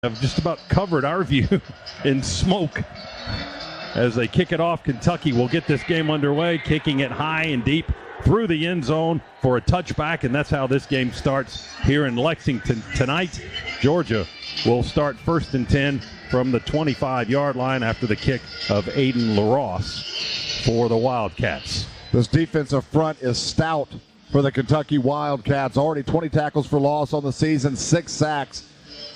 have just about covered our view in smoke as they kick it off. Kentucky will get this game underway, kicking it high and deep through the end zone for a touchback, and that's how this game starts here in Lexington tonight. Georgia will start 1st and 10 from the 25-yard line after the kick of Aiden LaRosse for the Wildcats. This defensive front is stout for the Kentucky Wildcats. Already 20 tackles for loss on the season, 6 sacks.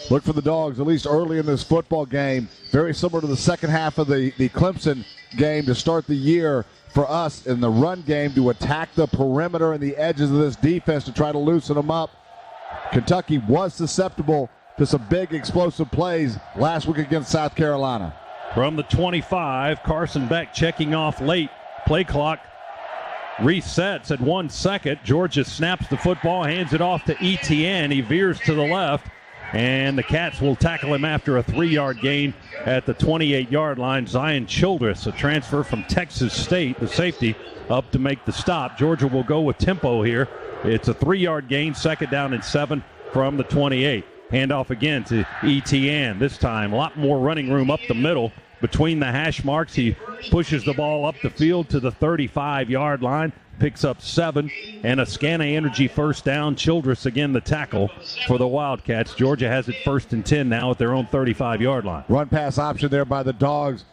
Look for the Dogs, at least early in this football game, very similar to the second half of the Clemson game to start the year for us in the run game, to attack the perimeter and the edges of this defense to try to loosen them up. Kentucky was susceptible to some big explosive plays last week against South Carolina. From the 25, Carson Beck checking off late. Play clock resets at 1 second. Georgia snaps the football, hands it off to Etienne. He veers to the left, and the Cats will tackle him after a 3-yard gain at the 28-yard line. Zion Childress, a transfer from Texas State, the safety, up to make the stop. Georgia will go with tempo here. It's a 3-yard gain, 2nd down and 7 from the 28. Handoff again to Etienne. This time, a lot more running room up the middle between the hash marks. He pushes the ball up the field to the 35-yard line, picks up 7, and a Scana Energy first down. Childress again the tackle for the Wildcats. Georgia has it 1st and 10 now at their own 35-yard line. Run pass option there by the Dogs.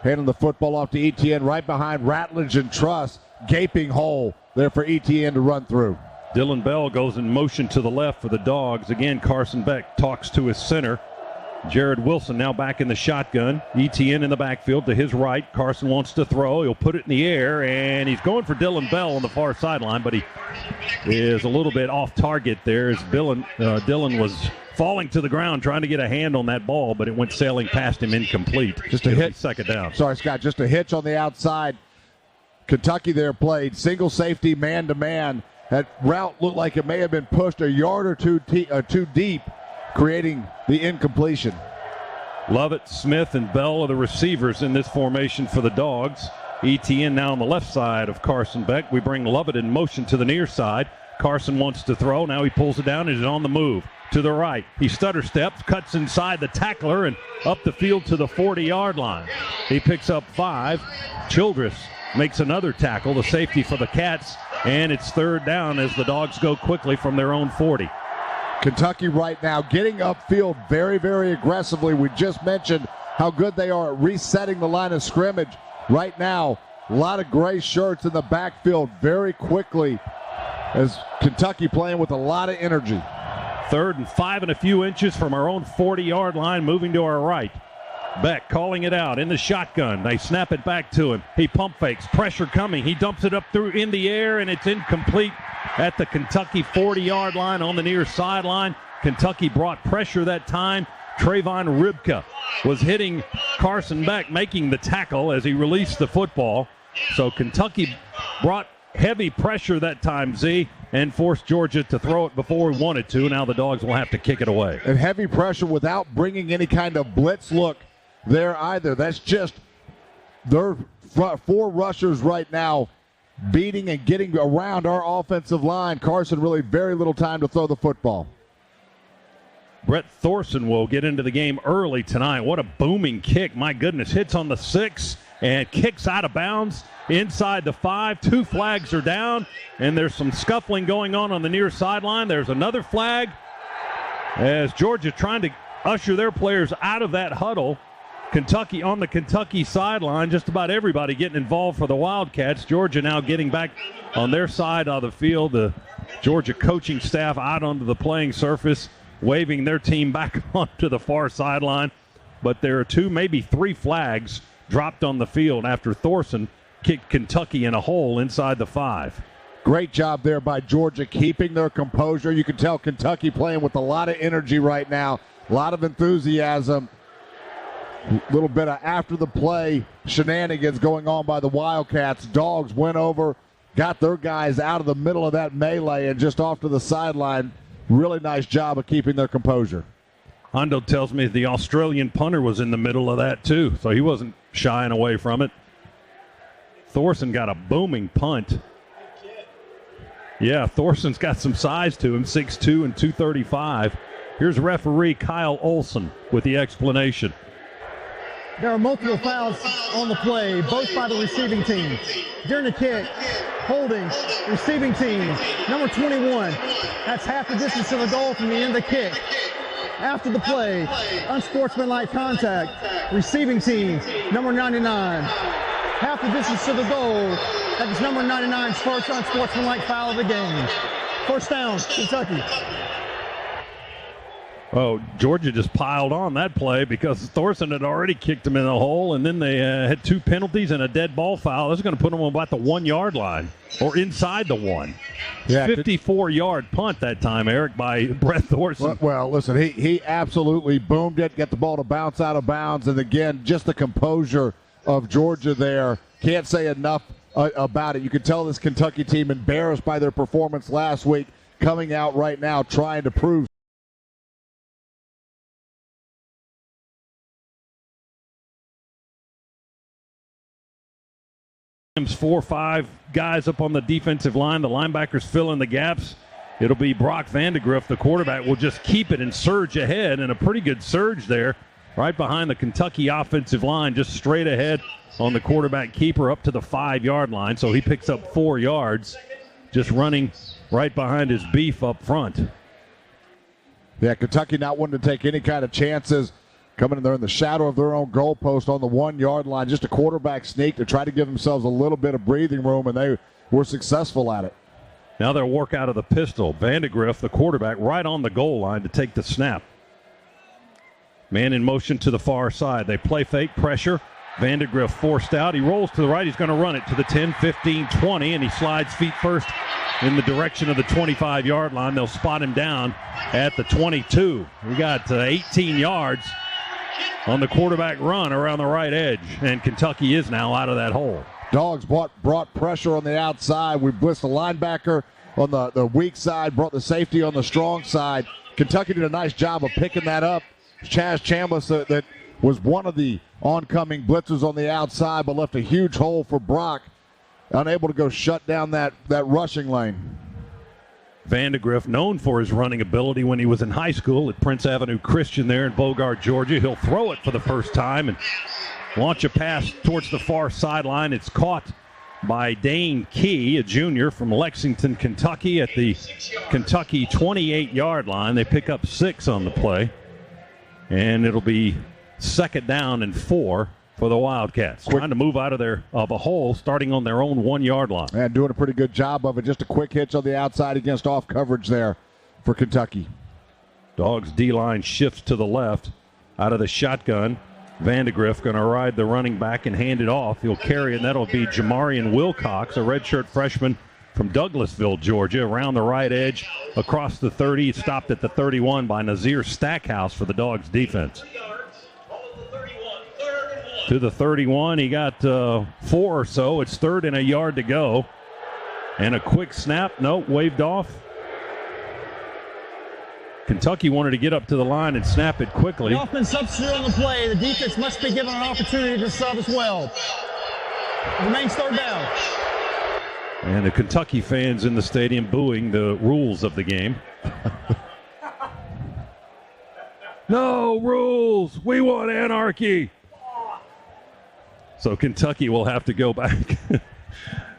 Handing the football off to Etienne right behind Ratledge and Truss. Gaping hole there for Etienne to run through. Dylan Bell goes in motion to the left for the Dogs. Again, Carson Beck talks to his center. Jared Wilson now back in the shotgun. Etienne in the backfield to his right. Carson wants to throw. He'll put it in the air, and he's going for Dylan Bell on the far sideline, but he is a little bit off target there as Dylan was falling to the ground trying to get a hand on that ball, but it went sailing past him, incomplete. Just a hit. 2nd down. Sorry, Scott, just a hitch on the outside. Kentucky there played single safety, man-to-man. That route looked like it may have been pushed a yard or two deep, creating the incompletion. Lovett, Smith, and Bell are the receivers in this formation for the Dogs. Etienne now on the left side of Carson Beck. We bring Lovett in motion to the near side. Carson wants to throw. Now he pulls it down and is on the move to the right. He stutter steps, cuts inside the tackler, and up the field to the 40-yard line. He picks up 5. Childress makes another tackle, the safety for the Cats, and it's 3rd down as the Dogs go quickly from their own 40. Kentucky right now getting upfield very, very aggressively. We just mentioned how good they are at resetting the line of scrimmage. Right now, a lot of gray shirts in the backfield very quickly as Kentucky playing with a lot of energy. 3rd and 5 and a few inches from our own 40-yard line, moving to our right. Beck calling it out in the shotgun. They snap it back to him. He pump fakes. Pressure coming. He dumps it up through in the air, and it's incomplete at the Kentucky 40-yard line on the near sideline. Kentucky brought pressure that time. Trayvon Ribka was hitting Carson Beck, making the tackle as he released the football. So Kentucky brought heavy pressure that time, Z, and forced Georgia to throw it before he wanted to. Now the Dogs will have to kick it away. And heavy pressure without bringing any kind of blitz look there either. That's just their 4 rushers right now beating and getting around our offensive line. Carson really very little time to throw the football. Brett Thorson will get into the game early tonight. What a booming kick. My goodness. Hits on the 6 and kicks out of bounds inside the 5. 2 flags are down, and there's some scuffling going on the near sideline. There's another flag as Georgia trying to usher their players out of that huddle. Kentucky on the Kentucky sideline, just about everybody getting involved for the Wildcats. Georgia now getting back on their side of the field. The Georgia coaching staff out onto the playing surface, waving their team back onto the far sideline. But there are 2, maybe 3 flags dropped on the field after Thorson kicked Kentucky in a hole inside the 5. Great job there by Georgia keeping their composure. You can tell Kentucky playing with a lot of energy right now, a lot of enthusiasm. A little bit of after the play shenanigans going on by the Wildcats. Dogs went over, got their guys out of the middle of that melee and just off to the sideline. Really nice job of keeping their composure. Hondo tells me the Australian punter was in the middle of that too, so he wasn't shying away from it. Thorson got a booming punt. Yeah, Thorson's got some size to him, 6'2" and 235. Here's referee Kyle Olson with the explanation. There are multiple fouls on the play, both by the receiving team. During the kick, holding, receiving team, number 21. That's half the distance to the goal from the end of the kick. After the play, unsportsmanlike contact, receiving team, number 99. Half the distance to the goal. That is number 99's first unsportsmanlike foul of the game. First down, Kentucky. Oh, Georgia just piled on that play because Thorson had already kicked him in the hole, and then they had 2 penalties and a dead ball foul. This is going to put them on about the 1-yard line or inside the 1. Yeah, 54-yard punt that time, Eric, by Brett Thorson. Well, listen, he absolutely boomed it, got the ball to bounce out of bounds, and again, just the composure of Georgia there. Can't say enough about it. You can tell this Kentucky team embarrassed by their performance last week, coming out right now trying to prove 4 or 5 guys up on the defensive line. The linebackers fill in the gaps. It'll be Brock Vandegrift, the quarterback, will just keep it and surge ahead, and a pretty good surge there right behind the Kentucky offensive line, just straight ahead on the quarterback keeper up to the 5-yard line. So he picks up 4 yards just running right behind his beef up front. Yeah, Kentucky not wanting to take any kind of chances. Coming in there in the shadow of their own goalpost on the 1-yard line. Just a quarterback sneak to try to give themselves a little bit of breathing room, and they were successful at it. Now they'll work out of the pistol. Vandegrift, the quarterback, right on the goal line to take the snap. Man in motion to the far side. They play fake pressure. Vandegrift forced out. He rolls to the right. He's going to run it to the 10, 15, 20, and he slides feet first in the direction of the 25-yard line. They'll spot him down at the 22. We got 18 yards on the quarterback run around the right edge, and Kentucky is now out of that hole. Dogs brought pressure on the outside. We blitzed the linebacker on the weak side, brought the safety on the strong side. Kentucky did a nice job of picking that up. Chaz Chambliss, that was one of the oncoming blitzers on the outside, but left a huge hole for Brock, unable to go shut down that rushing lane. Vandegrift, known for his running ability when he was in high school at Prince Avenue Christian there in Bogart, Georgia. He'll throw it for the first time and launch a pass towards the far sideline. It's caught by Dane Key, a junior from Lexington, Kentucky, at the Kentucky 28-yard line. They pick up 6 on the play, and it'll be 2nd down and 4 for the Wildcats. Trying to move out of a hole, starting on their own 1-yard line. And doing a pretty good job of it. Just a quick hitch on the outside against off coverage there for Kentucky. Dogs D-line shifts to the left out of the shotgun. Vandegrift going to ride the running back and hand it off. He'll carry it, and that'll be Jamarian Wilcox, a redshirt freshman from Douglasville, Georgia, around the right edge, across the 30, stopped at the 31 by Nazir Stackhouse for the Dogs defense. To the 31, he got 4 or so. It's 3rd and a yard to go. And a quick snap. Nope, waved off. Kentucky wanted to get up to the line and snap it quickly. The offense substitute on the play. The defense must be given an opportunity to sub as well. It remains 3rd down. And the Kentucky fans in the stadium booing the rules of the game. No rules. We want anarchy. So Kentucky will have to go back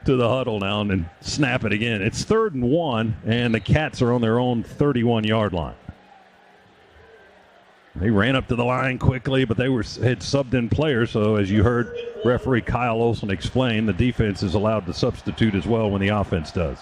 to the huddle now and snap it again. It's 3rd and 1, and the Cats are on their own 31-yard line. They ran up to the line quickly, but they had subbed in players. So as you heard referee Kyle Olson explain, the defense is allowed to substitute as well when the offense does.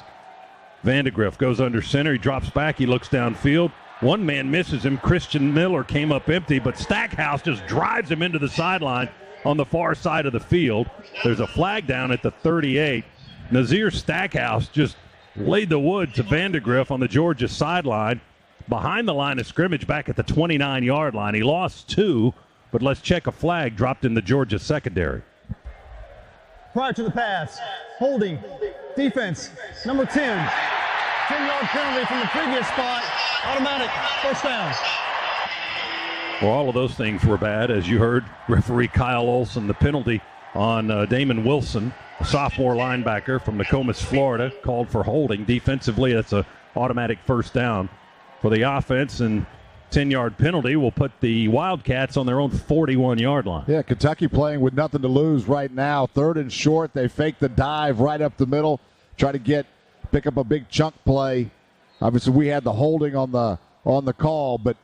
Vandegrift goes under center. He drops back. He looks downfield. One man misses him. Christian Miller came up empty, but Stackhouse just drives him into the sideline on the far side of the field. There's a flag down at the 38. Nazir Stackhouse just laid the wood to Vandegrift on the Georgia sideline behind the line of scrimmage back at the 29-yard line. He lost 2, but let's check a flag dropped in the Georgia secondary. Prior to the pass, holding, defense, number 10. 10-yard penalty from the previous spot, automatic, first down. Well, all of those things were bad, as you heard referee Kyle Olson. The penalty on Damon Wilson, a sophomore linebacker from Nokomis, Florida, called for holding. Defensively, that's an automatic first down for the offense. And 10-yard penalty will put the Wildcats on their own 41-yard line. Yeah, Kentucky playing with nothing to lose right now. 3rd and short. They fake the dive right up the middle. Try to pick up a big chunk play. Obviously, we had the holding on the call, but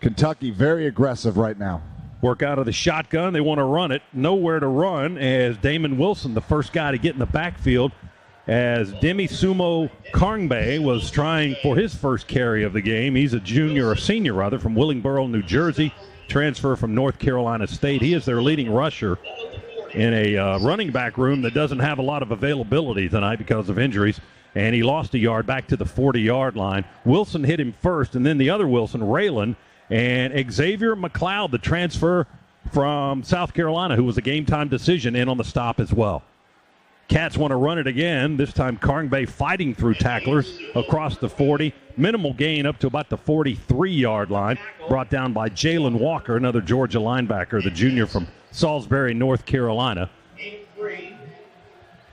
Kentucky very aggressive right now. Work out of the shotgun. They want to run it. Nowhere to run as Damon Wilson, the first guy to get in the backfield, as Demi Sumo Karngbe was trying for his first carry of the game. He's a senior from Willingboro, New Jersey, transfer from North Carolina State. He is their leading rusher in a running back room that doesn't have a lot of availability tonight because of injuries, and he lost a yard back to the 40-yard line. Wilson hit him first, and then the other Wilson, Raylan, and Xavier McLeod, the transfer from South Carolina, who was a game-time decision, in on the stop as well. Cats want to run it again. This time Karngbe fighting through tacklers across the 40. Minimal gain up to about the 43-yard line. Brought down by Jalen Walker, another Georgia linebacker, the junior from Salisbury, North Carolina.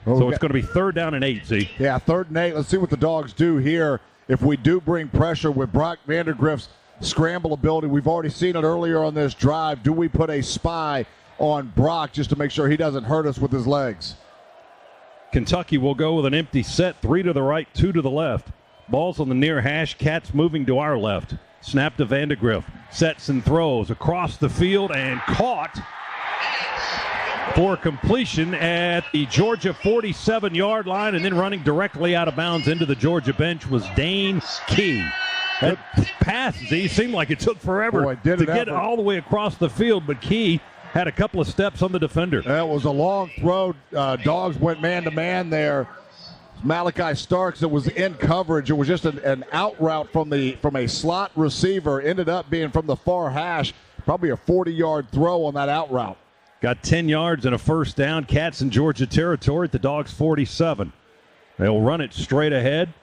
So it's going to be 3rd down and 8, Z. Yeah, 3rd and 8. Let's see what the Dogs do here. If we do bring pressure with Brock Vandergrift's scramble ability, we've already seen it earlier on this drive. Do we put a spy on Brock just to make sure he doesn't hurt us with his legs? Kentucky will go with an empty set, 3 to the right, 2 to the left. Ball's on the near hash. Cats moving to our left. Snap to Vandegrift. Sets and throws across the field and caught for completion at the Georgia 47-yard line, and then running directly out of bounds into the Georgia bench was Dane Key. That pass, Z, seemed like it took forever to get all the way across the field, but Key had a couple of steps on the defender. That was a long throw. Dogs went man-to-man there. Malachi Starks, that was in coverage. It was just an out route from a slot receiver. Ended up being from the far hash. Probably a 40-yard throw on that out route. Got 10 yards and a first down. Cats in Georgia territory at the Dogs' 47. They'll run it straight ahead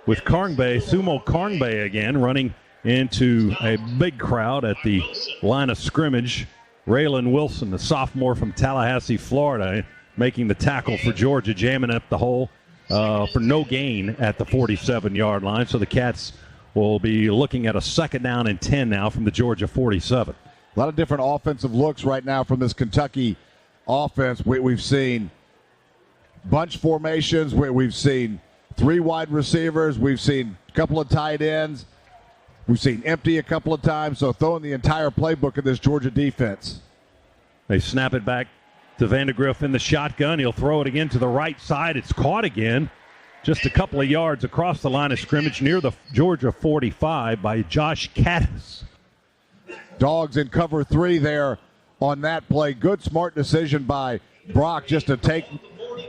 with Sumo Karngbe again, running into a big crowd at the line of scrimmage. Raylan Wilson, the sophomore from Tallahassee, Florida, making the tackle for Georgia, jamming up the hole for no gain at the 47-yard line. So the Cats will be looking at a 2nd down and 10 now from the Georgia 47. A lot of different offensive looks right now from this Kentucky offense. We've seen bunch formations. We've seen 3 wide receivers. We've seen a couple of tight ends. We've seen empty a couple of times, so throwing the entire playbook of this Georgia defense. They snap it back to Vandegrift in the shotgun. He'll throw it again to the right side. It's caught again, just a couple of yards across the line of scrimmage near the Georgia 45 by Josh Caddis. Dogs in cover 3 there on that play. Good, smart decision by Brock just to take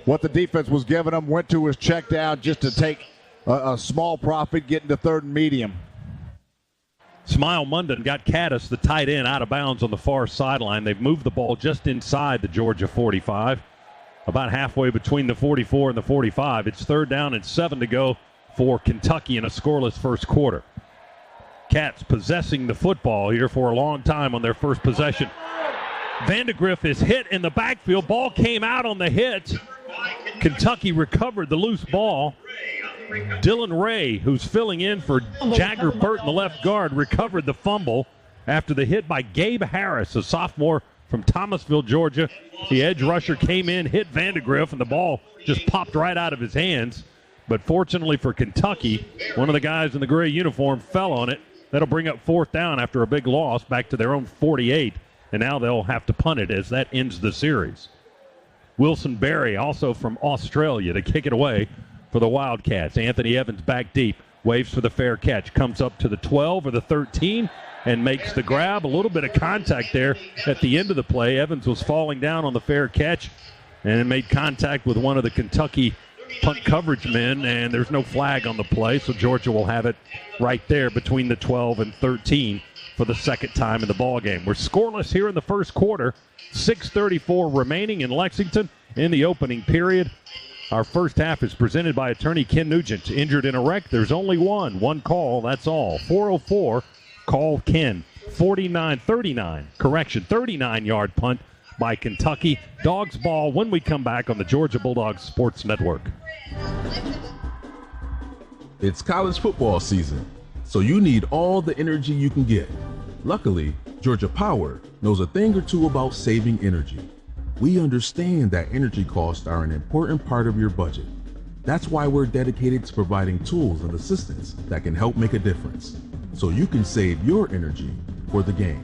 what the defense was giving him, went to his check down just to take a small profit, getting to 3rd and medium. Smile Munden got Caddis, the tight end, out of bounds on the far sideline. They've moved the ball just inside the Georgia 45, about halfway between the 44 and the 45. It's 3rd down and 7 to go for Kentucky in a scoreless first quarter. Cats possessing the football here for a long time on their first possession. Vandegrift is hit in the backfield. Ball came out on the hit. Kentucky recovered the loose ball. Dylan Ray, who's filling in for Jagger Burton, the left guard, recovered the fumble after the hit by Gabe Harris, a sophomore from Thomasville, Georgia. The edge rusher came in, hit Vandegrift, and the ball just popped right out of his hands. But fortunately for Kentucky, one of the guys in the gray uniform fell on it. That'll bring up 4th down after a big loss back to their own 48. And now they'll have to punt it as that ends the series. Wilson Berry, also from Australia, to kick it away for the Wildcats. Anthony Evans back deep, waves for the fair catch, comes up to the 12 or the 13 and makes the grab. A little bit of contact there at the end of the play. Evans was falling down on the fair catch and made contact with one of the Kentucky punt coverage men, and there's no flag on the play, so Georgia will have it right there between the 12 and 13 for the 2nd time in the ball game. We're scoreless here in the first quarter. 6:34 remaining in Lexington in the opening period. Our first half is presented by attorney Ken Nugent. Injured in a wreck, there's only one call, that's all. 404, call Ken. 39-yard punt by Kentucky. Dogs ball when we come back on the Georgia Bulldogs Sports Network. It's college football season, so you need all the energy you can get. Luckily, Georgia Power knows a thing or two about saving energy. We understand that energy costs are an important part of your budget. That's why we're dedicated to providing tools and assistance that can help make a difference, so you can save your energy for the game.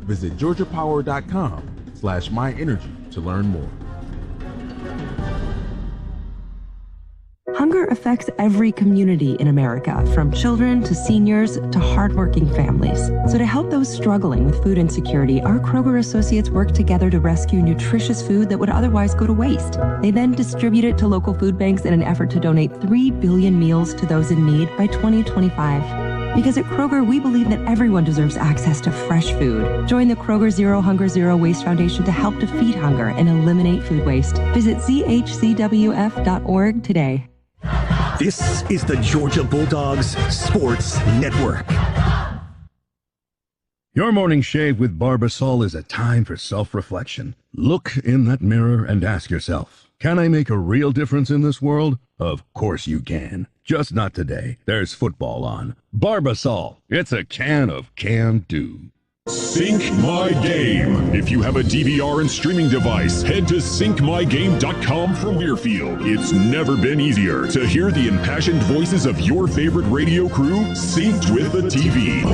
Visit georgiapower.com/myenergy to learn more. Hunger affects every community in America, from children to seniors to hardworking families. So to help those struggling with food insecurity, our Kroger associates work together to rescue nutritious food that would otherwise go to waste. They then distribute it to local food banks in an effort to donate 3 billion meals to those in need by 2025. Because at Kroger, we believe that everyone deserves access to fresh food. Join the Kroger Zero Hunger Zero Waste Foundation to help defeat hunger and eliminate food waste. Visit chcwf.org today. This is the Georgia Bulldogs Sports Network. Your morning shave with Barbasol is a time for self-reflection. Look in that mirror and ask yourself, can I make a real difference in this world? Of course you can. Just not today. There's football on. Barbasol. It's a can of can-do. Sync My Game. If you have a DVR and streaming device, head to syncmygame.com for Learfield. It's never been easier to hear the impassioned voices of your favorite radio crew synced with the TV.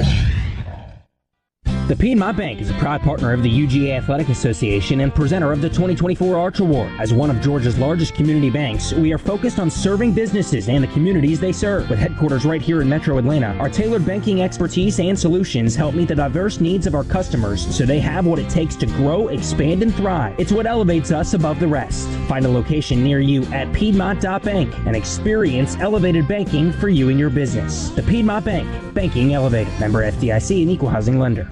The Piedmont Bank is a proud partner of the UGA Athletic Association and presenter of the 2024 Arch Award. As one of Georgia's largest community banks, we are focused on serving businesses and the communities they serve. With headquarters right here in Metro Atlanta, our tailored banking expertise and solutions help meet the diverse needs of our customers so they have what it takes to grow, expand, and thrive. It's what elevates us above the rest. Find a location near you at Piedmont.bank and experience elevated banking for you and your business. The Piedmont Bank, banking elevated. Member FDIC and equal housing lender.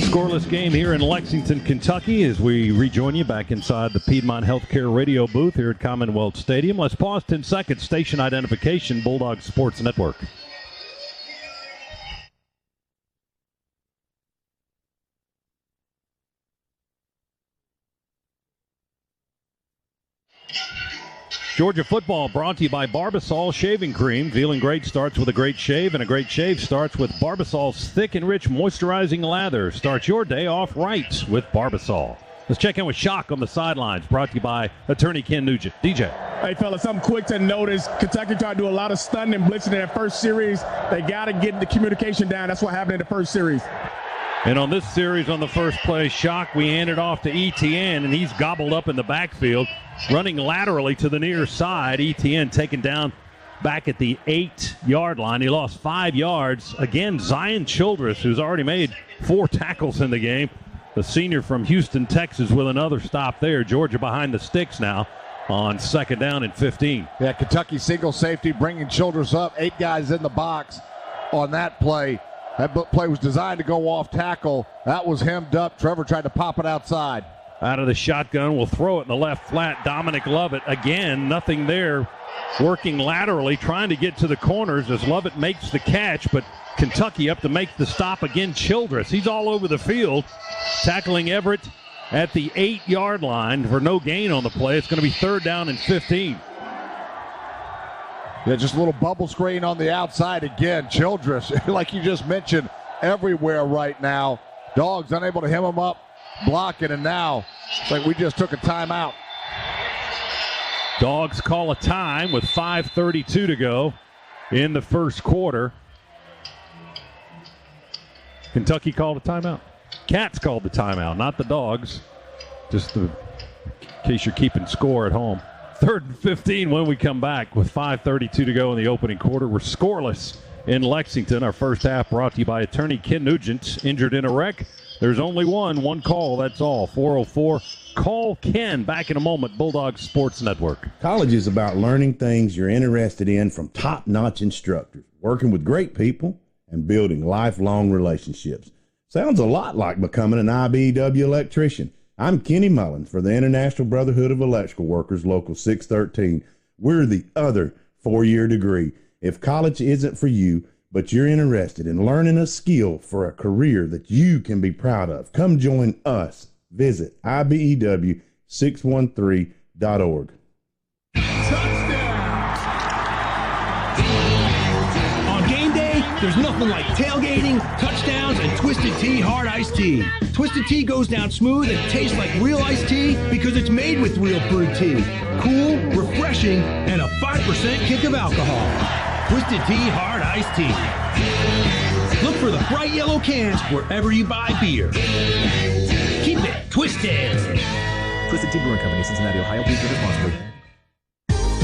Scoreless game here in Lexington, Kentucky, as we rejoin you back inside the Piedmont Healthcare radio booth here at Commonwealth Stadium. Let's pause 10 seconds. Station identification, Bulldog Sports Network. Georgia football brought to you by Barbasol Shaving Cream. Feeling great starts with a great shave, and a great shave starts with Barbasol's thick and rich moisturizing lather. Start your day off right with Barbasol. Let's check in with Shock on the sidelines, brought to you by attorney Ken Nugent. DJ. Hey, fellas, something quick to notice. Kentucky tried to do a lot of stunning and blitzing in that first series. They got to get the communication down. That's what happened in the first series. And on this series, on the first play, Shock, we hand it off to ETN, and he's gobbled up in the backfield, running laterally to the near side. ETN taken down back at the 8-yard line. He lost 5 yards. Again, Zion Childress, who's already made 4 tackles in the game, the senior from Houston, Texas, with another stop there. Georgia behind the sticks now on 2nd down and 15. Yeah, Kentucky single safety bringing Childress up. 8 guys in the box on that play. That play was designed to go off tackle. That was hemmed up. Trevor tried to pop it outside. Out of the shotgun, will throw it in the left flat. Dominic Lovett, again, nothing there. Working laterally, trying to get to the corners as Lovett makes the catch, but Kentucky up to make the stop again. Childress, he's all over the field, tackling Everett at the 8-yard line for no gain on the play. It's going to be 3rd down and 15. Yeah, just a little bubble screen on the outside again. Childress, like you just mentioned, everywhere right now. Dogs unable to hem him up, blocking, and now it's like we just took a timeout. Dogs call a time with 5:32 to go in the first quarter. Kentucky called a timeout. Cats called the timeout, not the Dogs. Just in case you're keeping score at home. 3rd and 15 when we come back with 5:32 to go in the opening quarter. We're scoreless in Lexington. Our first half brought to you by attorney Ken Nugent. Injured in a wreck. There's only one call, that's all. 404. Call Ken. Back in a moment. Bulldog Sports Network. College is about learning things you're interested in from top-notch instructors, working with great people, and building lifelong relationships. Sounds a lot like becoming an IBEW electrician. I'm Kenny Mullins for the International Brotherhood of Electrical Workers, Local 613. We're the other 4-year degree. If college isn't for you, but you're interested in learning a skill for a career that you can be proud of, come join us. Visit IBEW613.org. There's nothing like tailgating, touchdowns, and Twisted Tea Hard Iced Tea. Twisted Tea goes down smooth and tastes like real iced tea because it's made with real brewed tea. Cool, refreshing, and a 5% kick of alcohol. Twisted Tea Hard Iced Tea. Look for the bright yellow cans wherever you buy beer. Keep it twisted. Twisted Tea Brewing Company, Cincinnati, Ohio. Please drink responsibly.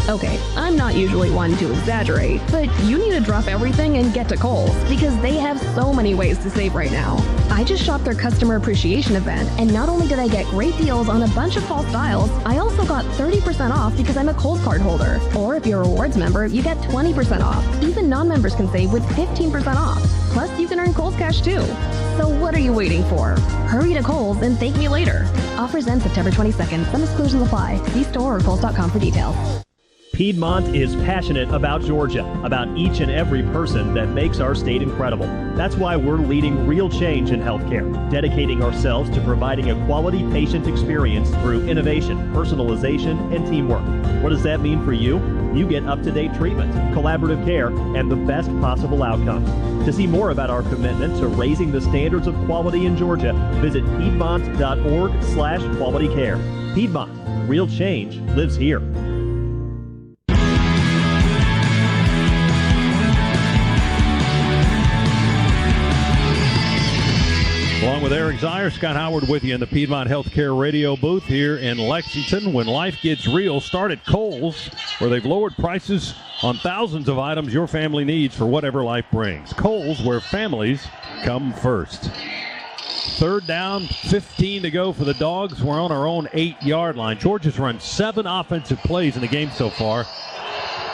Okay, I'm not usually one to exaggerate, but you need to drop everything and get to Kohl's because they have so many ways to save right now. I just shopped their customer appreciation event, and not only did I get great deals on a bunch of fall styles, I also got 30% off because I'm a Kohl's card holder. Or if you're a rewards member, you get 20% off. Even non-members can save with 15% off. Plus, you can earn Kohl's cash too. So what are you waiting for? Hurry to Kohl's and thank me later. Offers end September 22nd. Some exclusions apply. See store or Kohl's.com for details. Piedmont is passionate about Georgia, about each and every person that makes our state incredible. That's why we're leading real change in healthcare, dedicating ourselves to providing a quality patient experience through innovation, personalization, and teamwork. What does that mean for you? You get up-to-date treatment, collaborative care, and the best possible outcomes. To see more about our commitment to raising the standards of quality in Georgia, visit piedmont.org/quality care. Piedmont, real change lives here. Along with Eric Zier, Scott Howard with you in the Piedmont Healthcare radio booth here in Lexington. When life gets real, start at Kohl's, where they've lowered prices on thousands of items your family needs for whatever life brings. Kohl's, where families come first. Third down, 15 to go for the Dogs. We're on our own 8-yard line. Georgia's run 7 offensive plays in the game so far,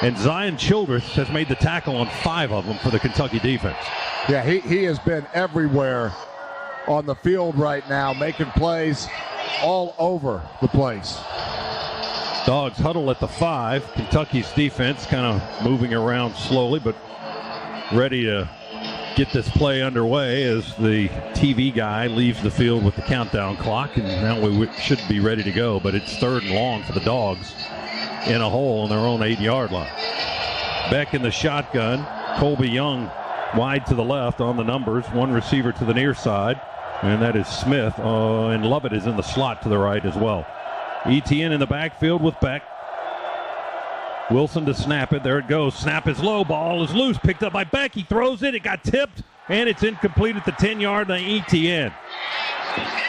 and Zion Childress has made the tackle on 5 of them for the Kentucky defense. Yeah, he has been everywhere on the field right now, making plays all over the place. Dogs huddle at the 5. Kentucky's defense kind of moving around slowly, but ready to get this play underway as the TV guy leaves the field with the countdown clock, and now we should be ready to go, but it's 3rd and long for the Dogs in a hole on their own 8-yard line. Beck in the shotgun. Colby Young wide to the left on the numbers. One receiver to the near side, and that is Smith. And Lovett is in the slot to the right as well. Etienne in the backfield with Beck. Wilson to snap it. There it goes. Snap is low. Ball is loose. Picked up by Beck. He throws it. It got tipped, and it's incomplete at the 10-yard line. Etienne.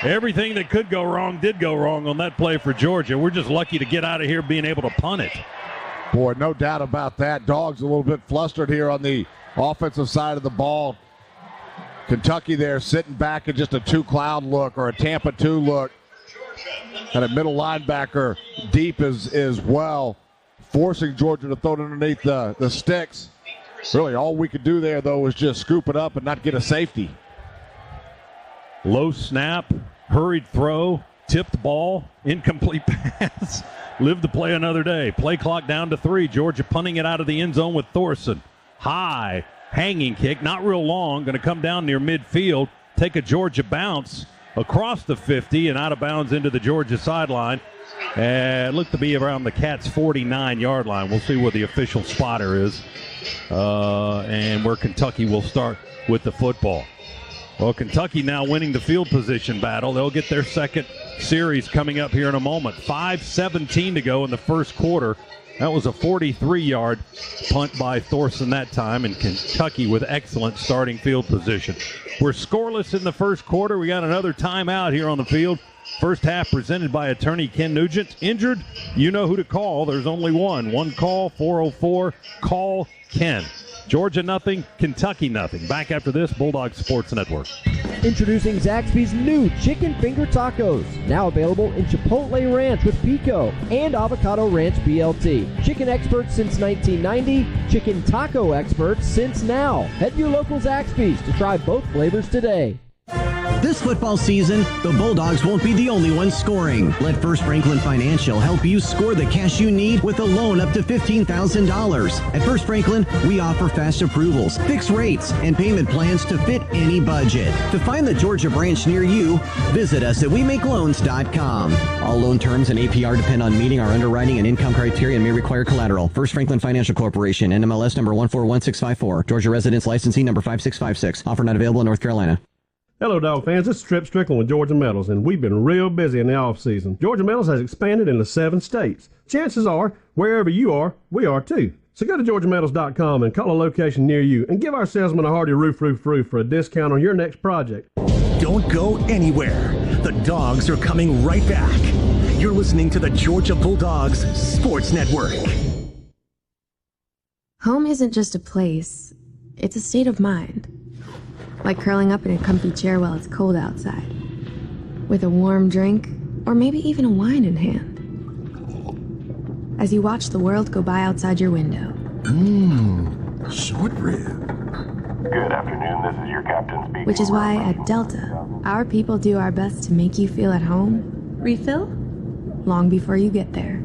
Everything that could go wrong did go wrong on that play for Georgia. We're just lucky to get out of here being able to punt it. Boy, no doubt about that. Dogs a little bit flustered here on the offensive side of the ball. Kentucky there sitting back in just a 2-cloud look or a Tampa 2 look. And a middle linebacker deep as well, forcing Georgia to throw it underneath the sticks. Really, all we could do there, though, was just scoop it up and not get a safety. Low snap, hurried throw, tipped ball, incomplete pass. Live to play another day. Play clock down to 3. Georgia punting it out of the end zone with Thorson. High, hanging kick, not real long, going to come down near midfield, take a Georgia bounce across the 50 and out of bounds into the Georgia sideline. And looked to be around the Cats' 49-yard line. We'll see where the official spotter is and where Kentucky will start with the football. Well, Kentucky now winning the field position battle. They'll get their second series coming up here in a moment. 5:17 to go in the first quarter. That was a 43-yard punt by Thorson that time, and Kentucky with excellent starting field position. We're scoreless in the first quarter. We got another timeout here on the field. First half presented by attorney Ken Nugent. Injured? You know who to call. There's only one. One call, 404. Call Ken. Georgia nothing, Kentucky nothing. Back after this, Bulldog Sports Network. Introducing Zaxby's new Chicken Finger Tacos. Now available in Chipotle Ranch with Pico and Avocado Ranch BLT. Chicken experts since 1990. Chicken taco experts since now. Head to your local Zaxby's to try both flavors today. This football season, the Bulldogs won't be the only ones scoring. Let First Franklin Financial help you score the cash you need with a loan up to $15,000. At First Franklin, we offer fast approvals, fixed rates, and payment plans to fit any budget. To find the Georgia branch near you, visit us at WeMakeLoans.com. All loan terms and APR depend on meeting our underwriting and income criteria and may require collateral. First Franklin Financial Corporation, NMLS number 141654. Georgia residence licensing number 5656. Offer not available in North Carolina. Hello, dog fans. This is Trip Strickland with Georgia Metals, and we've been real busy in the off-season. Georgia Metals has expanded into 7 states. Chances are, wherever you are, we are too. So go to GeorgiaMetals.com and call a location near you and give our salesman a hearty roof for a discount on your next project. Don't go anywhere. The Dogs are coming right back. You're listening to the Georgia Bulldogs Sports Network. Home isn't just a place, it's a state of mind. Like curling up in a comfy chair while it's cold outside, with a warm drink, or maybe even a wine in hand. As you watch the world go by outside your window. Short rib. Good afternoon, this is your captain speaking. Which is why at Delta, our people do our best to make you feel at home. Refill? Long before you get there.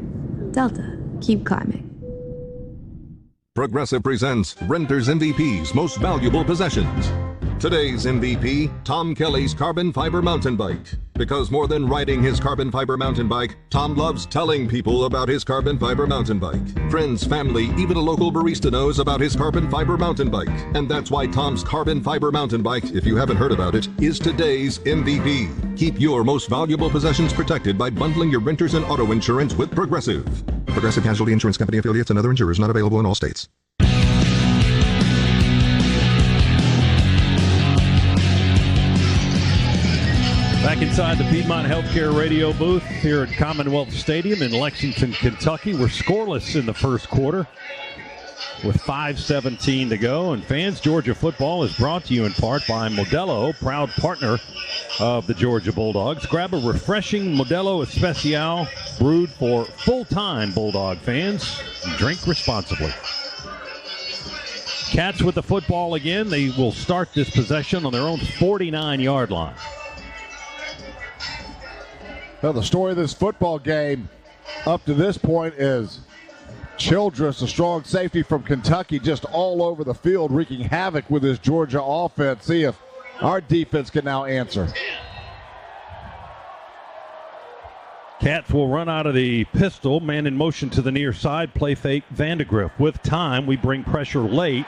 Delta, keep climbing. Progressive presents Renter's MVP's Most Valuable Possessions. Today's MVP, Tom Kelly's carbon fiber mountain bike. Because more than riding his carbon fiber mountain bike, Tom loves telling people about his carbon fiber mountain bike. Friends, family, even a local barista knows about his carbon fiber mountain bike. And that's why Tom's carbon fiber mountain bike, if you haven't heard about it, is today's MVP. Keep your most valuable possessions protected by bundling your renters and auto insurance with Progressive. Progressive Casualty Insurance Company affiliates and other insurers not available in all states. Back inside the Piedmont Healthcare radio booth here at Commonwealth Stadium in Lexington, Kentucky. We're scoreless in the first quarter with 5:17 to go. And fans, Georgia football is brought to you in part by Modelo, proud partner of the Georgia Bulldogs. Grab a refreshing Modelo Especial brewed for full-time Bulldog fans. Drink responsibly. Cats with the football again. They will start this possession on their own 49-yard line. Well, the story of this football game up to this point is Childress, a strong safety from Kentucky, just all over the field, wreaking havoc with his Georgia offense. See if our defense can now answer. Cats will run out of the pistol, man in motion to the near side, play fake Vandegrift. With time, we bring pressure late,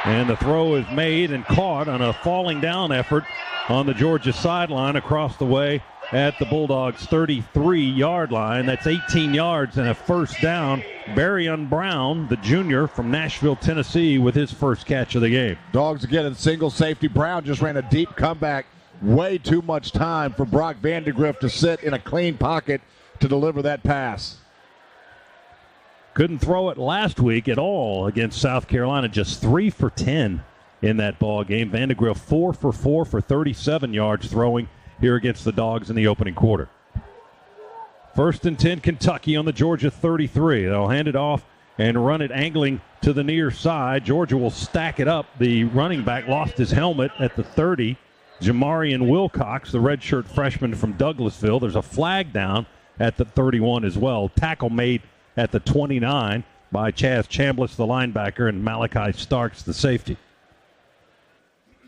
and the throw is made and caught on a falling down effort on the Georgia sideline across the way at the Bulldogs' 33-yard line. That's 18 yards and a first down. Barrion Brown, the junior from Nashville, Tennessee, with his first catch of the game. Dogs again in single safety. Brown just ran a deep comeback. Way too much time for Brock Vandegrift to sit in a clean pocket to deliver that pass. Couldn't throw it last week at all against South Carolina. Just 3 for 10 in that ball game. Vandegrift 4 for 4 for 37 yards throwing here against the Dogs in the opening quarter. 1st and 10, Kentucky on the Georgia 33. They'll hand it off and run it angling to the near side. Georgia will stack it up. The running back lost his helmet at the 30. Jamarian Wilcox, the redshirt freshman from Douglasville. There's a flag down at the 31 as well. Tackle made at the 29 by Chaz Chambliss, the linebacker, and Malachi Starks, the safety.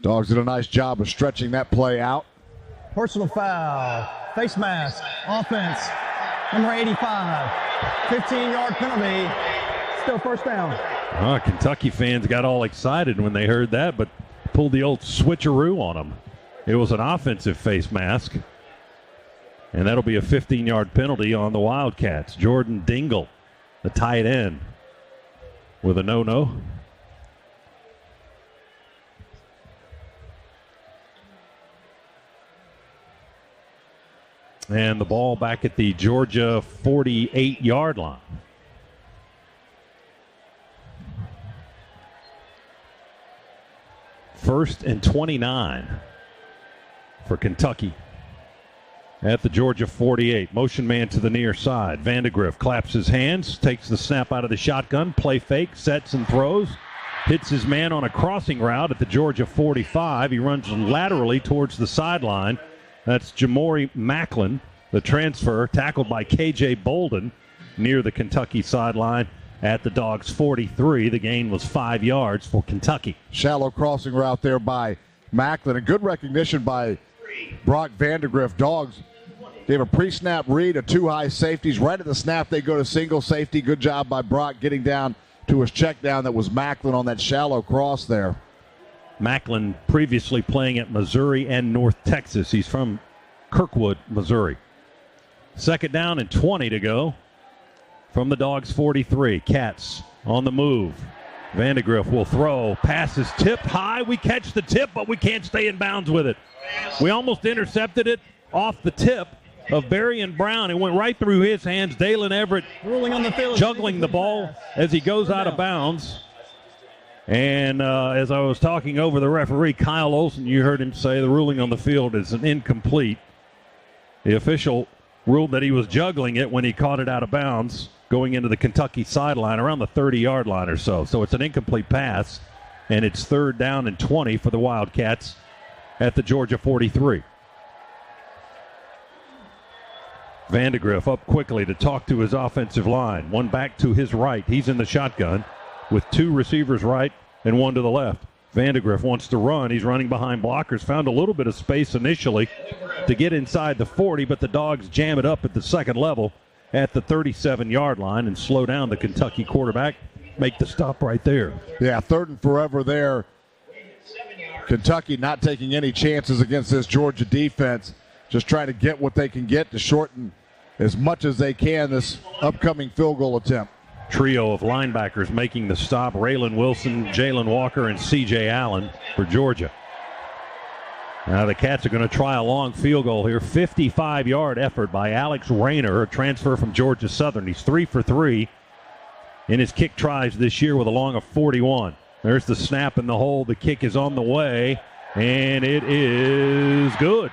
Dogs did a nice job of stretching that play out. Personal foul, face mask, offense, number 85, 15-yard penalty, still first down. Kentucky fans got all excited when they heard that, but pulled the old switcheroo on them. It was an offensive face mask, and that'll be a 15-yard penalty on the Wildcats. Jordan Dingle, the tight end, with a no-no. And the ball back at the Georgia 48-yard line. First and 29 for Kentucky at the Georgia 48. Motion man to the near side. Vandegrift claps his hands, takes the snap out of the shotgun, play fake, sets and throws. hits his man on a crossing route at the Georgia 45. He runs laterally towards the sideline. That's Jamori Macklin, the transfer, tackled by K.J. Bolden near the Kentucky sideline at the Dogs 43. The gain was 5 yards for Kentucky. Shallow crossing route there by Macklin. A good recognition by Brock Vandegrift. Dogs gave a pre-snap read of 2 high safeties. Right at the snap, they go to single safety. Good job by Brock getting down to his check down. That was Macklin on that shallow cross there. Macklin previously playing at Missouri and North Texas. He's from Kirkwood, Missouri. 2nd down and 20 to go from the Dogs 43. Cats on the move. Vandegrift will throw. Pass is tipped high. We catch the tip, but we can't stay in bounds with it. We almost intercepted it off the tip of Barry and Brown. It went right through his hands. Dalen Everett ruling on the field, juggling the ball as he goes out of bounds. And as I was talking over the referee, Kyle Olson, you heard him say the ruling on the field is an incomplete. The official ruled that he was juggling it when he caught it out of bounds going into the Kentucky sideline around the 30-yard line or so. So it's an incomplete pass, and it's 3rd down and 20 for the Wildcats at the Georgia 43. Vandegrift up quickly to talk to his offensive line. One back to his right. He's in the shotgun with 2 receivers right and 1 to the left. Vandegrift wants to run. He's running behind blockers. Found a little bit of space initially to get inside the 40, but the Dogs jam it up at the 2nd level at the 37-yard line and slow down the Kentucky quarterback. Make the stop right there. Yeah, 3rd and forever there. Kentucky not taking any chances against this Georgia defense. Just trying to get what they can get to shorten as much as they can this upcoming field goal attempt. Trio of linebackers making the stop. Raylan Wilson, Jalen Walker, and C.J. Allen for Georgia. Now the Cats are going to try a long field goal here. 55-yard effort by Alex Rayner, a transfer from Georgia Southern. He's 3 for 3 in his kick tries this year with a long of 41. There's the snap in the hole. The kick is on the way, and it is good.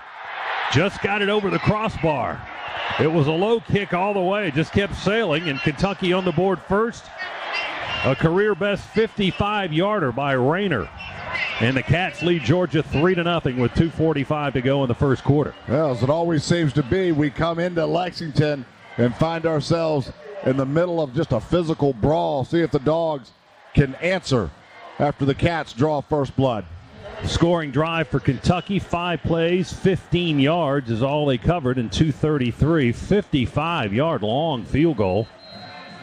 Just got it over the crossbar. It was a low kick all the way, just kept sailing, and Kentucky on the board first. A career-best 55-yarder by Rayner. And the Cats lead Georgia 3-0 with 2:45 to go in the first quarter. Well, as it always seems to be, we come into Lexington and find ourselves in the middle of just a physical brawl. See if the Dogs can answer after the Cats draw first blood. Scoring drive for Kentucky, 5 plays, 15 yards is all they covered in 2:33. 55-yard long field goal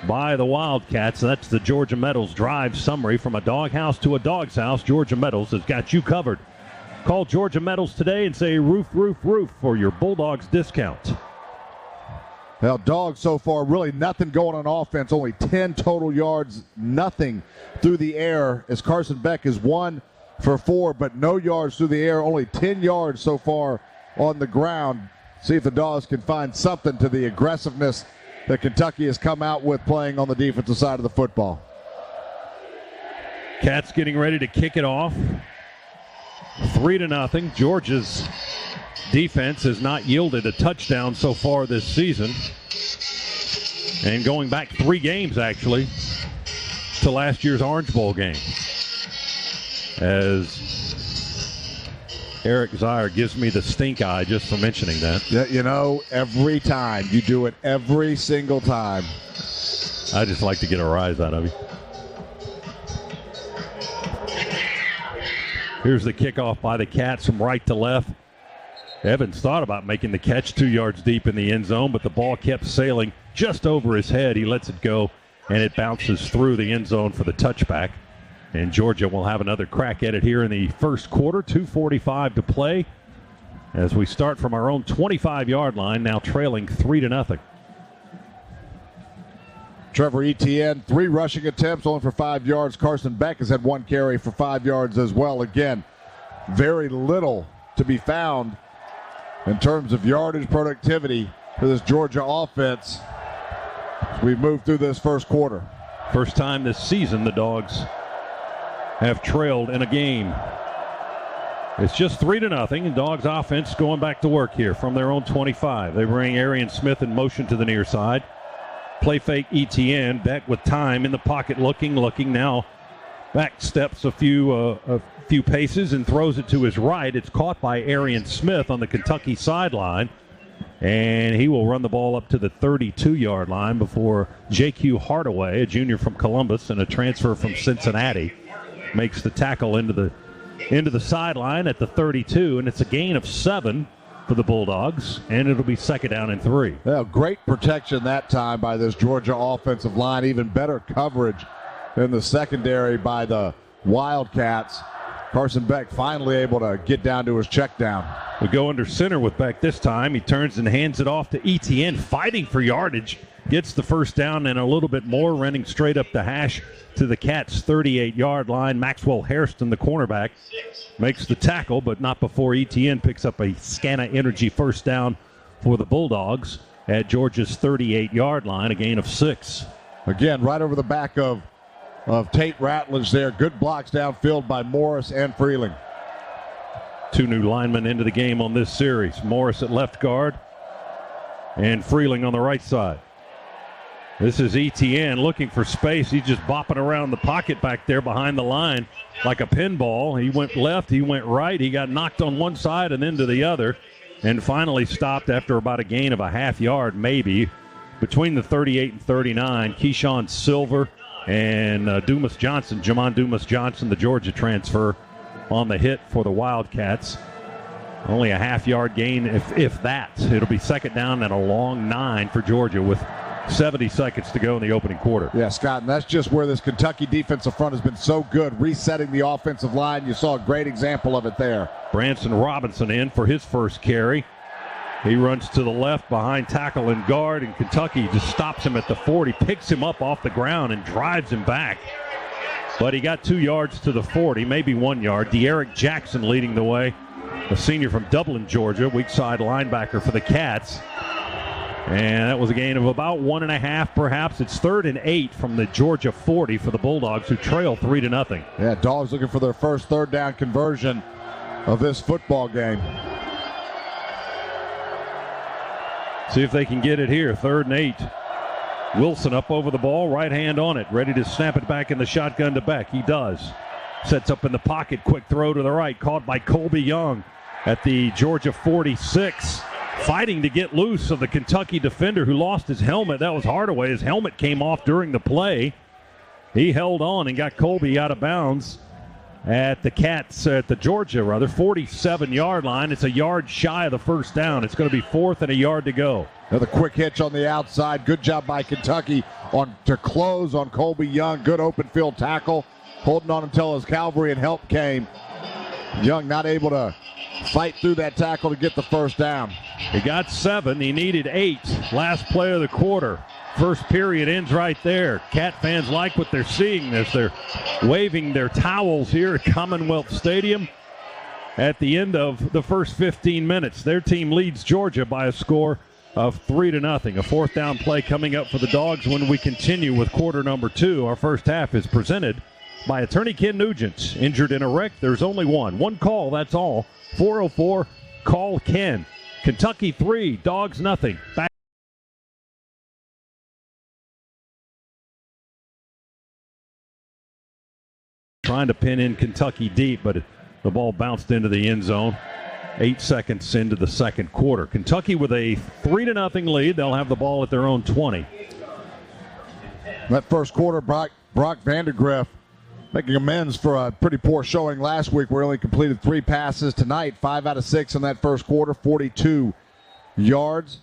by the Wildcats. That's the Georgia Metals drive summary. From a doghouse to a dog's house, Georgia Metals has got you covered. Call Georgia Metals today and say roof, roof, roof for your Bulldogs discount. Well, Dogs so far, really nothing going on offense. Only 10 total yards, nothing through the air as Carson Beck is 1 for 4, but no yards through the air. Only 10 yards so far on the ground. See if the Dogs can find something to the aggressiveness that Kentucky has come out with playing on the defensive side of the football. Cats getting ready to kick it off. 3-0. Georgia's defense has not yielded a touchdown so far this season. And going back 3 games, actually, to last year's Orange Bowl game. As Eric Zier gives me the stink eye just for mentioning that. Yeah, you know, every time. You do it every single time. I just like to get a rise out of you. Here's the kickoff by the Cats from right to left. Evans thought about making the catch 2 yards deep in the end zone, but the ball kept sailing just over his head. He lets it go, and it bounces through the end zone for the touchback. And Georgia will have another crack at it here in the first quarter. 2:45 to play as we start from our own 25-yard line, now trailing 3-0. Trevor Etienne, 3 rushing attempts, only for 5 yards. Carson Beck has had 1 carry for 5 yards as well. Again, very little to be found in terms of yardage productivity for this Georgia offense as we move through this first quarter. First time this season the Dogs have trailed in a game. It's just 3-0, and Dogs offense going back to work here from their own 25. They bring Arian Smith in motion to the near side. Play fake Etienne. Beck with time in the pocket looking. Now back steps a few paces and throws it to his right. It's caught by Arian Smith on the Kentucky sideline, and he will run the ball up to the 32-yard line before J.Q. Hardaway, a junior from Columbus and a transfer from Cincinnati, makes the tackle into the sideline at the 32, and it's a gain of 7 for the Bulldogs, and it'll be 2nd down and 3. Yeah, great protection that time by this Georgia offensive line. Even better coverage in the secondary by the Wildcats. Carson Beck finally able to get down to his check down. We go under center with Beck this time. He turns and hands it off to ETN, fighting for yardage. Gets the first down and a little bit more, running straight up the hash to the Cats' 38-yard line. Maxwell Hairston, the cornerback, makes the tackle, but not before ETN picks up a Scana Energy first down for the Bulldogs at Georgia's 38-yard line, a gain of 6. Again, right over the back of Tate Ratledge there. Good blocks downfield by Morris and Freeling. 2 new linemen into the game on this series. Morris at left guard and Freeling on the right side. This is ETN looking for space. He's just bopping around the pocket back there behind the line like a pinball. He went left, he went right. He got knocked on one side and then to the other, and finally stopped after about a gain of a half yard maybe. Between the 38 and 39, Keyshawn Silver and Dumas Johnson, Jamon Dumas Johnson, the Georgia transfer, on the hit for the Wildcats. Only a half-yard gain, if that. It'll be 2nd down and a long 9 for Georgia with 70 seconds to go in the opening quarter. Yeah, Scott, and that's just where this Kentucky defensive front has been so good, resetting the offensive line. You saw a great example of it there. Branson Robinson in for his first carry. He runs to the left behind tackle and guard, and Kentucky just stops him at the 40, picks him up off the ground and drives him back. But he got 2 yards to the 40, maybe 1 yard. De'Eric Jackson leading the way, a senior from Dublin, Georgia, weak side linebacker for the Cats. And that was a gain of about 1.5, perhaps. It's 3rd and 8 from the Georgia 40 for the Bulldogs, who trail 3-0. Yeah, Dogs looking for their first 3rd down conversion of this football game. See if they can get it here. 3rd and 8. Wilson up over the ball, right hand on it, ready to snap it back in the shotgun to Beck. He does. Sets up in the pocket, quick throw to the right, caught by Colby Young at the Georgia 46. Fighting to get loose of the Kentucky defender who lost his helmet. That was Hardaway. His helmet came off during the play. He held on and got Colby out of bounds at the Georgia 47-yard line. It's a yard shy of the first down. It's going to be 4th and a yard to go. Another quick hitch on the outside. Good job by Kentucky to close on Colby Young. Good open field tackle. Holding on until his cavalry and help came. Young not able to fight through that tackle to get the first down. He got 7. He needed 8. Last play of the quarter. First period ends right there. Cat fans like what they're seeing. They're waving their towels here at Commonwealth Stadium at the end of the first 15 minutes. Their team leads Georgia by a score of 3-0. A 4th down play coming up for the Dogs when we continue with quarter number 2. Our first half is presented by attorney Ken Nugent. Injured in a wreck, there's only one call, that's all. 404 call Ken. Kentucky 3, Dogs nothing. Back. Trying to pin in Kentucky deep, but the ball bounced into the end zone. 8 seconds into the second quarter. Kentucky with a 3-0 lead. They'll have the ball at their own 20. That first quarter, Brock Vandegrift making amends for a pretty poor showing last week. We only completed 3 passes tonight, 5 out of 6 in that first quarter, 42 yards.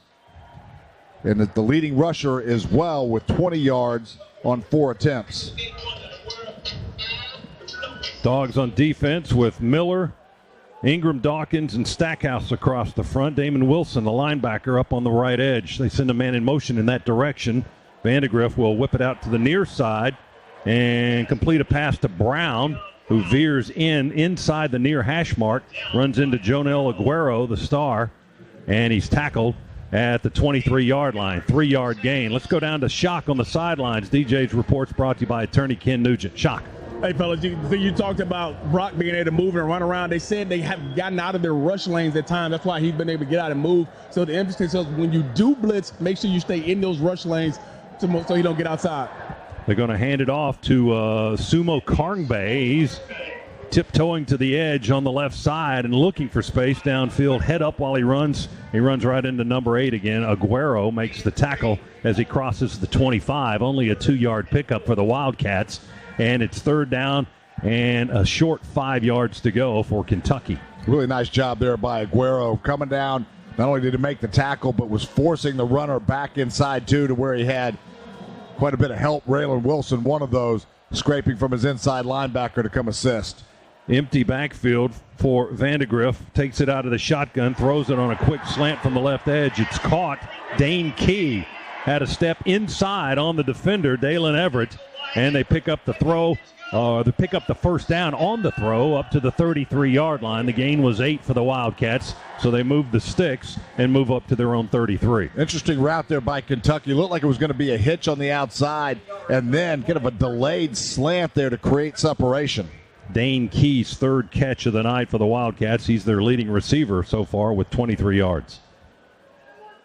And the leading rusher as well with 20 yards on 4 attempts. Dogs on defense with Miller, Ingram, Dawkins, and Stackhouse across the front. Damon Wilson, the linebacker, up on the right edge. They send a man in motion in that direction. Vandegrift will whip it out to the near side and complete a pass to Brown, who veers inside the near hash mark, runs into Jonel Aguero, the star, and he's tackled at the 23-yard line. 3-yard gain. Let's go down to Shock on the sidelines. DJ's reports brought to you by attorney Ken Nugent. Shock. Hey, fellas, you talked about Brock being able to move and run around. They said they have gotten out of their rush lanes at times. That's why he's been able to get out and move. So the emphasis is when you do blitz, make sure you stay in those rush lanes so you don't get outside. They're going to hand it off to Sumo Karngbae. He's tiptoeing to the edge on the left side and looking for space downfield. Head up while he runs. He runs right into number 8 again. Aguero makes the tackle as he crosses the 25. Only a 2-yard pickup for the Wildcats. And it's third down and a short 5 yards to go for Kentucky. Really nice job there by Aguero. Coming down, not only did he make the tackle, but was forcing the runner back inside, too, to where he had quite a bit of help. Raylan Wilson, one of those, scraping from his inside linebacker to come assist. Empty backfield for Vandegrift. Takes it out of the shotgun, throws it on a quick slant from the left edge. It's caught. Dane Key had a step inside on the defender, Dalen Everett, and they pick up the throw. They pick up the first down on the throw up to the 33-yard line. The gain was 8 for the Wildcats, so they move the sticks and move up to their own 33. Interesting route there by Kentucky. Looked like it was going to be a hitch on the outside and then kind of a delayed slant there to create separation. Dane Key's third catch of the night for the Wildcats. He's their leading receiver so far with 23 yards.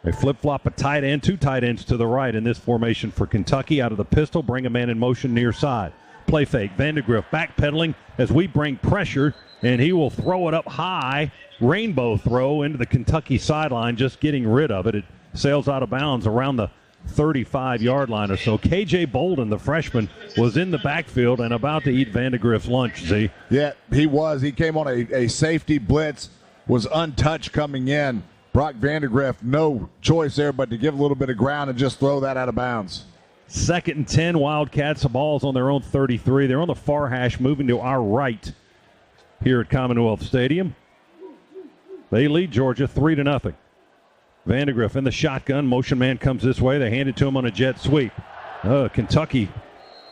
They flip-flop a tight end, 2 tight ends to the right in this formation for Kentucky. Out of the pistol, bring a man in motion near side. Play fake. Vandegrift backpedaling as we bring pressure, and he will throw it up high. Rainbow throw into the Kentucky sideline, just getting rid of it. It sails out of bounds around the 35-yard line or so. K.J. Bolden, the freshman, was in the backfield and about to eat Vandegrift's lunch, Z. Yeah, he was. He came on a safety blitz, was untouched coming in. Brock Vandegrift, no choice there but to give a little bit of ground and just throw that out of bounds. 2nd and 10, Wildcats. The ball's on their own 33. They're on the far hash, moving to our right here at Commonwealth Stadium. They lead Georgia 3-0. Vandegrift in the shotgun. Motion man comes this way. They hand it to him on a jet sweep. Kentucky,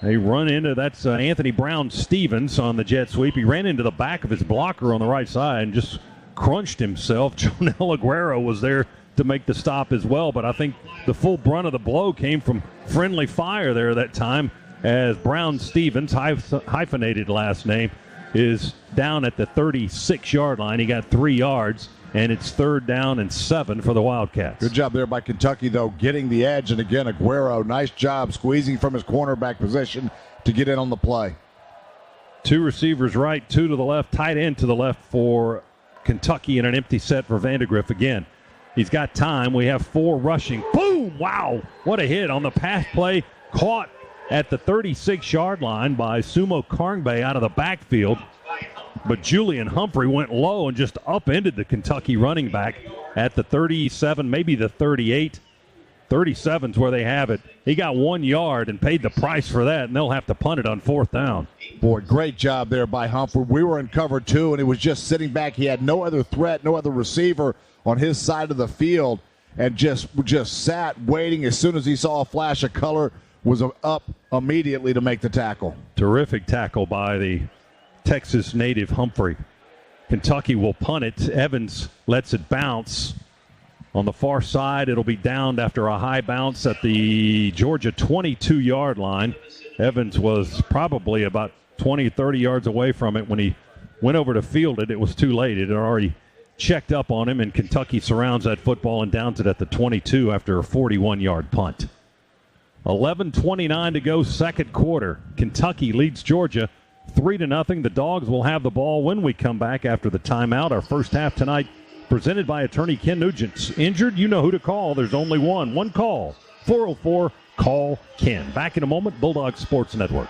they run into, that's Anthony Brown-Stevens on the jet sweep. He ran into the back of his blocker on the right side and just crunched himself. Jonell Aguero was there to make the stop as well, but I think the full brunt of the blow came from friendly fire there that time as Brown-Stevens, hyphenated last name, is down at the 36-yard line. He got 3 yards, and it's 3rd down and 7 for the Wildcats. Good job there by Kentucky, though, getting the edge, and again, Aguero, nice job squeezing from his cornerback position to get in on the play. 2 receivers right, 2 to the left, tight end to the left for Kentucky, and an empty set for Vandegrift again. He's got time. We have 4 rushing. Boom! Wow! What a hit on the pass play. Caught at the 36-yard line by Sumo Karngbae out of the backfield. But Julian Humphrey went low and just upended the Kentucky running back at the 37, maybe the 38. 37's where they have it. He got 1 yard and paid the price for that, and they'll have to punt it on 4th down. Boy, great job there by Humphrey. We were in cover 2, and he was just sitting back. He had no other threat, no other receiver on his side of the field, and just sat waiting. As soon as he saw a flash of color, was up immediately to make the tackle. Terrific tackle by the Texas native Humphrey. Kentucky will punt it. Evans lets it bounce. On the far side, it'll be downed after a high bounce at the Georgia 22-yard line. Evans was probably about 20, 30 yards away from it when he went over to field it. It was too late. It had already checked up on him, and Kentucky surrounds that football and downs it at the 22 after a 41-yard punt. 11:29 to go, second quarter. Kentucky leads Georgia 3-0. The Dogs will have the ball when we come back after the timeout. Our first half tonight presented by attorney Ken Nugent. Injured? You know who to call. There's only one call. 404-CALL-KEN. Back in a moment, Bulldog Sports Network.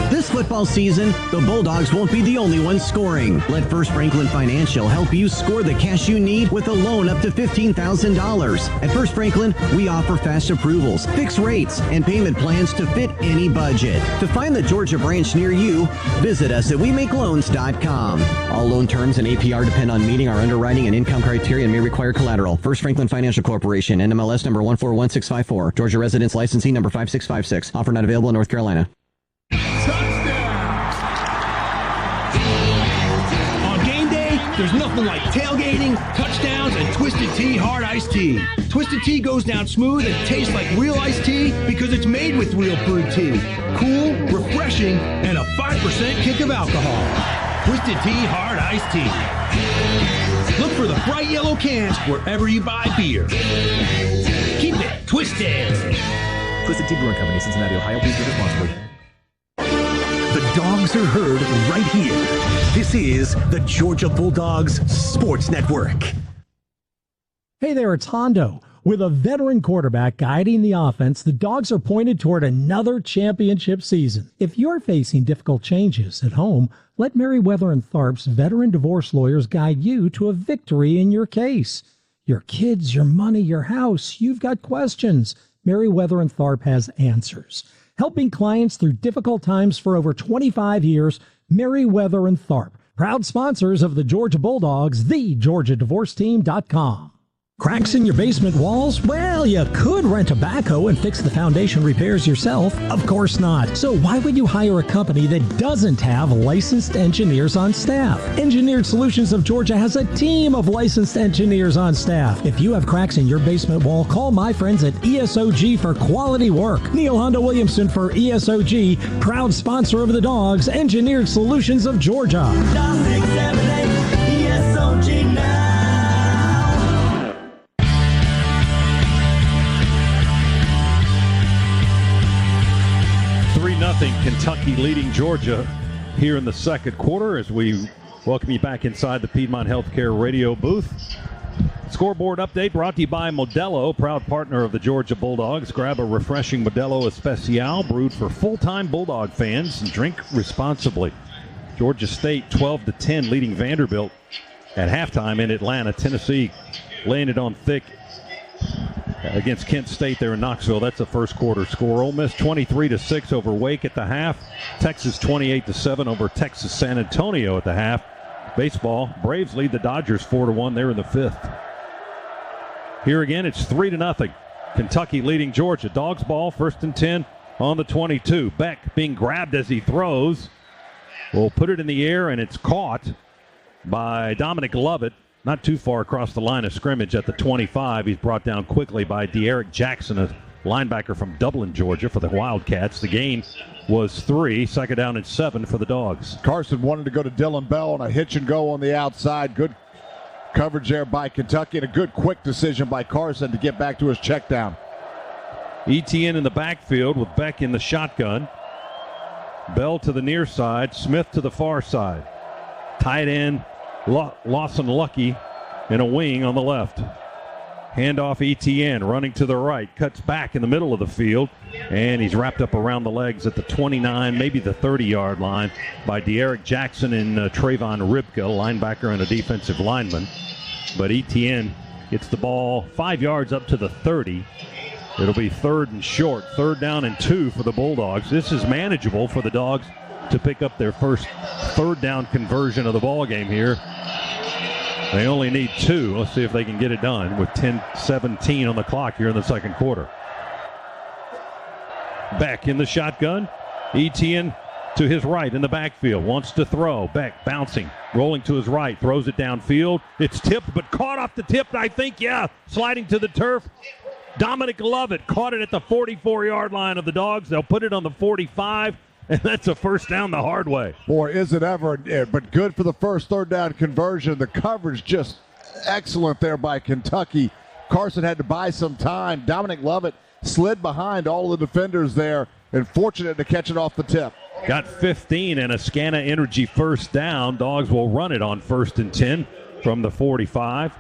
This football season, the Bulldogs won't be the only ones scoring. Let First Franklin Financial help you score the cash you need with a loan up to $15,000. At First Franklin, we offer fast approvals, fixed rates, and payment plans to fit any budget. To find the Georgia branch near you, visit us at WeMakeLoans.com. All loan terms and APR depend on meeting our underwriting and income criteria and may require collateral. First Franklin Financial Corporation, NMLS number 141654. Georgia residence licensing number 5656. Offer not available in North Carolina. There's nothing like tailgating, touchdowns, and Twisted Tea Hard Iced Tea. Twisted Tea goes down smooth and tastes like real iced tea because it's made with real brewed tea. Cool, refreshing, and a 5% kick of alcohol. Twisted Tea Hard Iced Tea. Look for the bright yellow cans wherever you buy beer. Keep it twisted. Twisted Tea Brewing Company, Cincinnati, Ohio. Please drink responsibly. The dogs are heard right here. This is the Georgia Bulldogs Sports Network. Hey there, it's Hondo. With a veteran quarterback guiding the offense, the Dogs are pointed toward another championship season. If you're facing difficult changes at home, let Meriwether and Tharp's veteran divorce lawyers guide you to a victory in your case. Your kids, your money, your house, you've got questions. Meriwether and Tharp has answers. Helping clients through difficult times for over 25 years, Meriwether and Tharp. Proud sponsors of the Georgia Bulldogs, thegeorgiadivorceteam.com. Cracks in your basement walls? Well, you could rent a backhoe and fix the foundation repairs yourself. Of course not. So why would you hire a company that doesn't have licensed engineers on staff? Engineered Solutions of Georgia has a team of licensed engineers on staff. If you have cracks in your basement wall, call my friends at ESOG for quality work. Neil Honda Williamson for ESOG, proud sponsor of the Dogs, Engineered Solutions of Georgia. 678 ESOG now. 3-0 Kentucky leading Georgia here in the second quarter as we welcome you back inside the Piedmont Healthcare radio booth. Scoreboard update brought to you by Modelo, proud partner of the Georgia Bulldogs. Grab a refreshing Modelo Especial brewed for full-time Bulldog fans and drink responsibly. Georgia State 12-10 leading Vanderbilt at halftime in Atlanta. Tennessee laying it on thick against Kent State there in Knoxville. That's the first quarter score. Ole Miss 23-6 over Wake at the half. Texas 28-7 over Texas San Antonio at the half. Baseball, Braves lead the Dodgers 4-1 there in the fifth. Here again, it's 3-0. Kentucky leading Georgia. Dogs ball, 1st and 10 on the 22. Beck being grabbed as he throws. Will put it in the air, and it's caught by Dominic Lovett. Not too far across the line of scrimmage at the 25. He's brought down quickly by De'Eric Jackson, a linebacker from Dublin, Georgia, for the Wildcats. The gain was 3. Second down and 7 for the Dogs. Carson wanted to go to Dylan Bell on a hitch and go on the outside. Good coverage there by Kentucky, and a good quick decision by Carson to get back to his check down. ETN in the backfield with Beck in the shotgun. Bell to the near side, Smith to the far side. Tight end Lawson Lucky in a wing on the left. Handoff ETN running to the right, cuts back in the middle of the field, and he's wrapped up around the legs at the 29, maybe the 30-yard line by De'Eric Jackson and Trayvon Ribka, linebacker and a defensive lineman. But ETN gets the ball 5 yards up to the 30. It'll be 3rd and short, 3rd down and 2 for the Bulldogs. This is manageable for the Dogs to pick up their first 3rd down conversion of the ball game here. They only need 2. Let's see if they can get it done with 10:17 on the clock here in the second quarter. Beck in the shotgun. ETN to his right in the backfield. Wants to throw. Beck bouncing. Rolling to his right. Throws it downfield. It's tipped, but caught off the tip. I think, sliding to the turf. Dominic Lovett caught it at the 44-yard line of the Dogs. They'll put it on the 45. And that's a first down the hard way. Boy, is it ever, but good for the first 3rd down conversion. The coverage just excellent there by Kentucky. Carson had to buy some time. Dominic Lovett slid behind all the defenders there and fortunate to catch it off the tip. Got 15 and a Scana Energy first down. Dogs will run it on 1st and 10 from the 45.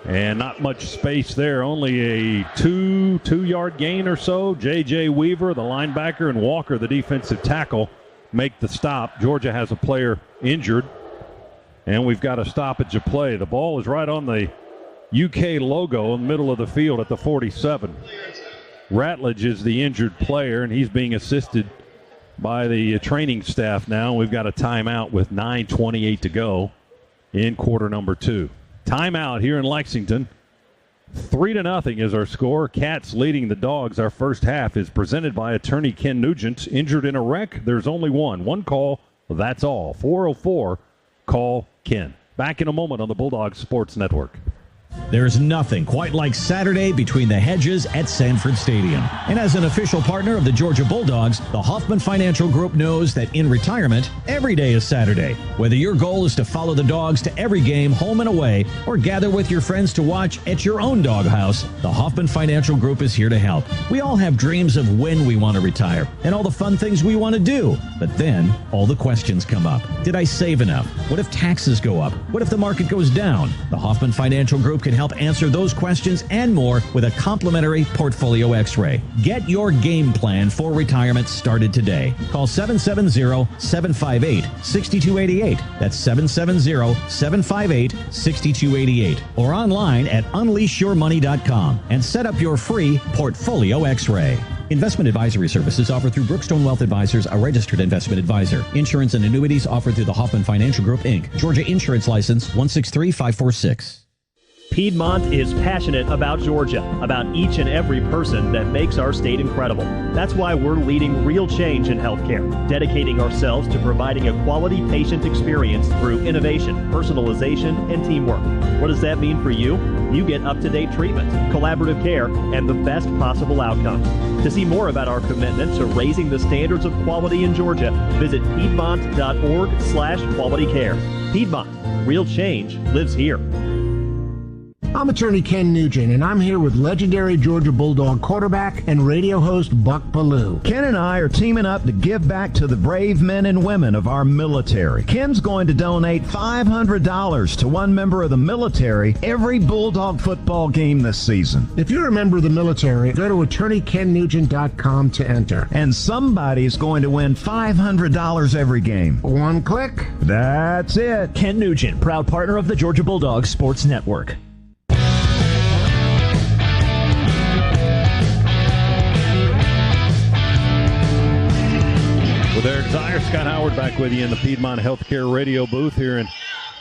And not much space there, only a two-yard gain or so. J.J. Weaver, the linebacker, and Walker, the defensive tackle, make the stop. Georgia has a player injured, and we've got a stoppage of play. The ball is right on the UK logo in the middle of the field at the 47. Ratledge is the injured player, and he's being assisted by the training staff now. We've got a timeout with 9:28 to go in quarter number 2. Timeout here in Lexington. 3-0 is our score. Cats leading the Dogs. Our first half is presented by attorney Ken Nugent. Injured in a wreck? There's only one. One call, that's all. 404, call Ken. Back in a moment on the Bulldogs Sports Network. There's nothing quite like Saturday between the hedges at Sanford Stadium. And as an official partner of the Georgia Bulldogs, the Hoffman Financial Group knows that in retirement, every day is Saturday. Whether your goal is to follow the Dogs to every game, home and away, or gather with your friends to watch at your own doghouse, the Hoffman Financial Group is here to help. We all have dreams of when we want to retire and all the fun things we want to do. But then all the questions come up. Did I save enough? What if taxes go up? What if the market goes down? The Hoffman Financial Group can help answer those questions and more with a complimentary portfolio x-ray. Get your game plan for retirement started today. Call 770-758-6288. That's 770-758-6288. Or online at unleashyourmoney.com and set up your free portfolio x-ray. Investment advisory services offered through Brookstone Wealth Advisors, a registered investment advisor. Insurance and annuities offered through the Hoffman Financial Group, Inc. Georgia Insurance License 163546. Piedmont is passionate about Georgia, about each and every person that makes our state incredible. That's why we're leading real change in healthcare, dedicating ourselves to providing a quality patient experience through innovation, personalization, and teamwork. What does that mean for you? You get up-to-date treatment, collaborative care, and the best possible outcomes. To see more about our commitment to raising the standards of quality in Georgia, visit piedmont.org/quality care. Piedmont, real change lives here. I'm attorney Ken Nugent, and I'm here with legendary Georgia Bulldog quarterback and radio host Buck Ballou. Ken and I are teaming up to give back to the brave men and women of our military. Ken's going to donate $500 to one member of the military every Bulldog football game this season. If you're a member of the military, go to attorneykennugent.com to enter. And somebody's going to win $500 every game. One click. That's it. Ken Nugent, proud partner of the Georgia Bulldogs Sports Network. With Eric Zier, Scott Howard back with you in the Piedmont Healthcare radio booth here in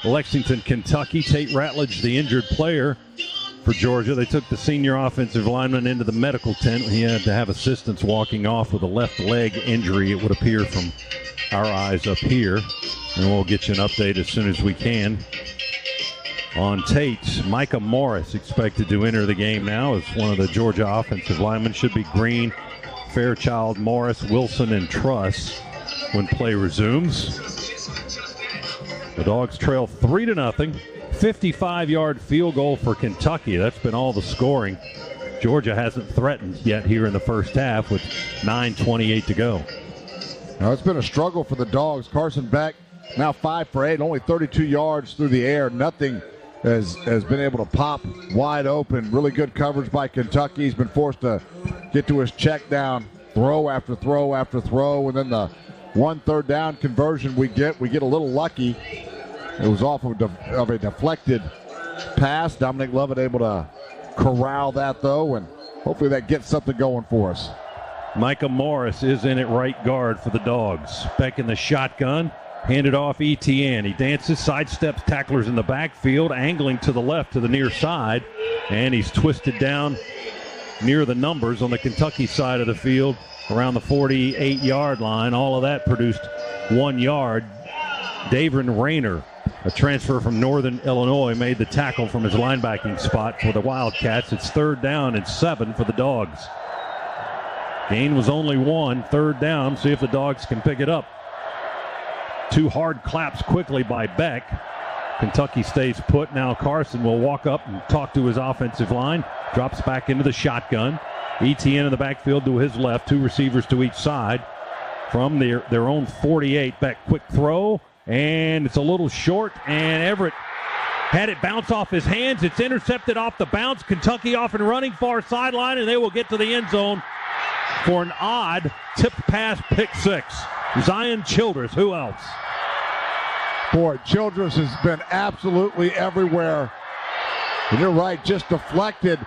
Lexington, Kentucky. Tate Ratledge, the injured player for Georgia. They took the senior offensive lineman into the medical tent. He had to have assistance walking off with a left leg injury, it would appear from our eyes up here. And we'll get you an update as soon as we can on Tate. Micah Morris expected to enter the game now as one of the Georgia offensive linemen. Should be Green, Fairchild, Morris, Wilson, and Truss when play resumes. The Dogs trail 3-0. 55-yard field goal for Kentucky. That's been all the scoring. Georgia hasn't threatened yet here in the first half with 9:28 to go. Now it's been a struggle for the Dogs. Carson Beck now 5 for 8, only 32 yards through the air. Nothing has been able to pop wide open. Really good coverage by Kentucky. He's been forced to get to his check down, throw after throw after throw, and then the 1 third down conversion we get a little lucky. It was off of a deflected pass. Dominic Lovett able to corral that, though, and hopefully that gets something going for us. Micah Morris is in at right guard for the Dogs. Beck in the shotgun. Handed off Etienne. He dances, sidesteps tacklers in the backfield, angling to the left to the near side, and he's twisted down near the numbers on the Kentucky side of the field around the 48-yard line. All of that produced 1 yard. Davin Rayner, a transfer from Northern Illinois, made the tackle from his linebacking spot for the Wildcats. It's 3rd down and 7 for the Dogs. Gain was only 1, 3rd down. See if the Dogs can pick it up. 2 hard claps quickly by Beck. Kentucky stays put. Now Carson will walk up and talk to his offensive line. Drops back into the shotgun. Etienne in the backfield to his left. 2 receivers to each side. From their own 48. Beck quick throw. And it's a little short. And Everett had it bounce off his hands. It's intercepted off the bounce. Kentucky off and running far sideline. And they will get to the end zone for an odd tipped pass pick 6. Zion Childress. Who else? Boy, Childress has been absolutely everywhere. And you're right, just deflected.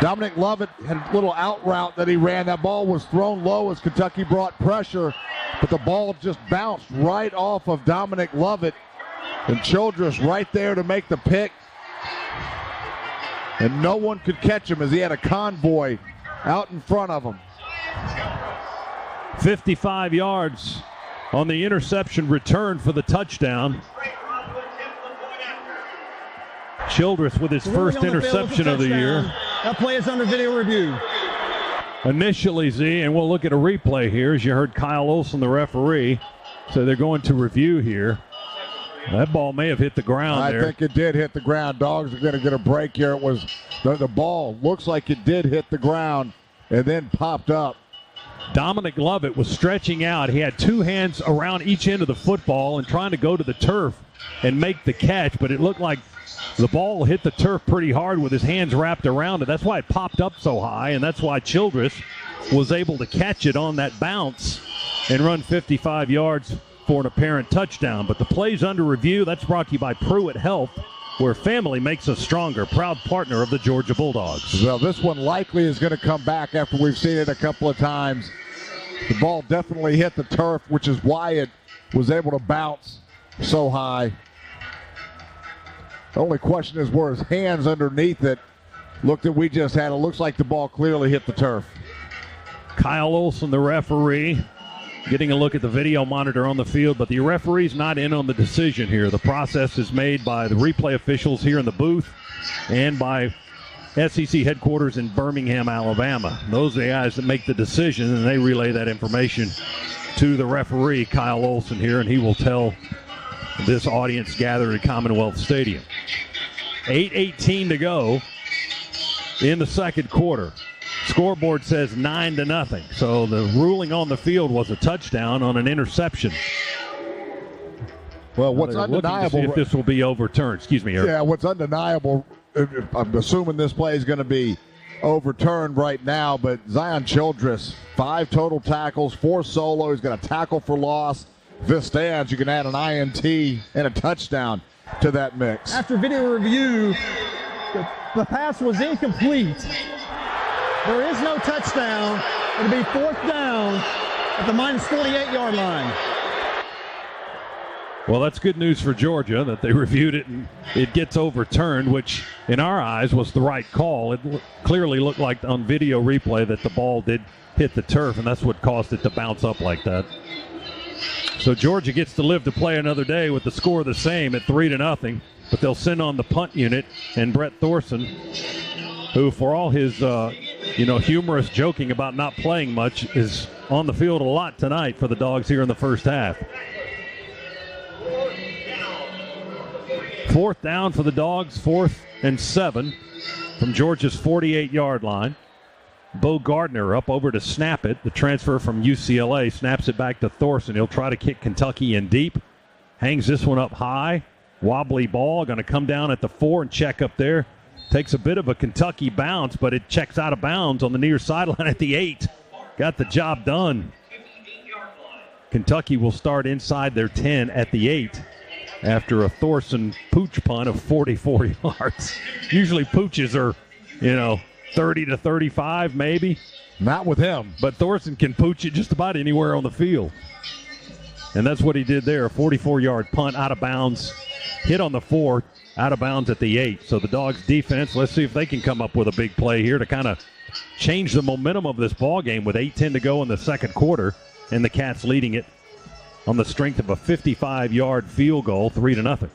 Dominic Lovett had a little out route that he ran. That ball was thrown low as Kentucky brought pressure, but the ball just bounced right off of Dominic Lovett. And Childress right there to make the pick. And no one could catch him as he had a convoy out in front of him. 55 yards on the interception return for the touchdown. Childress with his first interception of the year. That play is under video review. Initially, Z, and we'll look at a replay here, as you heard Kyle Olson, the referee. So they're going to review here. That ball may have hit the ground there. I think it did hit the ground. Dogs are going to get a break here. It was the ball looks like it did hit the ground and then popped up. Dominic Lovett was stretching out. He had two hands around each end of the football and trying to go to the turf and make the catch, but it looked like the ball hit the turf pretty hard with his hands wrapped around it. That's why it popped up so high, and that's why Childress was able to catch it on that bounce and run 55 yards for an apparent touchdown. But the play's under review. That's brought to you by Pruitt Health, where family makes us stronger. Proud partner of the Georgia Bulldogs. Well, this one likely is going to come back after we've seen it a couple of times. The ball definitely hit the turf, which is why it was able to bounce so high. The only question is where his hands underneath it. Look that we just had. It looks like the ball clearly hit the turf. Kyle Olson, the referee, getting a look at the video monitor on the field, but the referee's not in on the decision here. The process is made by the replay officials here in the booth and by SEC headquarters in Birmingham, Alabama. Those are the guys that make the decision, and they relay that information to the referee, Kyle Olson, here, and he will tell this audience gathered at Commonwealth Stadium. 8:18 to go in the second quarter. Scoreboard says 9-0. So the ruling on the field was a touchdown on an interception. Well, what's undeniable, if this will be overturned. Excuse me, Eric. Yeah, what's undeniable, I'm assuming this play is going to be overturned right now, but Zion Childress, 5 total tackles, 4 solo. He's got a tackle for loss. If this stands, you can add an INT and a touchdown to that mix. After video review, the pass was incomplete. There is no touchdown. It'll be 4th down at the minus 48-yard line. Well, that's good news for Georgia that they reviewed it and it gets overturned, which in our eyes was the right call. It clearly looked like on video replay that the ball did hit the turf, and that's what caused it to bounce up like that. So Georgia gets to live to play another day with the score the same at 3-0, but they'll send on the punt unit, and Brett Thorson, who for all his humorous joking about not playing much, is on the field a lot tonight for the Dogs here in the first half. 4th down for the Dogs, 4th and 7 from Georgia's 48-yard line. Bo Gardner up over to snap it. The transfer from UCLA snaps it back to Thorson. He'll try to kick Kentucky in deep. Hangs this one up high. Wobbly ball. Going to come down at the 4 and check up there. Takes a bit of a Kentucky bounce, but it checks out of bounds on the near sideline at the 8. Got the job done. Kentucky will start inside their 10 at the 8 after a Thorson pooch punt of 44 yards. Usually pooches are, 30 to 35 maybe. Not with him. But Thorson can pooch it just about anywhere on the field. And that's what he did there, a 44-yard punt out of bounds. Hit on the 4, out of bounds at the 8. So the Dogs defense, let's see if they can come up with a big play here to kind of change the momentum of this ball game with 8:10 to go in the second quarter. And the Cats leading it on the strength of a 55-yard field goal, 3-0.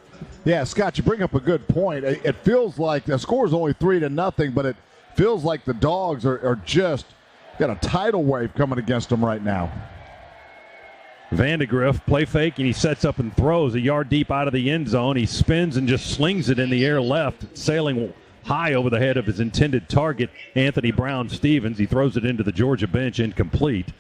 Yeah, Scott, you bring up a good point. It feels like the score is only 3-0, but it feels like the Dogs are just got a tidal wave coming against them right now. Vandegrift, play fake, and he sets up and throws a yard deep out of the end zone. He spins and just slings it in the air left, sailing high over the head of his intended target, Anthony Brown-Stevens. He throws it into the Georgia bench, incomplete.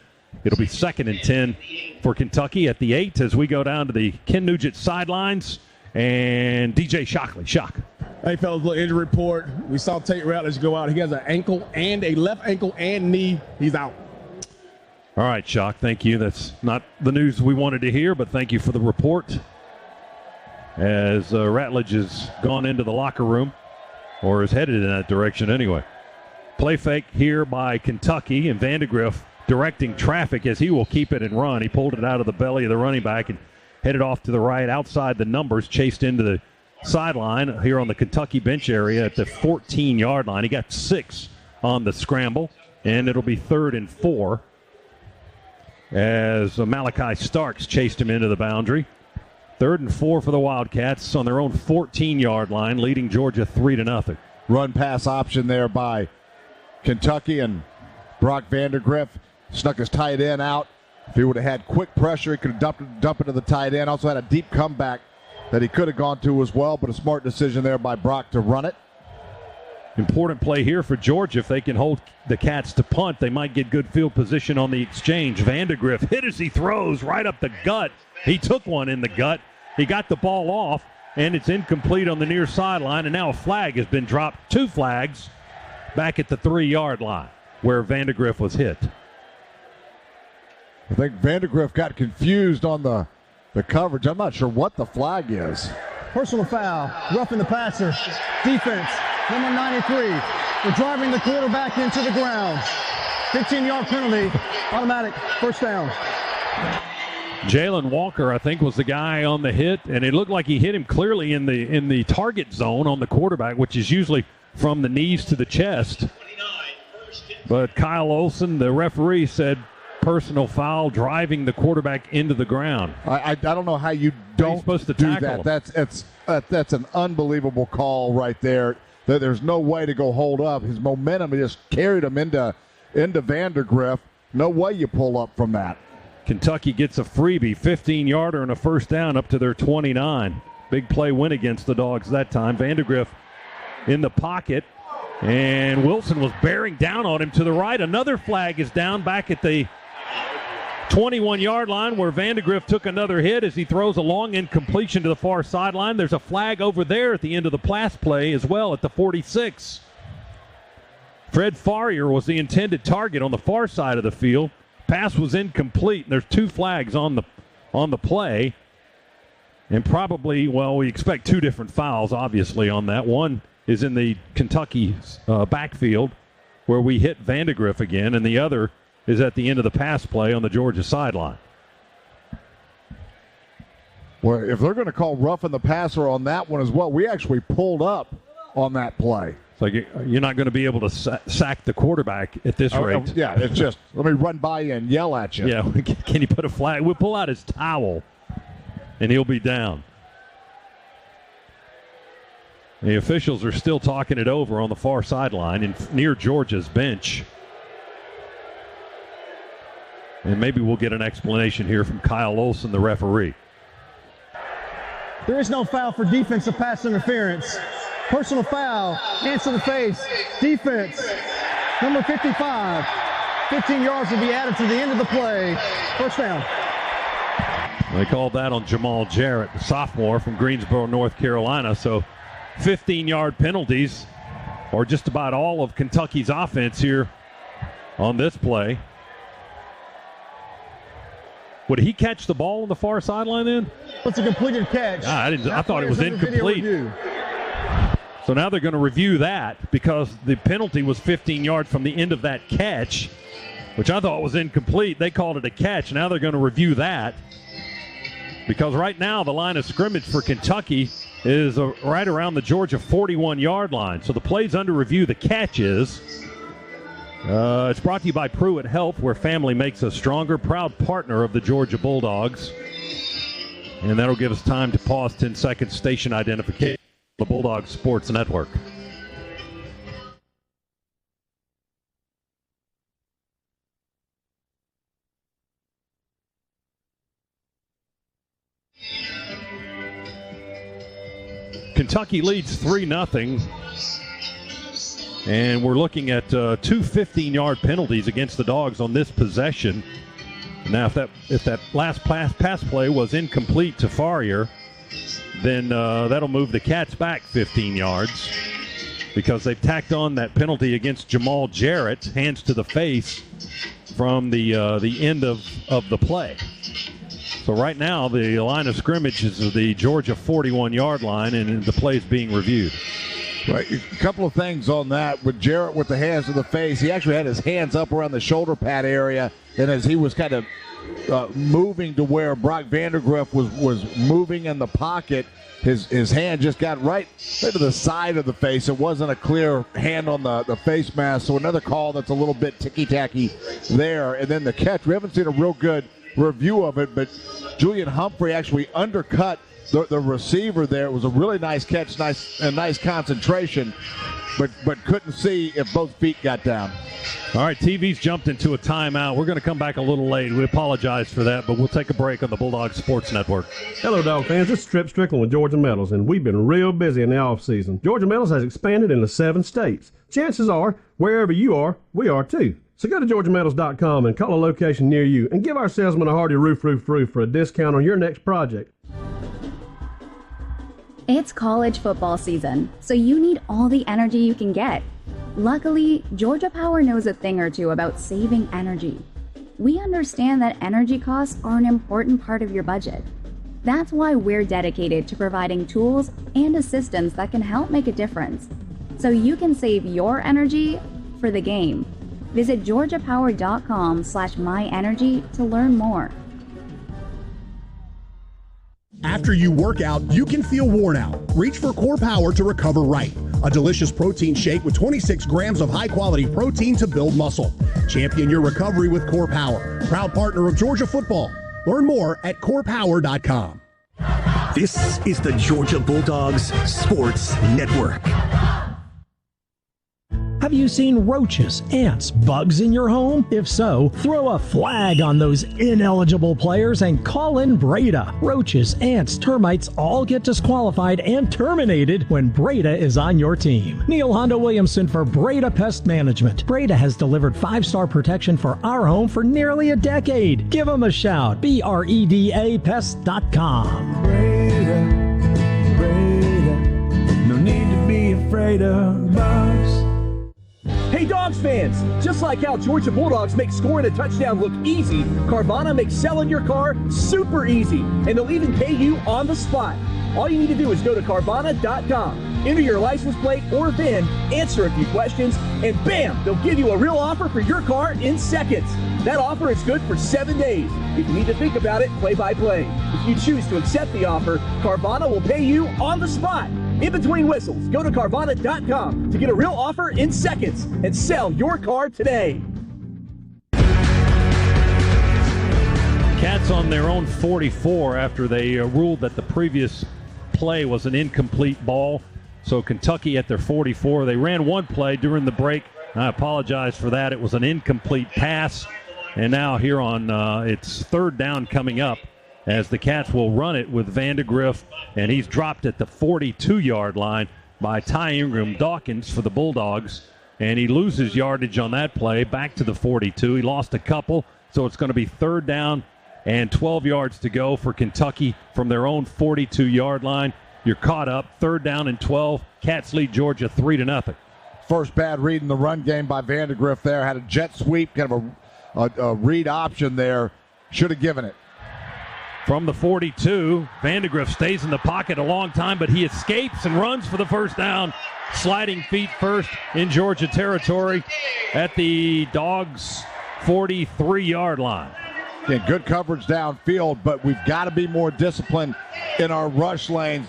It'll be 2nd and 10 for Kentucky at the 8 as we go down to the Ken Nugent sidelines. And DJ Shockley. Shock. Hey, fellas, look, injury report. We saw Tate Ratledge go out. He has an ankle and a left ankle and knee. He's out. All right, Shock, thank you. That's not the news we wanted to hear, but thank you for the report. As Ratledge has gone into the locker room, or is headed in that direction anyway. Play fake here by Kentucky, and Vandegrift directing traffic as he will keep it and run. He pulled it out of the belly of the running back and headed off to the right outside the numbers, chased into the sideline here on the Kentucky bench area at the 14-yard line. He got 6 on the scramble, and it'll be 3rd and 4 as Malachi Starks chased him into the boundary. 3rd and 4 for the Wildcats on their own 14-yard line, leading Georgia 3-0. Run pass option there by Kentucky, and Brock Vandergriff snuck his tight end out. If he would have had quick pressure, he could have dumped it to the tight end. Also had a deep comeback that he could have gone to as well, but a smart decision there by Brock to run it. Important play here for Georgia. If they can hold the Cats to punt, they might get good field position on the exchange. Vandergriff hit as he throws right up the gut. He took one in the gut. He got the ball off, and it's incomplete on the near sideline, and now a flag has been dropped. 2 flags back at the 3-yard line where Vandergriff was hit. I think Vandergriff got confused on the coverage. I'm not sure what the flag is. Personal foul, roughing the passer. Defense, number 93. We're driving the quarterback into the ground. 15-yard penalty, automatic first down. Jalen Walker, I think, was the guy on the hit, and it looked like he hit him clearly in the target zone on the quarterback, which is usually from the knees to the chest. But Kyle Olson, the referee, said personal foul, driving the quarterback into the ground. I don't know how you don't supposed to do tackle that. him. That's an unbelievable call right there. There's no way to go hold up. His momentum just carried him into Vandergriff. No way you pull up from that. Kentucky gets a freebie, 15-yarder and a first down up to their 29. Big play win against the Dogs that time. Vandergriff in the pocket, and Wilson was bearing down on him to the right. Another flag is down back at the 21-yard line where Vandergriff took another hit as he throws a long incompletion to the far sideline. There's a flag over there at the end of the pass play as well at the 46. Fred Farrier was the intended target on the far side of the field. Pass was incomplete. There's 2 flags on the play. And probably, well, we expect 2 different fouls, obviously, on that. One is in the Kentucky backfield where we hit Vandergriff again, and the other is at the end of the pass play on the Georgia sideline. Well, if they're going to call roughing the passer on that one as well, we actually pulled up on that play. So you're not going to be able to sack the quarterback at this rate. Yeah, it's just, let me run by you and yell at you. Yeah, can you put a flag? We'll pull out his towel, and he'll be down. The officials are still talking it over on the far sideline near Georgia's bench. And maybe we'll get an explanation here from Kyle Olson, the referee. There is no foul for defensive pass interference. Personal foul, hands to the face. Defense, number 55. 15 yards will be added to the end of the play. First down. They called that on Jamal Jarrett, the sophomore from Greensboro, North Carolina. So 15-yard penalties are just about all of Kentucky's offense here on this play. Would he catch the ball on the far sideline then? It's a completed catch. I thought it was incomplete. So now they're going to review that because the penalty was 15 yards from the end of that catch, which I thought was incomplete. They called it a catch. Now they're going to review that because right now the line of scrimmage for Kentucky is right around the Georgia 41-yard line. So the play's under review. The catch is. It's brought to you by Pruitt Health, where family makes us stronger. Proud partner of the Georgia Bulldogs. And that'll give us time to pause 10 seconds. Station identification. The Bulldog Sports Network. Kentucky leads 3-0. And we're looking at 2 15-yard penalties against the Dogs on this possession. Now, if that last pass play was incomplete to Farrier, then that'll move the Cats back 15 yards because they've tacked on that penalty against Jamal Jarrett, hands to the face, from the end of the play. So right now the line of scrimmage is the Georgia 41-yard line, and the play is being reviewed. Right, a couple of things on that. With Jarrett with the hands to the face, he actually had his hands up around the shoulder pad area, and as he was kind of moving to where Brock Vandergriff was moving in the pocket, his hand just got right to the side of the face. It wasn't a clear hand on the face mask, so another call that's a little bit ticky-tacky there. And then the catch, we haven't seen a real good review of it, but Julian Humphrey actually undercut the receiver there. It was a really nice catch, nice concentration, but couldn't see if both feet got down. All right, TV's jumped into a timeout. We're going to come back a little late. We apologize for that, but we'll take a break on the Bulldog Sports Network. Hello, Dog fans. This is Trip Strickland with Georgia Metals, and we've been real busy in the offseason. Georgia Metals has expanded into 7 states. Chances are, wherever you are, we are too. So go to GeorgiaMetals.com and call a location near you and give our salesman a hearty roof for a discount on your next project. It's college football season, so you need all the energy you can get. Luckily, Georgia Power knows a thing or two about saving energy. We understand that energy costs are an important part of your budget. That's why we're dedicated to providing tools and assistance that can help make a difference, so you can save your energy for the game. Visit georgiapower.com/myenergy to learn more. After you work out, you can feel worn out. Reach for Core Power to recover right. A delicious protein shake with 26 grams of high-quality protein to build muscle. Champion your recovery with Core Power. Proud partner of Georgia football. Learn more at corepower.com. This is the Georgia Bulldogs Sports Network. Have you seen roaches, ants, bugs in your home? If so, throw a flag on those ineligible players and call in Breda. Roaches, ants, termites all get disqualified and terminated when Breda is on your team. Neil Honda Williamson for Breda Pest Management. Breda has delivered 5-star protection for our home for nearly a decade. Give them a shout. BREDAPest.com. Breda, no need to be afraid of bugs. Hey Dogs fans, just like how Georgia Bulldogs make scoring a touchdown look easy, Carvana makes selling your car super easy, and they'll even pay you on the spot. All you need to do is go to Carvana.com, enter your license plate or VIN, answer a few questions, and bam, they'll give you a real offer for your car in seconds. That offer is good for 7 days. If you need to think about it, play by play. If you choose to accept the offer, Carvana will pay you on the spot. In between whistles, go to Carvana.com to get a real offer in seconds and sell your car today. Cats on their own 44 after they ruled that the previous play was an incomplete ball. So Kentucky at their 44. They ran one play during the break. I apologize for that. It was an incomplete pass. And now here on it's 3rd down coming up, as the Cats will run it with Vandegrift, and he's dropped at the 42-yard line by Ty Ingram Dawkins for the Bulldogs, and he loses yardage on that play back to the 42. He lost a couple, so it's going to be 3rd down and 12 yards to go for Kentucky from their own 42-yard line. You're caught up, 3rd down and 12. Cats lead Georgia 3-0. First bad read in the run game by Vandegrift there. Had a jet sweep, kind of a read option there. Should have given it. From the 42, Vandegrift stays in the pocket a long time, but he escapes and runs for the 1st down. Sliding feet first in Georgia territory at the Dogs' 43-yard line. Again, good coverage downfield, but we've got to be more disciplined in our rush lanes.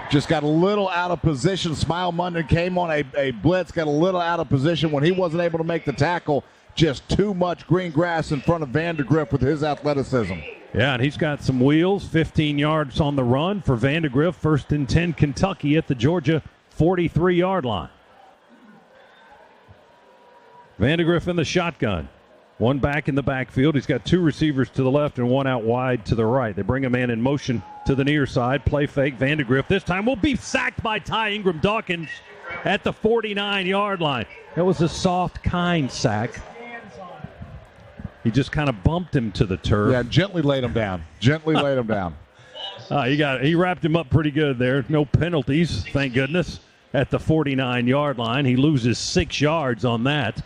Just got a little out of position. Smile Munden came on a blitz, got a little out of position when he wasn't able to make the tackle. Just too much green grass in front of Vandegrift with his athleticism. Yeah, and he's got some wheels, 15 yards on the run for Vandegrift. 1st and 10 Kentucky at the Georgia 43-yard line. Vandegrift in the shotgun. One back in the backfield. He's got 2 receivers to the left and 1 out wide to the right. They bring a man in motion to the near side. Play fake. Vandegrift this time will be sacked by Ty Ingram Dawkins at the 49-yard line. That was a soft, kind sack. He just kind of bumped him to the turf. Yeah, gently laid him down. Gently laid him down. He wrapped him up pretty good there. No penalties, thank goodness, at the 49-yard line. He loses 6 yards on that.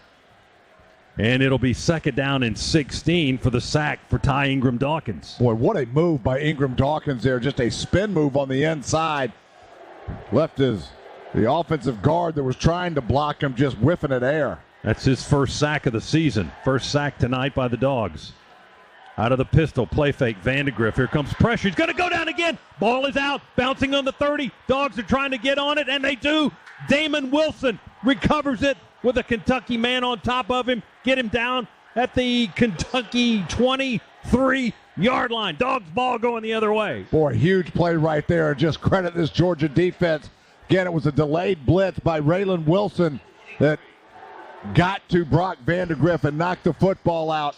And it'll be 2nd down and 16 for the sack for Ty Ingram Dawkins. Boy, what a move by Ingram Dawkins there. Just a spin move on the inside. Left the offensive guard that was trying to block him just whiffing at air. That's his first sack of the season. First sack tonight by the Dogs. Out of the pistol, play fake, Vandegrift. Here comes pressure. He's going to go down again. Ball is out, bouncing on the 30. Dogs are trying to get on it, and they do. Damon Wilson recovers it with a Kentucky man on top of him. Get him down at the Kentucky 20, 3-yard line. Dogs ball going the other way. Boy, huge play right there. Just credit this Georgia defense. Again, it was a delayed blitz by Raylan Wilson that got to Brock Vandegrift and knocked the football out.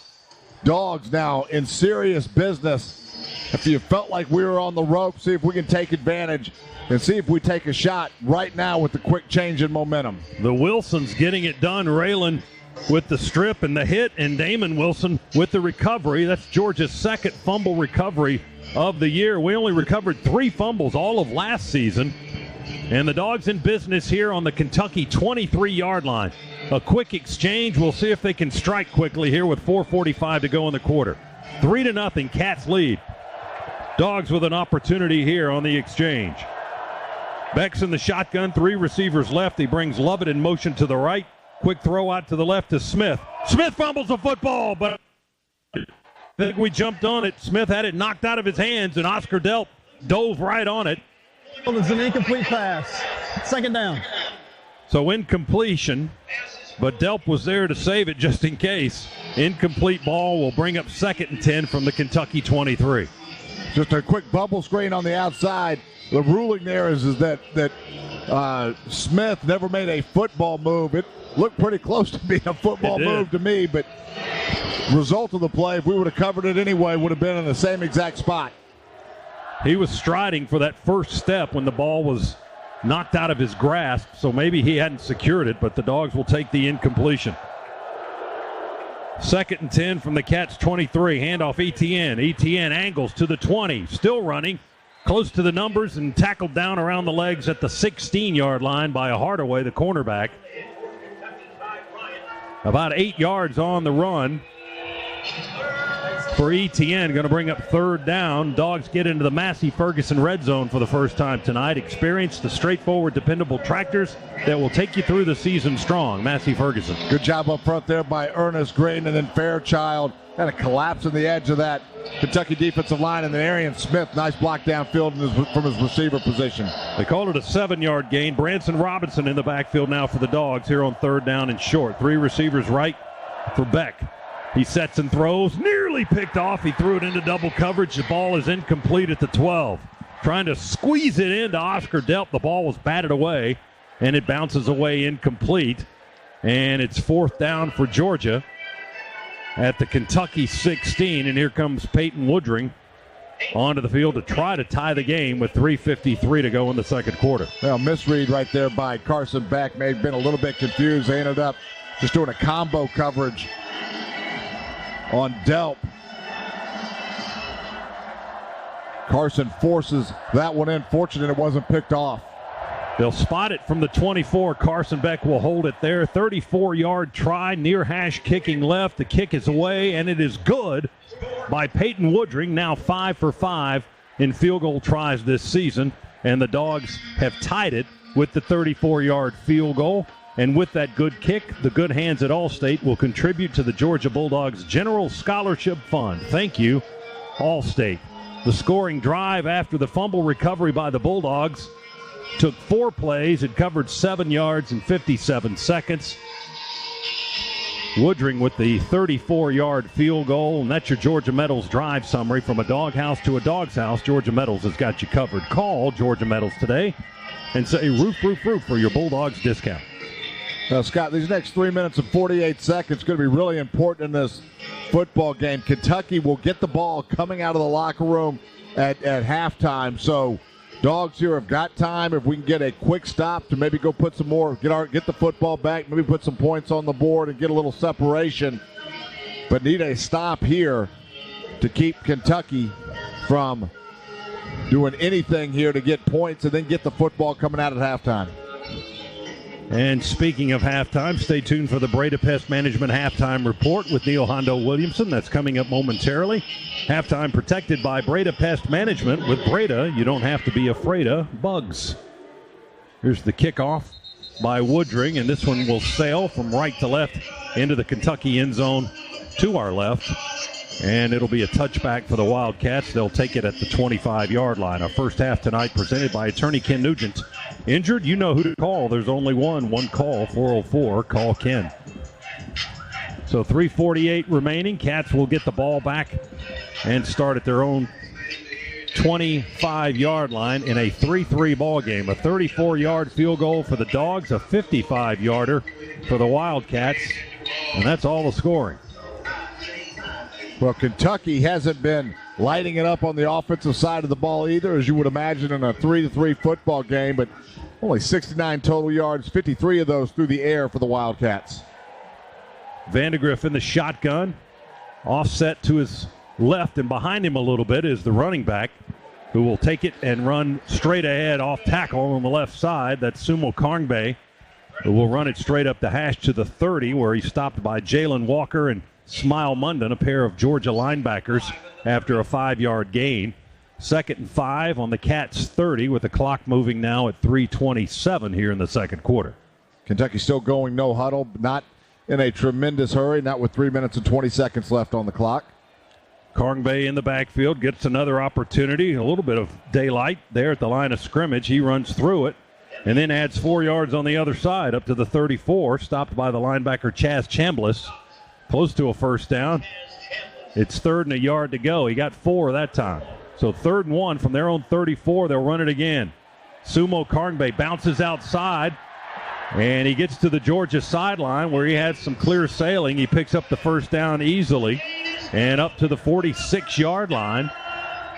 Dogs now in serious business. If you felt like we were on the rope, see if we can take advantage and see if we take a shot right now with the quick change in momentum. The Wilsons getting it done. Raylan with the strip and the hit, and Damon Wilson with the recovery. That's Georgia's second fumble recovery of the year. We only recovered 3 fumbles all of last season. And the Dogs in business here on the Kentucky 23-yard line. A quick exchange. We'll see if they can strike quickly here with 4:45 to go in the quarter. 3-0, Cats lead. Dogs with an opportunity here on the exchange. Beck's in the shotgun, 3 receivers left. He brings Lovett in motion to the right. Quick throw out to the left to Smith. Smith fumbles the football, but I think we jumped on it. Smith had it knocked out of his hands, and Oscar Delp dove right on it. It's an incomplete pass. 2nd down. So incompletion, but Delp was there to save it just in case. Incomplete ball will bring up 2nd and 10 from the Kentucky 23. Just a quick bubble screen on the outside. The ruling there is that Smith never made a football move. It looked pretty close to being a football move to me, but result of the play, if we would have covered it anyway, would have been in the same exact spot. He was striding for that first step when the ball was knocked out of his grasp, so maybe he hadn't secured it, but the Dogs will take the incompletion. 2nd and 10 from the Cats 23. Handoff Etienne. Etienne angles to the 20. Still running. Close to the numbers and tackled down around the legs at the 16-yard line by a Hardaway, the cornerback. About 8 yards on the run for Etienne. Going to bring up 3rd down. Dogs get into the Massey Ferguson red zone for the first time tonight. Experience the straightforward, dependable tractors that will take you through the season strong. Massey Ferguson. Good job up front there by Ernest Green, and then Fairchild had a collapse in the edge of that Kentucky defensive line, and then Arian Smith, nice block downfield from his receiver position. They called it a 7-yard gain. Branson Robinson in the backfield now for the Dogs here on 3rd down and short. 3 receivers right for Beck. He sets and throws, nearly picked off. He threw it into double coverage. The ball is incomplete at the 12. Trying to squeeze it into Oscar Delp. The ball was batted away, and it bounces away incomplete. And it's 4th down for Georgia at the Kentucky 16. And here comes Peyton Woodring onto the field to try to tie the game with 3:53 to go in the 2nd quarter. Well, misread right there by Carson Beck. May have been a little bit confused. They ended up just doing a combo coverage on Delp. Carson forces that one in. Fortunate it wasn't picked off. They'll spot it from the 24. Carson Beck will hold it there. 34-yard try, near hash kicking left. The kick is away, and it is good by Peyton Woodring. Now 5 for 5 in field goal tries this season. And the Dogs have tied it with the 34-yard field goal. And with that good kick, the good hands at Allstate will contribute to the Georgia Bulldogs General Scholarship Fund. Thank you, Allstate. The scoring drive after the fumble recovery by the Bulldogs took 4 plays. It covered 7 yards in 57 seconds. Woodring with the 34-yard field goal, and that's your Georgia Metals drive summary. From a doghouse to a dog's house, Georgia Metals has got you covered. Call Georgia Metals today and say roof, roof, roof for your Bulldogs discount. Scott, these next 3 minutes and 48 seconds going to be really important in this football game. Kentucky will get the ball coming out of the locker room at halftime. So Dogs here have got time. If we can get a quick stop to maybe go put some more, get the football back, maybe put some points on the board and get a little separation. But need a stop here to keep Kentucky from doing anything here to get points and then get the football coming out at halftime. And speaking of halftime, stay tuned for the Breda Pest Management Halftime Report with Neil Hondo Williamson. That's coming up momentarily. Halftime protected by Breda Pest Management. With Breda, you don't have to be afraid of bugs. Here's the kickoff by Woodring, and this one will sail from right to left into the Kentucky end zone to our left. And it'll be a touchback for the Wildcats. They'll take it at the 25-yard line. Our first half tonight presented by attorney Ken Nugent. Injured? You know who to call. There's only one call, 404. Call Ken. So 3:48 remaining. Cats will get the ball back and start at their own 25-yard line in a 3-3 ball game. A 34-yard field goal for the Dogs, a 55-yarder for the Wildcats, and that's all the scoring. Well, Kentucky hasn't been lighting it up on the offensive side of the ball either, as you would imagine in a 3-3 football game, but only 69 total yards, 53 of those through the air for the Wildcats. Vandegrift in the shotgun, offset to his left, and behind him a little bit is the running back, who will take it and run straight ahead off tackle on the left side. That's Sumo Karngbe, who will run it straight up the hash to the 30, where he's stopped by Jalen Walker and Smile Munden, a pair of Georgia linebackers, after a 5-yard gain. 2nd and 5 on the Cats' 30, with the clock moving now at 3:27 here in the second quarter. Kentucky still going no huddle, but not in a tremendous hurry, not with 3 minutes and 20 seconds left on the clock. Karngbe in the backfield gets another opportunity, a little bit of daylight there at the line of scrimmage. He runs through it and then adds 4 yards on the other side up to the 34, stopped by the linebacker Chaz Chambliss, close to a first down. It's 3rd and a yard to go. He got 4 that time. So 3rd and 1 from their own 34. They'll run it again. Sumo Karngbe bounces outside, and he gets to the Georgia sideline where he had some clear sailing. He picks up the first down easily and up to the 46-yard line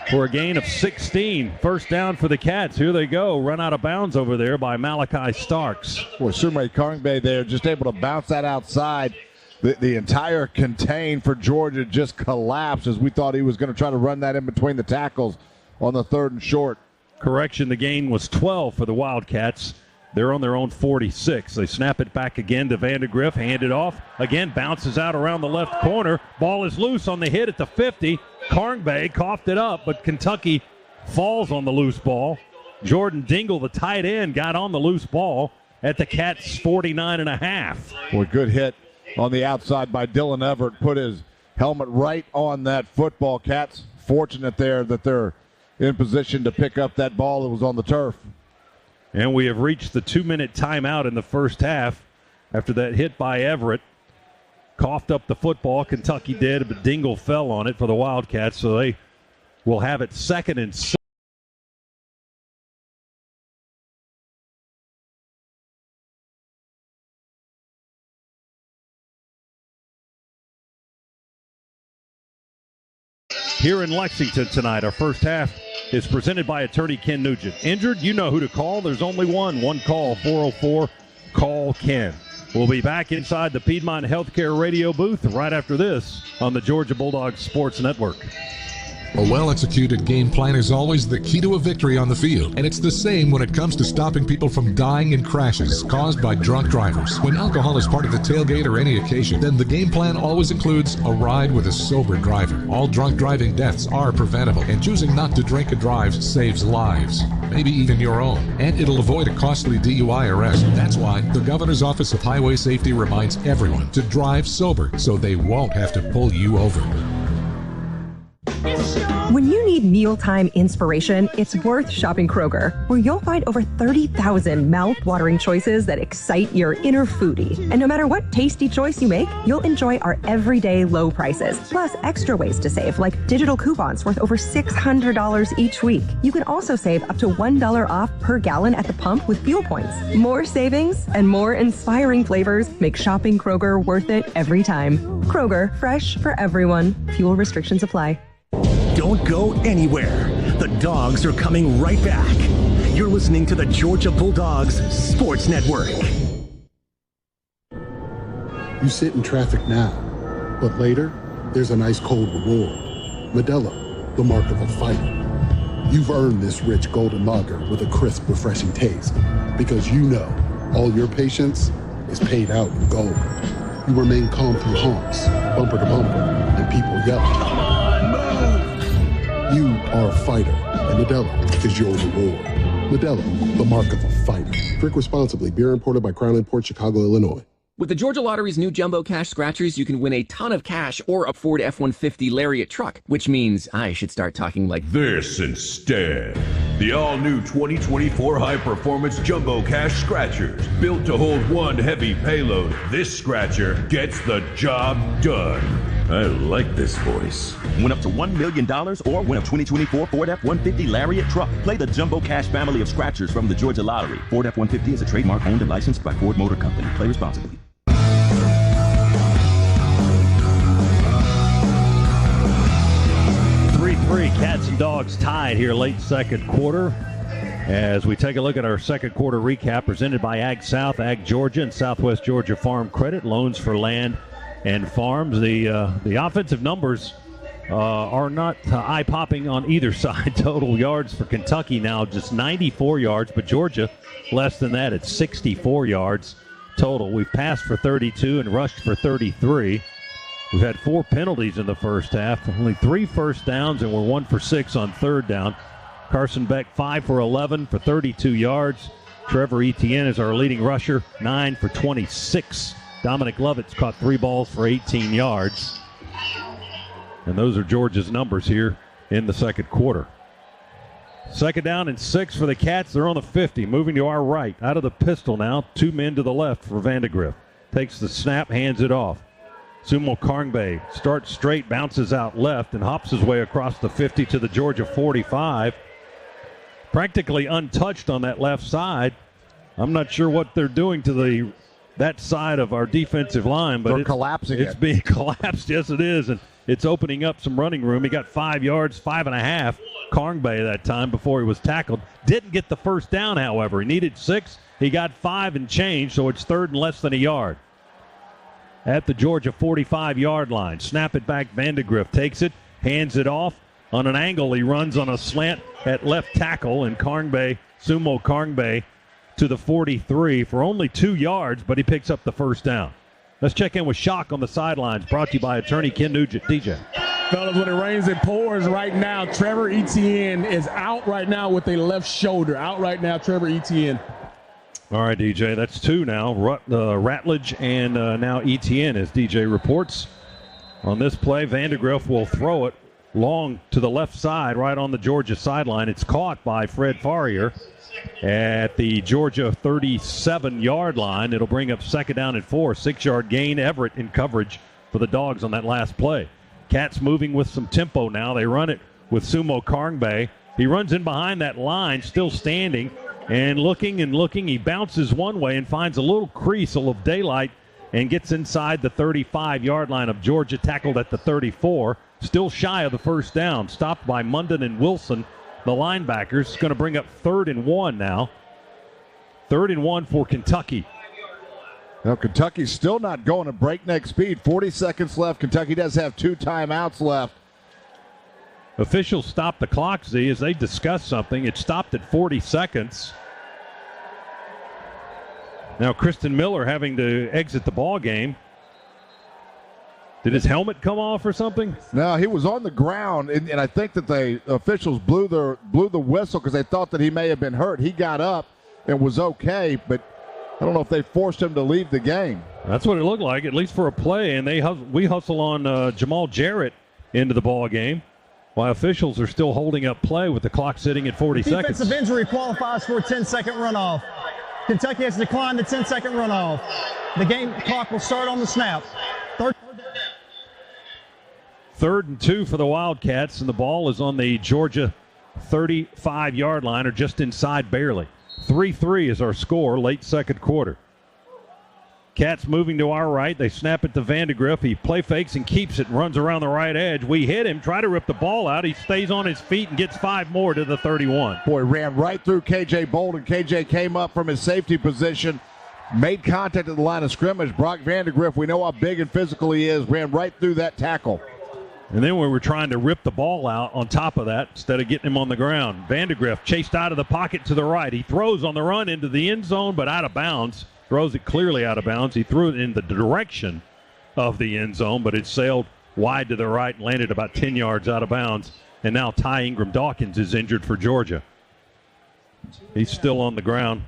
for a gain of 16. First down for the Cats. Here they go. Run out of bounds over there by Malachi Starks. Well, Sumo Karngbe there just able to bounce that outside. The entire contain for Georgia just collapsed as we thought he was going to try to run that in between the tackles on the 3rd and short. Correction, the gain was 12 for the Wildcats. They're on their own 46. They snap it back again to Vandegrift. Hand it off. Again, bounces out around the left corner. Ball is loose on the hit at the 50. Karngbe coughed it up, but Kentucky falls on the loose ball. Jordan Dingle, the tight end, got on the loose ball at the Cats' 49.5. Boy, good hit on the outside by Dylan Everett. Put his helmet right on that football. Cats fortunate there that they're in position to pick up that ball that was on the turf. And we have reached the 2-minute timeout in the first half after that hit by Everett. Coughed up the football. Kentucky did, but Dingle fell on it for the Wildcats, so they will have it 2nd and 6. Here in Lexington tonight, our first half is presented by attorney Ken Nugent. Injured? You know who to call. There's only one call, 404-CALL-KEN. We'll be back inside the Piedmont Healthcare radio booth right after this on the Georgia Bulldogs Sports Network. A well-executed game plan is always the key to a victory on the field, and it's the same when it comes to stopping people from dying in crashes caused by drunk drivers. When alcohol is part of the tailgate or any occasion, then the game plan always includes a ride with a sober driver. All drunk driving deaths are preventable, and choosing not to drink and drive saves lives, maybe even your own, and it'll avoid a costly DUI arrest. That's why the Governor's Office of Highway Safety reminds everyone to drive sober so they won't have to pull you over. When you need mealtime inspiration, it's worth shopping Kroger, where you'll find over 30,000 mouth-watering choices that excite your inner foodie. And no matter what tasty choice you make, you'll enjoy our everyday low prices, plus extra ways to save, like digital coupons worth over $600 each week. You can also save up to $1 off per gallon at the pump with fuel points. More savings and more inspiring flavors make shopping Kroger worth it every time. Kroger, fresh for everyone. Fuel restrictions apply. Don't go anywhere. The Dogs are coming right back. You're listening to the Georgia Bulldogs Sports Network. You sit in traffic now, but later, there's an ice cold reward. Modelo, the mark of a fighter. You've earned this rich golden lager with a crisp, refreshing taste. Because you know all your patience is paid out in gold. You remain calm through honks, bumper to bumper, and people yelling. Come on, move! You are a fighter, and Modelo is your reward. Modelo, the mark of a fighter. Drink responsibly. Beer imported by Crown Imports, Chicago, Illinois. With the Georgia Lottery's new Jumbo Cash Scratchers, you can win a ton of cash or a Ford F-150 Lariat truck, which means I should start talking like this instead. The all-new 2024 high-performance Jumbo Cash Scratchers. Built to hold one heavy payload, this scratcher gets the job done. I like this voice. Win up to $1 million or win a 2024 Ford F-150 Lariat truck. Play the Jumbo Cash family of scratchers from the Georgia Lottery. Ford F-150 is a trademark owned and licensed by Ford Motor Company. Play responsibly. 3-3, Cats and Dogs tied here late second quarter. As we take a look at our second quarter recap presented by Ag South, Ag Georgia, and Southwest Georgia Farm Credit, loans for land and farms. The offensive numbers are not eye-popping on either side. Total yards for Kentucky now just 94 yards, but Georgia less than that at 64 yards total. We've passed for 32 and rushed for 33. We've had 4 penalties in the first half, only 3 first downs, and we're 1 for 6 on third down. Carson Beck 5 for 11 for 32 yards. Trevor Etienne is our leading rusher, 9 for 26. Dominic Lovitz caught 3 balls for 18 yards. And those are Georgia's numbers here in the second quarter. Second down and 6 for the Cats. They're on the 50, moving to our right. Out of the pistol now, 2 men to the left for Vandegrift. Takes the snap, hands it off. Sumo Karngbe starts straight, bounces out left, and hops his way across the 50 to the Georgia 45. Practically untouched on that left side. I'm not sure what they're doing to that side of our defensive line, but they're collapsing it's being collapsed. Yes, it is, and it's opening up some running room. He got 5 yards, 5.5. Karngbe that time before he was tackled. Didn't get the first down, however. He needed 6. He got 5 and change, so it's third and less than a yard. At the Georgia 45-yard line. Snap it back. Vandegrift takes it, hands it off. On an angle, he runs on a slant at left tackle, and Sumo Karngbe to the 43 for only 2 yards, but he picks up the first down. Let's check in with Shock on the sidelines, brought to you by attorney Ken Nugent. DJ. Fellas, when it rains, it pours right now. Trevor Etienne is out right now with a left shoulder. Out right now, Trevor Etienne. All right, DJ, that's 2 now. Ratledge and now Etienne, as DJ reports. On this play, Vandegrift will throw it long to the left side, right on the Georgia sideline. It's caught by Fred Farrier at the Georgia 37-yard line. It'll bring up second down and 4. 6-yard gain. Everett in coverage for the Dogs on that last play. Cats moving with some tempo now. They run it with Sumo Karngbe. He runs in behind that line, still standing. And looking, he bounces one way and finds a little crease of daylight and gets inside the 35-yard line of Georgia, tackled at the 34. Still shy of the first down, stopped by Munden and Wilson, the linebackers. Going to bring up 3rd and 1 now. 3rd and 1 for Kentucky. Now, Kentucky's still not going at breakneck speed. 40 seconds left. Kentucky does have 2 timeouts left. Officials stopped the clock, Z, as they discussed something. It stopped at 40 seconds. Now, Kristen Miller having to exit the ball game. Did his helmet come off or something? No, he was on the ground, and I think that the officials blew the whistle because they thought that he may have been hurt. He got up and was okay, but I don't know if they forced him to leave the game. That's what it looked like, at least for a play, and we hustle on Jamal Jarrett into the ball game, while officials are still holding up play with the clock sitting at 40 seconds. Defensive injury qualifies for a 10-second runoff. Kentucky has declined the 10-second runoff. The game clock will start on the snap. 3rd and 2 for the Wildcats, and the ball is on the Georgia 35-yard line, or just inside barely. 3-3 is our score, late second quarter. Cats moving to our right. They snap it to Vandegrift. He play fakes and keeps it and runs around the right edge. We hit him, try to rip the ball out. He stays on his feet and gets 5 more to the 31. Boy, ran right through K.J. Bolden. K.J. came up from his safety position, made contact at the line of scrimmage. Brock Vandegrift, we know how big and physical he is, ran right through that tackle. And then we were trying to rip the ball out on top of that instead of getting him on the ground. Vandegrift chased out of the pocket to the right. He throws on the run into the end zone, but out of bounds. Throws it clearly out of bounds. He threw it in the direction of the end zone, but it sailed wide to the right and landed about 10 yards out of bounds. And now Ty Ingram Dawkins is injured for Georgia. He's still on the ground.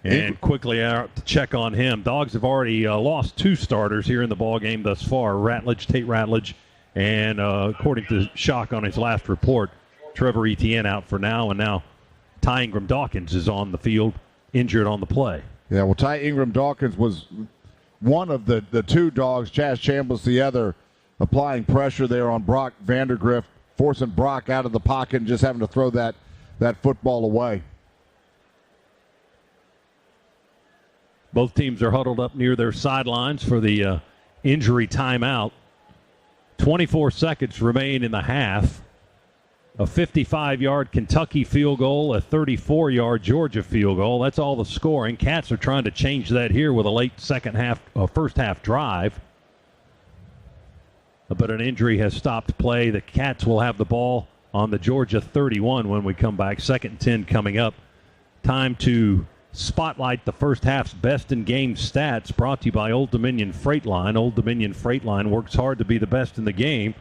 And quickly out to check on him. Dogs have already lost 2 starters here in the ballgame thus far. Tate Ratledge, and according to Shock on his last report, Trevor Etienne out for now, and now Ty Ingram Dawkins is on the field, injured on the play. Yeah, well, Ty Ingram Dawkins was one of the 2 dogs. Chaz Chambliss the other, applying pressure there on Brock Vandergrift, forcing Brock out of the pocket and just having to throw that football away. Both teams are huddled up near their sidelines for the injury timeout. 24 seconds remain in the half. A 55-yard Kentucky field goal, a 34-yard Georgia field goal. That's all the scoring. Cats are trying to change that here with a late first half drive. But an injury has stopped play. The Cats will have the ball on the Georgia 31 when we come back. 2nd and 10 coming up. Time to spotlight the first half's best in game stats, brought to you by Old Dominion Freight Line. Old Dominion Freight Line works hard to be the best in the game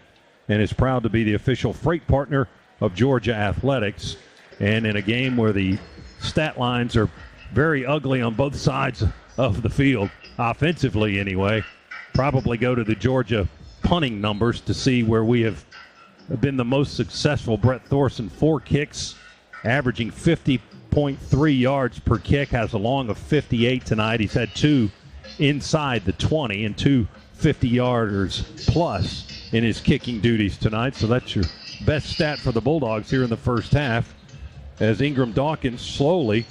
and is proud to be the official freight partner of Georgia Athletics. And in a game where the stat lines are very ugly on both sides of the field, offensively anyway, probably go to the Georgia punting numbers to see where we have been the most successful. Brett Thorson, 4 kicks, averaging 50.3 yards per kick, has a long of 58 tonight. He's had 2 inside the 20 and 2 50-yarders plus in his kicking duties tonight. So that's your best stat for the Bulldogs here in the first half, as Ingram Dawkins slowly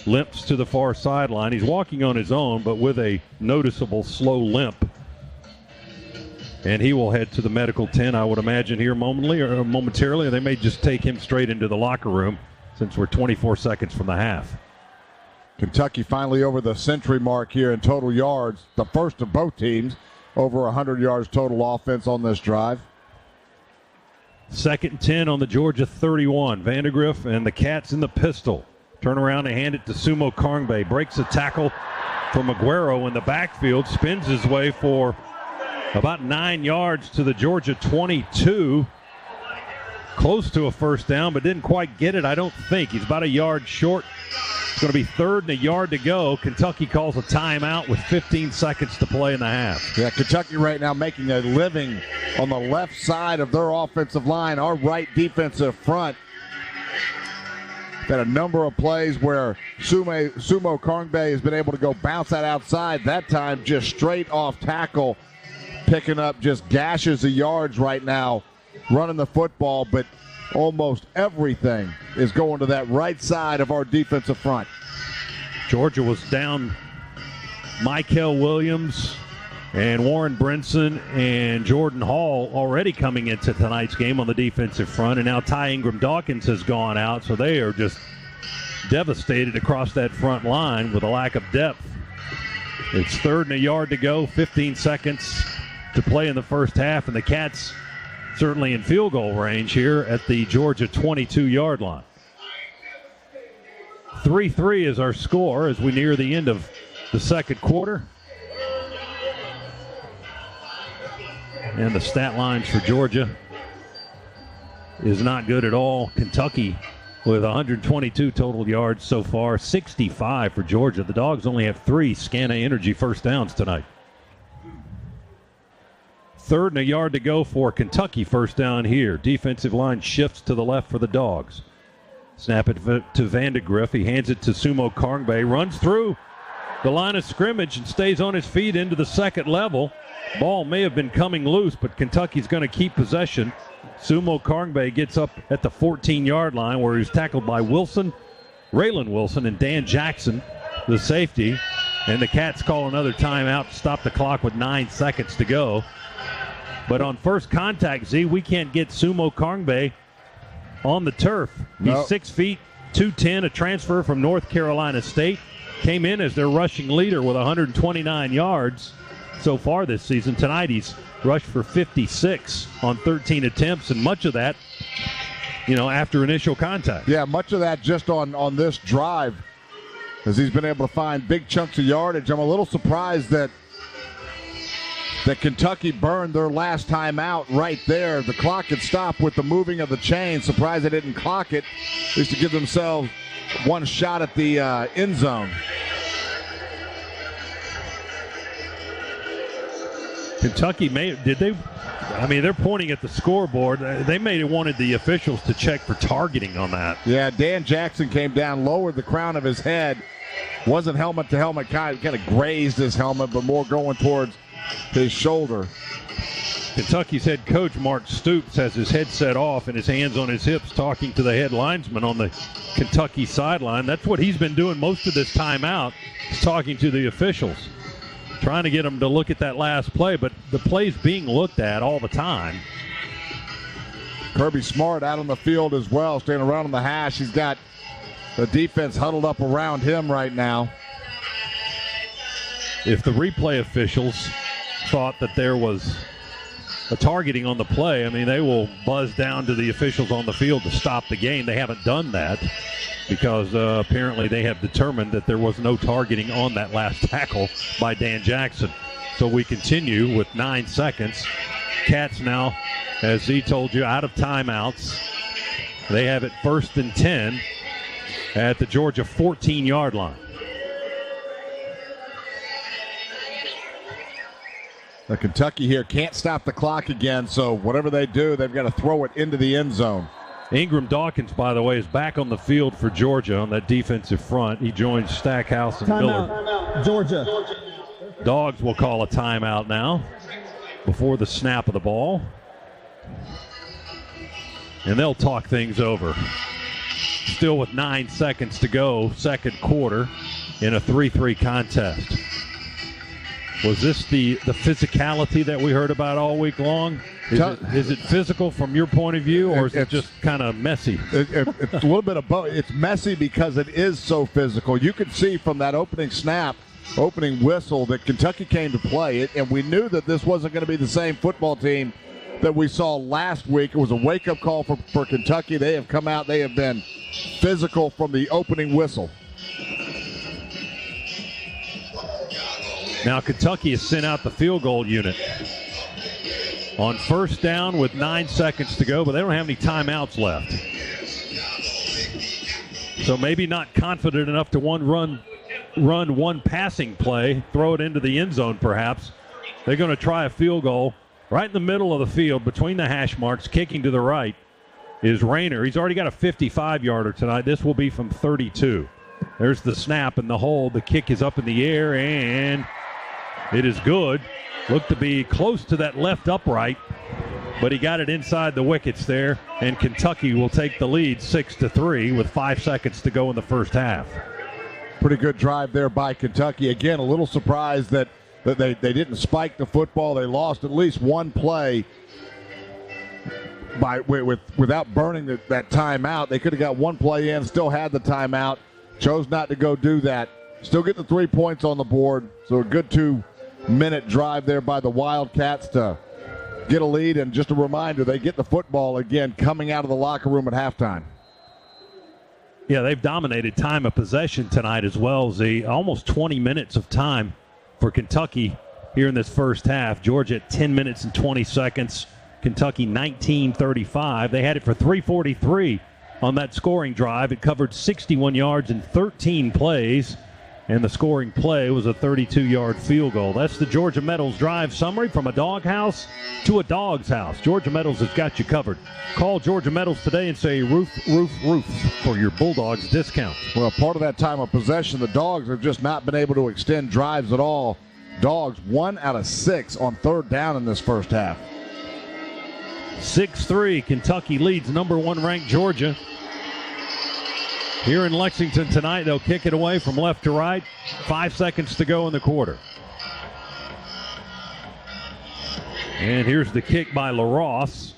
limps to the far sideline. He's walking on his own, but with a noticeable slow limp. And he will head to the medical tent, I would imagine, here momentarily, or they may just take him straight into the locker room since we're 24 seconds from the half. Kentucky finally over the century mark here in total yards, the first of both teams, over 100 yards total offense on this drive. 2nd and 10 on the Georgia 31. Vandegrift and the Cats in the pistol. Turn around and hand it to Sumo Karngbe. Breaks a tackle from Aguero in the backfield. Spins his way for about 9 yards to the Georgia 22. Close to a first down, but didn't quite get it, I don't think. He's about a yard short. It's going to be 3rd and a yard to go. Kentucky calls a timeout with 15 seconds to play in the half. Yeah, Kentucky right now making a living on the left side of their offensive line, our right defensive front. Had a number of plays where Sumo Karngbe has been able to go bounce that outside. That time just straight off tackle, picking up just gashes of yards right now, running the football, but almost everything is going to that right side of our defensive front. Georgia was down Michael Williams and Warren Brinson and Jordan Hall already coming into tonight's game on the defensive front, and now Ty Ingram Dawkins has gone out, so they are just devastated across that front line with a lack of depth. It's 3rd and a yard to go, 15 seconds to play in the first half, and the Cats certainly in field goal range here at the Georgia 22-yard line. 3-3 is our score as we near the end of the second quarter. And the stat lines for Georgia is not good at all. Kentucky with 122 total yards so far, 65 for Georgia. The Dogs only have 3 Scana Energy first downs tonight. 3rd and a yard to go for Kentucky, first down here. Defensive line shifts to the left for the Dogs. Snap it to Vandegrift. He hands it to Sumo Karngbe. Runs through the line of scrimmage and stays on his feet into the second level. Ball may have been coming loose, but Kentucky's going to keep possession. Sumo Karngbe gets up at the 14-yard line where he's tackled by Raylan Wilson, and Dan Jackson, the safety. And the Cats call another timeout to stop the clock with 9 seconds to go. But on first contact, Z, we can't get Sumo Karngbe on the turf. He's 6 feet, 210, a transfer from North Carolina State. Came in as their rushing leader with 129 yards so far this season. Tonight he's rushed for 56 on 13 attempts, and much of that, after initial contact. Yeah, much of that just on this drive, as he's been able to find big chunks of yardage. I'm a little surprised that Kentucky burned their last time out right there. The clock had stopped with the moving of the chain. Surprised they didn't clock it, at least to give themselves one shot at the end zone. Kentucky they're pointing at the scoreboard. They may have wanted the officials to check for targeting on that. Yeah, Dan Jackson came down, lowered the crown of his head. Wasn't helmet to helmet, kind of grazed his helmet, but more going towards his shoulder. Kentucky's head coach, Mark Stoops, has his headset off and his hands on his hips talking to the head linesman on the Kentucky sideline. That's what he's been doing most of this timeout, talking to the officials, trying to get them to look at that last play, but the play's being looked at all the time. Kirby Smart out on the field as well, staying around on the hash. He's got the defense huddled up around him right now. If the replay officials thought that there was a targeting on the play, they will buzz down to the officials on the field to stop the game. They haven't done that because apparently they have determined that there was no targeting on that last tackle by Dan Jackson. So we continue with 9 seconds. Cats now, as Z told you, out of timeouts. They have it 1st and 10 at the Georgia 14-yard line. The Kentucky here can't stop the clock again, so whatever they do, they've got to throw it into the end zone. Ingram Dawkins, by the way, is back on the field for Georgia on that defensive front. He joins Stackhouse and Miller. Timeout, Georgia. Dogs will call a timeout now before the snap of the ball. And they'll talk things over. Still with 9 seconds to go, second quarter, in a 3-3 contest. Was this the physicality that we heard about all week long? Is it physical from your point of view, or is it just kind of messy? It's a little bit of both. It's messy because it is so physical. You could see from that opening snap, opening whistle, that Kentucky came to play it, and we knew that this wasn't going to be the same football team that we saw last week. It was a wake-up call for Kentucky. They have come out. They have been physical from the opening whistle. Now Kentucky has sent out the field goal unit on first down with 9 seconds to go, but they don't have any timeouts left. So maybe not confident enough to run one passing play, throw it into the end zone perhaps. They're going to try a field goal right in the middle of the field between the hash marks. Kicking to the right is Rayner. He's already got a 55-yarder tonight. This will be from 32. There's the snap and the hold. The kick is up in the air, and it is good. Looked to be close to that left upright, but he got it inside the wickets there, and Kentucky will take the lead 6-3 with 5 seconds to go in the first half. Pretty good drive there by Kentucky. Again, a little surprised that they didn't spike the football. They lost at least one play without burning that timeout. They could have got one play in, still had the timeout, chose not to go do that. Still get the 3 points on the board, so a good 2-minute drive there by the Wildcats to get a lead. And just a reminder, they get the football again coming out of the locker room at halftime. Yeah, they've dominated time of possession tonight as well, Z. Almost 20 minutes of time for Kentucky here in this first half. Georgia at 10 minutes and 20 seconds. Kentucky 19:35. They had it for 3:43 on that scoring drive. It covered 61 yards in 13 plays. And the scoring play was a 32-yard field goal. That's the Georgia Metals drive summary. From a doghouse to a dog's house, Georgia Metals has got you covered. Call Georgia Metals today and say roof, roof, roof for your Bulldogs discount. Well, part of that time of possession, the Dogs have just not been able to extend drives at all. Dogs 1 out of 6 on third down in this first half. 6-3, Kentucky leads number 1 ranked Georgia. Here in Lexington tonight, they'll kick it away from left to right. 5 seconds to go in the quarter. And here's the kick by LaRosse.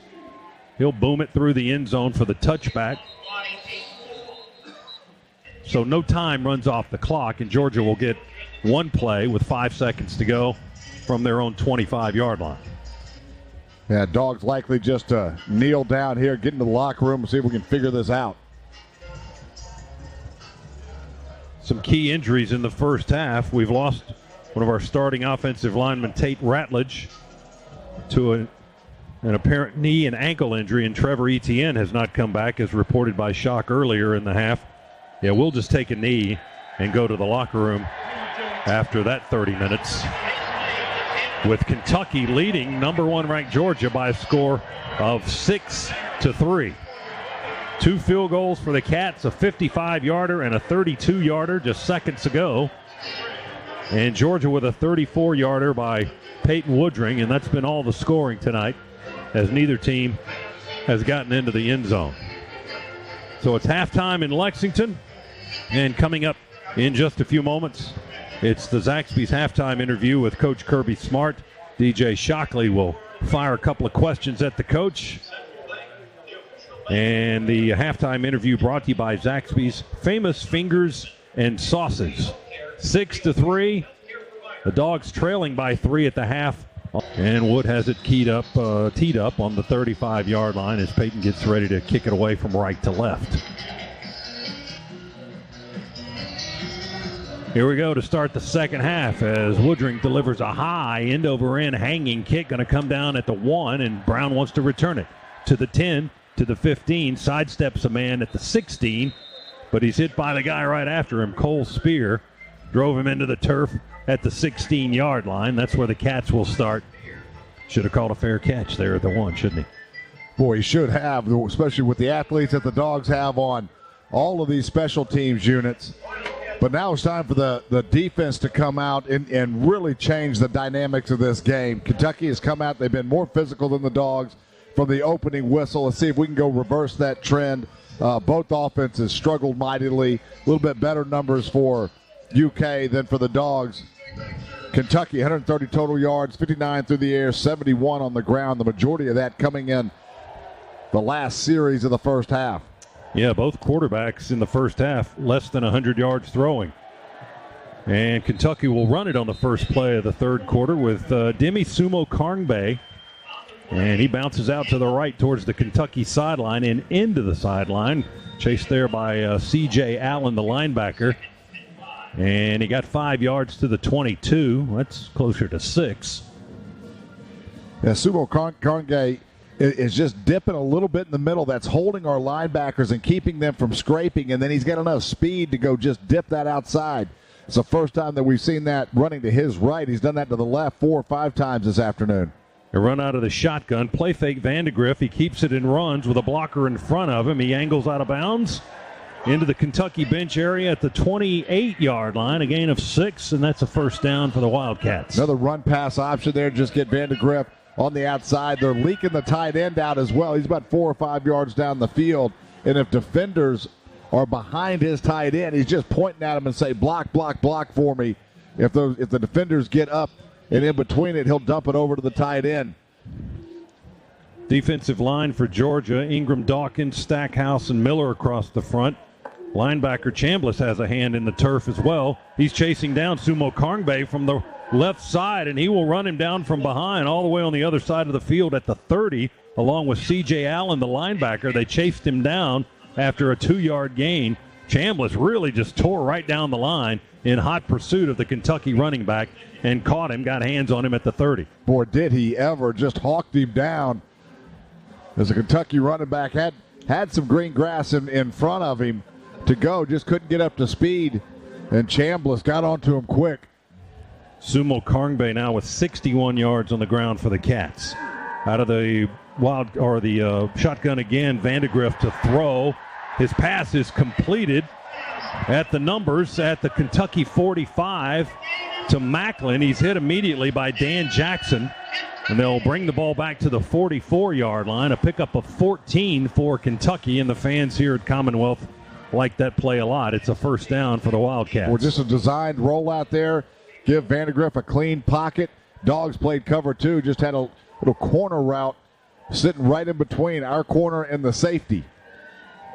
He'll boom it through the end zone for the touchback. So no time runs off the clock, and Georgia will get one play with 5 seconds to go from their own 25-yard line. Yeah, Dogs likely just to kneel down here, get into the locker room and see if we can figure this out. Some key injuries in the first half. We've lost one of our starting offensive linemen, Tate Ratledge, to an apparent knee and ankle injury, and Trevor Etienne has not come back, as reported by Shock earlier in the half. Yeah, we'll just take a knee and go to the locker room after that 30 minutes. with Kentucky leading number 1 ranked Georgia by a score of 6-3. 2 field goals for the Cats, a 55-yarder and a 32-yarder just seconds ago. And Georgia with a 34-yarder by Peyton Woodring, and that's been all the scoring tonight as neither team has gotten into the end zone. So it's halftime in Lexington, and coming up in just a few moments, it's the Zaxby's halftime interview with Coach Kirby Smart. DJ Shockley will fire a couple of questions at the coach. And the halftime interview brought to you by Zaxby's Famous Fingers and Sauces. 6-3. The Dogs trailing by 3 at the half. And Wood has it teed up on the 35-yard line as Peyton gets ready to kick it away from right to left. Here we go to start the second half as Woodring delivers a high end-over-end hanging kick, going to come down at the 1, and Brown wants to return it to the 10, to the 15, sidesteps a man at the 16, but he's hit by the guy right after him. Cole Spear drove him into the turf at the 16-yard line. That's where the Cats will start. Should have called a fair catch there at the 1, shouldn't he? Boy, he should have, especially with the athletes that the Dogs have on all of these special teams units. But now it's time for the defense to come out and really change the dynamics of this game. Kentucky has come out. They've been more physical than the Dogs from the opening whistle. Let's see if we can go reverse that trend. Both offenses struggled mightily. A little bit better numbers for UK than for the Dogs. Kentucky, 130 total yards, 59 through the air, 71 on the ground. The majority of that coming in the last series of the first half. Yeah, both quarterbacks in the first half, less than 100 yards throwing. And Kentucky will run it on the first play of the third quarter with Demi Sumo Karngbe. And he bounces out to the right towards the Kentucky sideline and into the sideline. Chased there by C.J. Allen, the linebacker. And he got 5 yards to the 22. That's closer to 6. Yeah, Sumo Karngbe is just dipping a little bit in the middle. That's holding our linebackers and keeping them from scraping, and then he's got enough speed to go just dip that outside. It's the first time that we've seen that running to his right. He's done that to the left 4 or 5 times this afternoon. A run out of the shotgun, play fake Vandegrift. He keeps it and runs with a blocker in front of him. He angles out of bounds into the Kentucky bench area at the 28-yard line, a gain of 6, and that's a first down for the Wildcats. Another run-pass option there, just get Vandegrift on the outside. They're leaking the tight end out as well. He's about 4 or 5 yards down the field. And if defenders are behind his tight end, he's just pointing at him and say, block, block, block for me. If the defenders get up and in between it, he'll dump it over to the tight end. Defensive line for Georgia, Ingram, Dawkins, Stackhouse, and Miller across the front. Linebacker Chambliss has a hand in the turf as well. He's chasing down Sumo Karngbe from the left side, and he will run him down from behind all the way on the other side of the field at the 30, along with C.J. Allen, the linebacker. They chased him down after a 2-yard gain. Chambliss really just tore right down the line in hot pursuit of the Kentucky running back and caught him, got hands on him at the 30. Boy, did he ever. Just hawked him down as a Kentucky running back had some green grass in front of him to go, just couldn't get up to speed, and Chambliss got onto him quick. Sumo Karngbe now with 61 yards on the ground for the Cats. Out of the shotgun again, Vandegrift to throw. His pass is completed at the numbers at the Kentucky 45 to Macklin. He's hit immediately by Dan Jackson, and they'll bring the ball back to the 44-yard line. A pickup of 14 for Kentucky, and the fans here at Commonwealth like that play a lot. It's a first down for the Wildcats. Well, just a designed rollout there. Give Vandegrift a clean pocket. Dogs played cover 2, just had a little corner route sitting right in between our corner and the safety.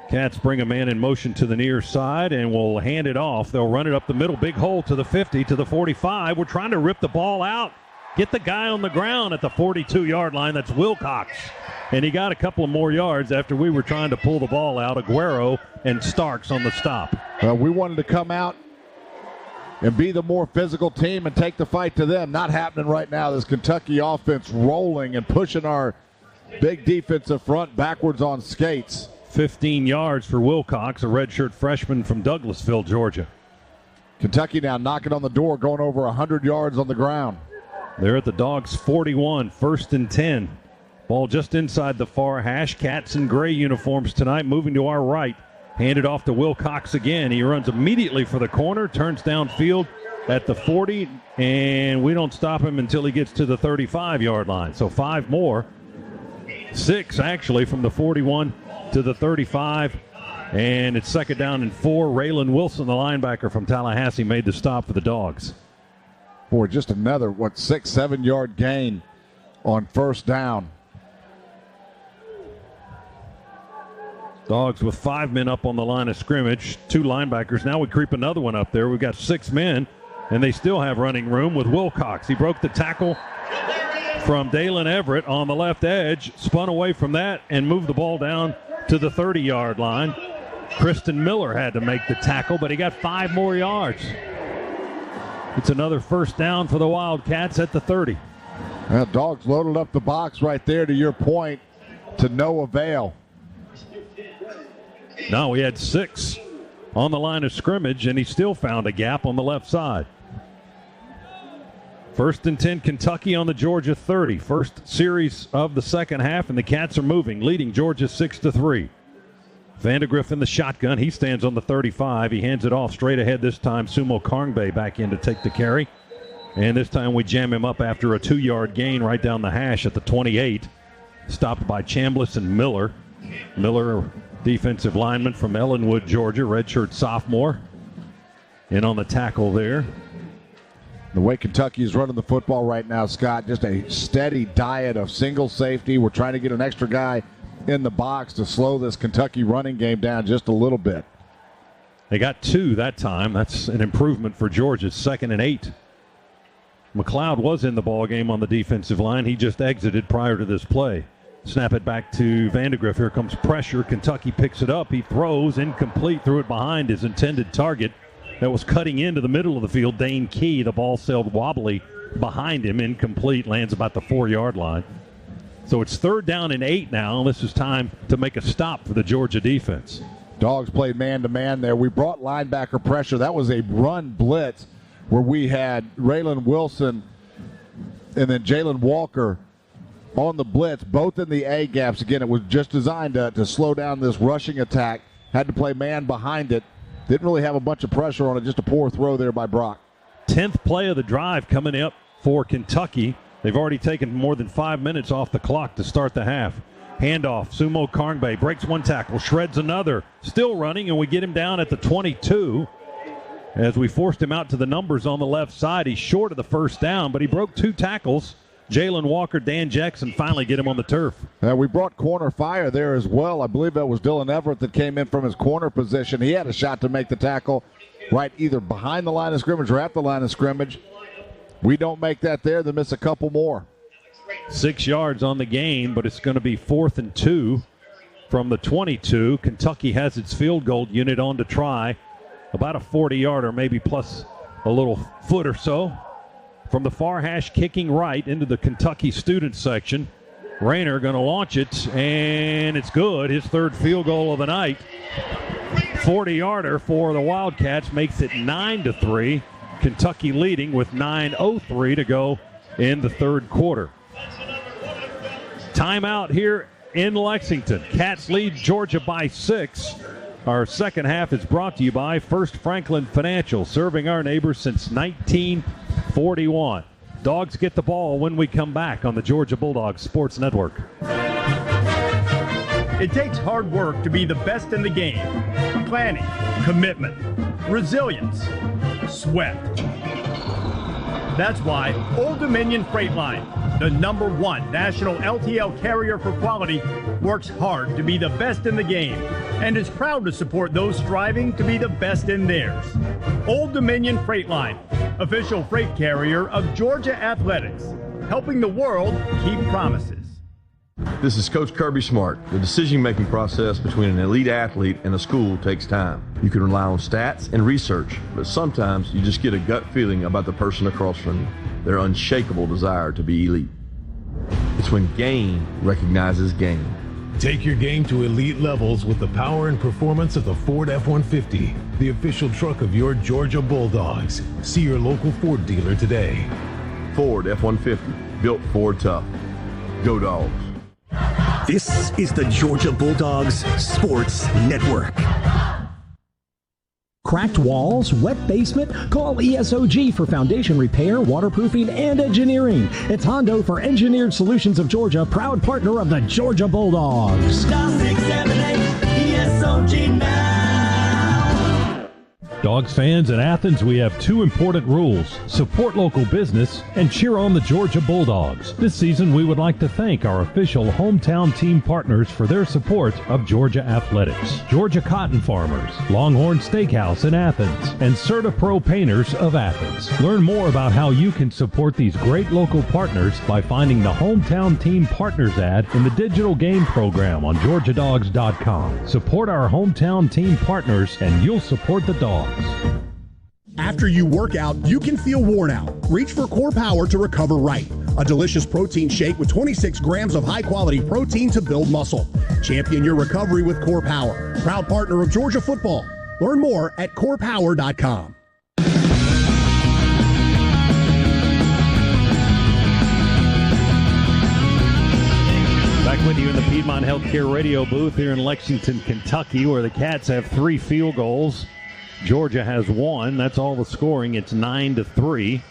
Cats bring a man in motion to the near side and will hand it off. They'll run it up the middle, big hole to the 50, to the 45. We're trying to rip the ball out. Get the guy on the ground at the 42-yard line. That's Wilcox. And he got a couple of more yards after we were trying to pull the ball out. Aguero and Starks on the stop. We wanted to come out and be the more physical team and take the fight to them. Not happening right now. This Kentucky offense rolling and pushing our big defensive front backwards on skates. 15 yards for Wilcox, a redshirt freshman from Douglasville, Georgia. Kentucky now knocking on the door, going over 100 yards on the ground. They're at the Dogs 41, 1st and 10. Ball just inside the far hash. Cats in gray uniforms tonight, moving to our right. Handed off to Wilcox again. He runs immediately for the corner, turns downfield at the 40, and we don't stop him until he gets to the 35-yard line. So 5 more. 6, actually, from the 41 to the 35. And it's 2nd down and 4. Raylan Wilson, the linebacker from Tallahassee, made the stop for the Dogs. Boy, just another, 6-7 yard gain on 1st down. Dogs with 5 men up on the line of scrimmage, 2 linebackers. Now we creep another one up there. We've got 6 men, and they still have running room with Wilcox. He broke the tackle from Dalen Everett on the left edge, spun away from that, and moved the ball down to the 30-yard line. Kristen Miller had to make the tackle, but he got 5 more yards. It's another 1st down for the Wildcats at the 30. Well, Dogs loaded up the box right there, to your point, to no avail. No, we had 6 on the line of scrimmage, and he still found a gap on the left side. 1st and 10, Kentucky on the Georgia 30. First series of the second half, and the Cats are moving, leading Georgia 6-3. Vandegrift in the shotgun. He stands on the 35. He hands it off straight ahead this time. Sumo Karngbe back in to take the carry. And this time we jam him up after a 2-yard gain right down the hash at the 28. Stopped by Chambliss and Miller. Miller, defensive lineman from Ellenwood, Georgia, redshirt sophomore. In on the tackle there. The way Kentucky is running the football right now, Scott, just a steady diet of single safety. We're trying to get an extra guy in the box to slow this Kentucky running game down just a little bit. They got 2 that time. That's an improvement for Georgia. 2nd and 8. McLeod was in the ball game on the defensive line. He just exited prior to this play. Snap it back to Vandegrift. Here comes pressure. Kentucky picks it up. He throws incomplete, threw it behind his intended target. That was cutting into the middle of the field. Dane Key, the ball sailed wobbly behind him, incomplete, lands about the 4-yard line. So it's 3rd down and 8 now. This is time to make a stop for the Georgia defense. Dogs played man-to-man there. We brought linebacker pressure. That was a run blitz where we had Raylan Wilson and then Jalen Walker on the blitz, both in the A gaps. Again, it was just designed to slow down this rushing attack. Had to play man behind it. Didn't really have a bunch of pressure on it, just a poor throw there by Brock. 10th play of the drive coming up for Kentucky. They've already taken more than 5 minutes off the clock to start the half. Handoff, Sumo Karngbe breaks 1 tackle, shreds another, still running, and we get him down at the 22. As we forced him out to the numbers on the left side, he's short of the 1st down, but he broke 2 tackles. Jalen Walker, Dan Jackson finally get him on the turf. We brought corner fire there as well. I believe that was Dylan Everett that came in from his corner position. He had a shot to make the tackle right either behind the line of scrimmage or at the line of scrimmage. We don't make that there, then miss a couple more. 6 yards on the gain, but it's going to be 4th and 2 from the 22. Kentucky has its field goal unit on to try. About a 40-yarder, maybe plus a little foot or so. From the far hash, kicking right into the Kentucky student section. Rayner going to launch it, and it's good. His 3rd field goal of the night. 40-yarder for the Wildcats makes it 9-3. Kentucky leading with 9:03 to go in the 3rd quarter. Timeout here in Lexington. Cats lead Georgia by 6. Our second half is brought to you by First Franklin Financial, serving our neighbors since 1941. Dogs get the ball when we come back on the Georgia Bulldogs Sports Network. It takes hard work to be the best in the game. Planning, commitment, resilience, sweat. That's why Old Dominion Freight Line, the #1 national LTL carrier for quality, works hard to be the best in the game and is proud to support those striving to be the best in theirs. Old Dominion Freight Line, official freight carrier of Georgia Athletics, helping the world keep promises. This is Coach Kirby Smart. The decision-making process between an elite athlete and a school takes time. You can rely on stats and research, but sometimes you just get a gut feeling about the person across from you, their unshakable desire to be elite. It's when game recognizes game. Take your game to elite levels with the power and performance of the Ford F-150, the official truck of your Georgia Bulldogs. See your local Ford dealer today. Ford F-150, built Ford tough. Go Dogs. This is the Georgia Bulldogs Sports Network. Cracked walls, wet basement? Call ESOG for foundation repair, waterproofing, and engineering. It's Hondo for Engineered Solutions of Georgia, proud partner of the Georgia Bulldogs. Dial 678 ESOG now. Dogs fans in Athens, we have two important rules. Support local business and cheer on the Georgia Bulldogs. This season, we would like to thank our official hometown team partners for their support of Georgia athletics. Georgia Cotton Farmers, Longhorn Steakhouse in Athens, and CertaPro Painters of Athens. Learn more about how you can support these great local partners by finding the Hometown Team Partners ad in the digital game program on GeorgiaDogs.com. Support our hometown team partners and you'll support the Dogs. After you work out, you can feel worn out. Reach for Core Power to recover right. A delicious protein shake with 26 grams of high-quality protein to build muscle. Champion your recovery with Core Power. Proud partner of Georgia football. Learn more at corepower.com. Back with you in the Piedmont Healthcare Radio booth here in Lexington, Kentucky, where the Cats have 3 field goals. Georgia has 1. That's all the scoring. It's 9-3.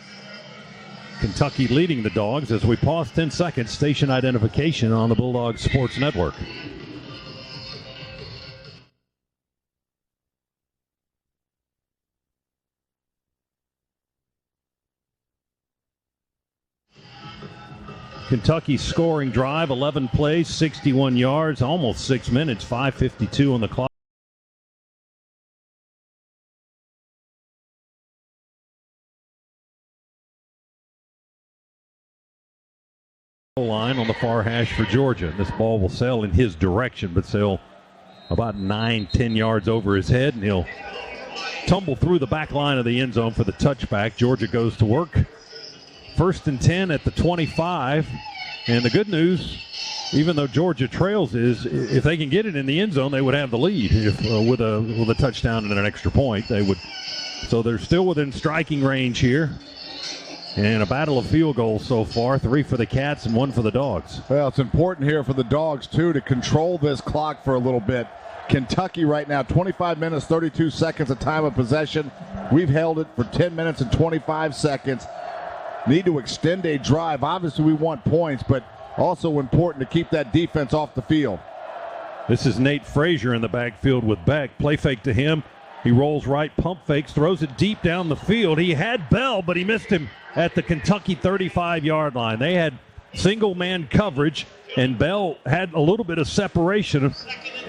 Kentucky leading the Dogs as we pause 10 seconds. Station identification on the Bulldogs Sports Network. Kentucky scoring drive, 11 plays, 61 yards, almost 6 minutes, 5:52 on the clock. Line on the far hash for Georgia. This ball will sail in his direction, but sail about 9-10 yards over his head, and he'll tumble through the back line of the end zone for the touchback. Georgia goes to work. 1st and 10 at the 25. And the good news, even though Georgia trails, is if they can get it in the end zone, they would have the lead. If with a touchdown and an extra point, they would. So they're still within striking range here. And a battle of field goals so far, 3 for the Cats and 1 for the Dogs. Well, it's important here for the Dogs, too, to control this clock for a little bit. Kentucky right now, 25 minutes, 32 seconds of time of possession. We've held it for 10 minutes and 25 seconds. Need to extend a drive. Obviously, we want points, but also important to keep that defense off the field. This is Nate Frazier in the backfield with Beck. Play fake to him. He rolls right, pump fakes, throws it deep down the field. He had Bell, but he missed him at the Kentucky 35-yard line. They had single-man coverage, and Bell had a little bit of separation,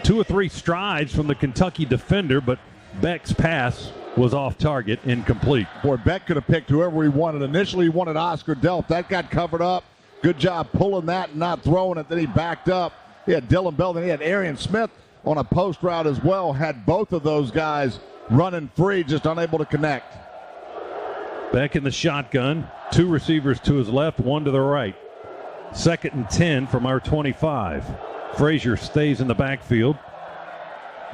2 or 3 strides from the Kentucky defender, but Beck's pass was off target, incomplete. Boy, Beck could have picked whoever he wanted. Initially, he wanted Oscar Delp. That got covered up. Good job pulling that and not throwing it. Then he backed up. He had Dylan Bell. Then he had Arian Smith on a post route as well. Had both of those guys running free, just unable to connect. Beck in the shotgun. 2 receivers to his left, 1 to the right. 2nd and 10 from our 25. Frazier stays in the backfield.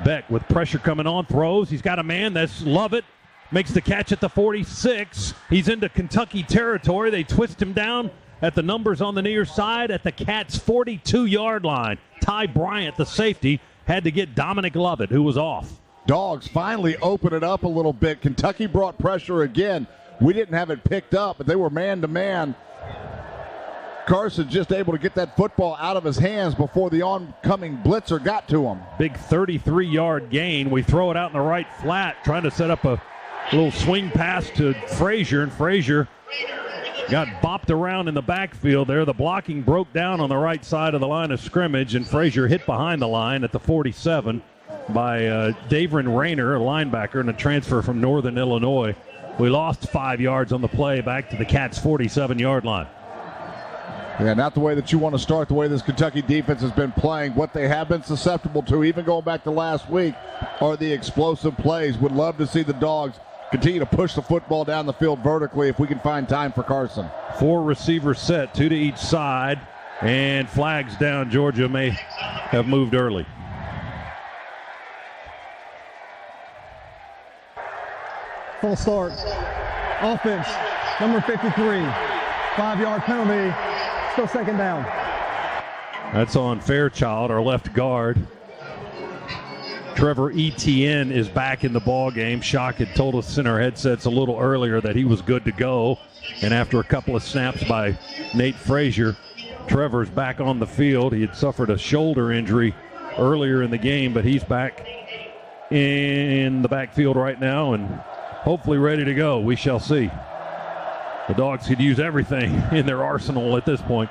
Beck with pressure coming on, throws. He's got a man. That's Lovett. Makes the catch at the 46. He's into Kentucky territory. They twist him down at the numbers on the near side at the Cats' 42-yard line. Ty Bryant, the safety, had to get Dominic Lovett, who was off. Dogs finally open it up a little bit. Kentucky brought pressure again. We didn't have it picked up, but they were man-to-man. Carson just able to get that football out of his hands before the oncoming blitzer got to him. Big 33-yard gain. We throw it out in the right flat, trying to set up a little swing pass to Frazier, and Frazier got bopped around in the backfield there. The blocking broke down on the right side of the line of scrimmage, and Frazier hit behind the line at the 47 by Davron Rayner, a linebacker, and a transfer from Northern Illinois. We lost 5 yards on the play back to the Cats' 47-yard line. Yeah, not the way that you want to start, the way this Kentucky defense has been playing. What they have been susceptible to, even going back to last week, are the explosive plays. Would love to see the Dogs continue to push the football down the field vertically if we can find time for Carson. 4 receivers set, 2 to each side, and flags down. Georgia may have moved early. Full start. Offense, number 53. 5-yard penalty. Still second down. That's on Fairchild, our left guard. Trevor Etienne is back in the ball game. Shock had told us in our headsets a little earlier that he was good to go. And after a couple of snaps by Nate Frazier, Trevor's back on the field. He had suffered a shoulder injury earlier in the game, but he's back in the backfield right now and hopefully ready to go. We shall see. The Dogs could use everything in their arsenal at this point.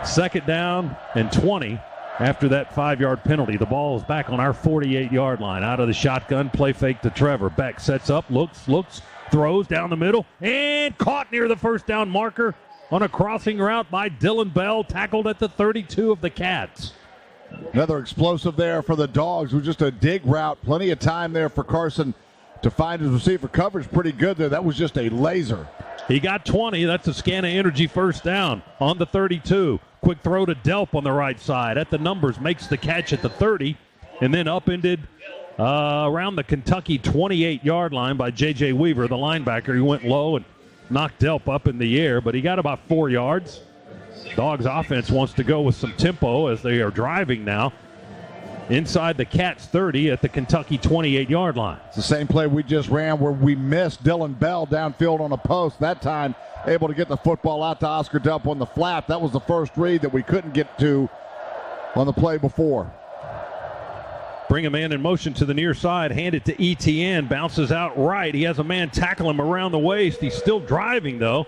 Second down and 20 after that 5-yard penalty. The ball is back on our 48-yard line. Out of the shotgun, play fake to Trevor. Beck sets up, looks, throws down the middle, and caught near the first down marker on a crossing route by Dylan Bell, tackled at the 32 of the Cats. Another explosive there for the Dogs with just a dig route. Plenty of time there for Carson to find his receiver. Coverage pretty good there. That was just a laser. He got 20. That's a Scana Energy first down on the 32. Quick throw to Delp on the right side. At the numbers, makes the catch at the 30, and then upended around the Kentucky 28-yard line by J.J. Weaver, the linebacker. He went low and knocked Delp up in the air, but he got about 4 yards. Dogs offense wants to go with some tempo as they are driving now inside the Cats 30 at the Kentucky 28-yard line. It's the same play we just ran where we missed Dylan Bell downfield on a post. That time able to get the football out to Oscar Delp on the flat. That was the first read that we couldn't get to on the play before. Bring a man in motion to the near side, hand it to Etienne, bounces out right. He has a man tackle him around the waist. He's still driving, though.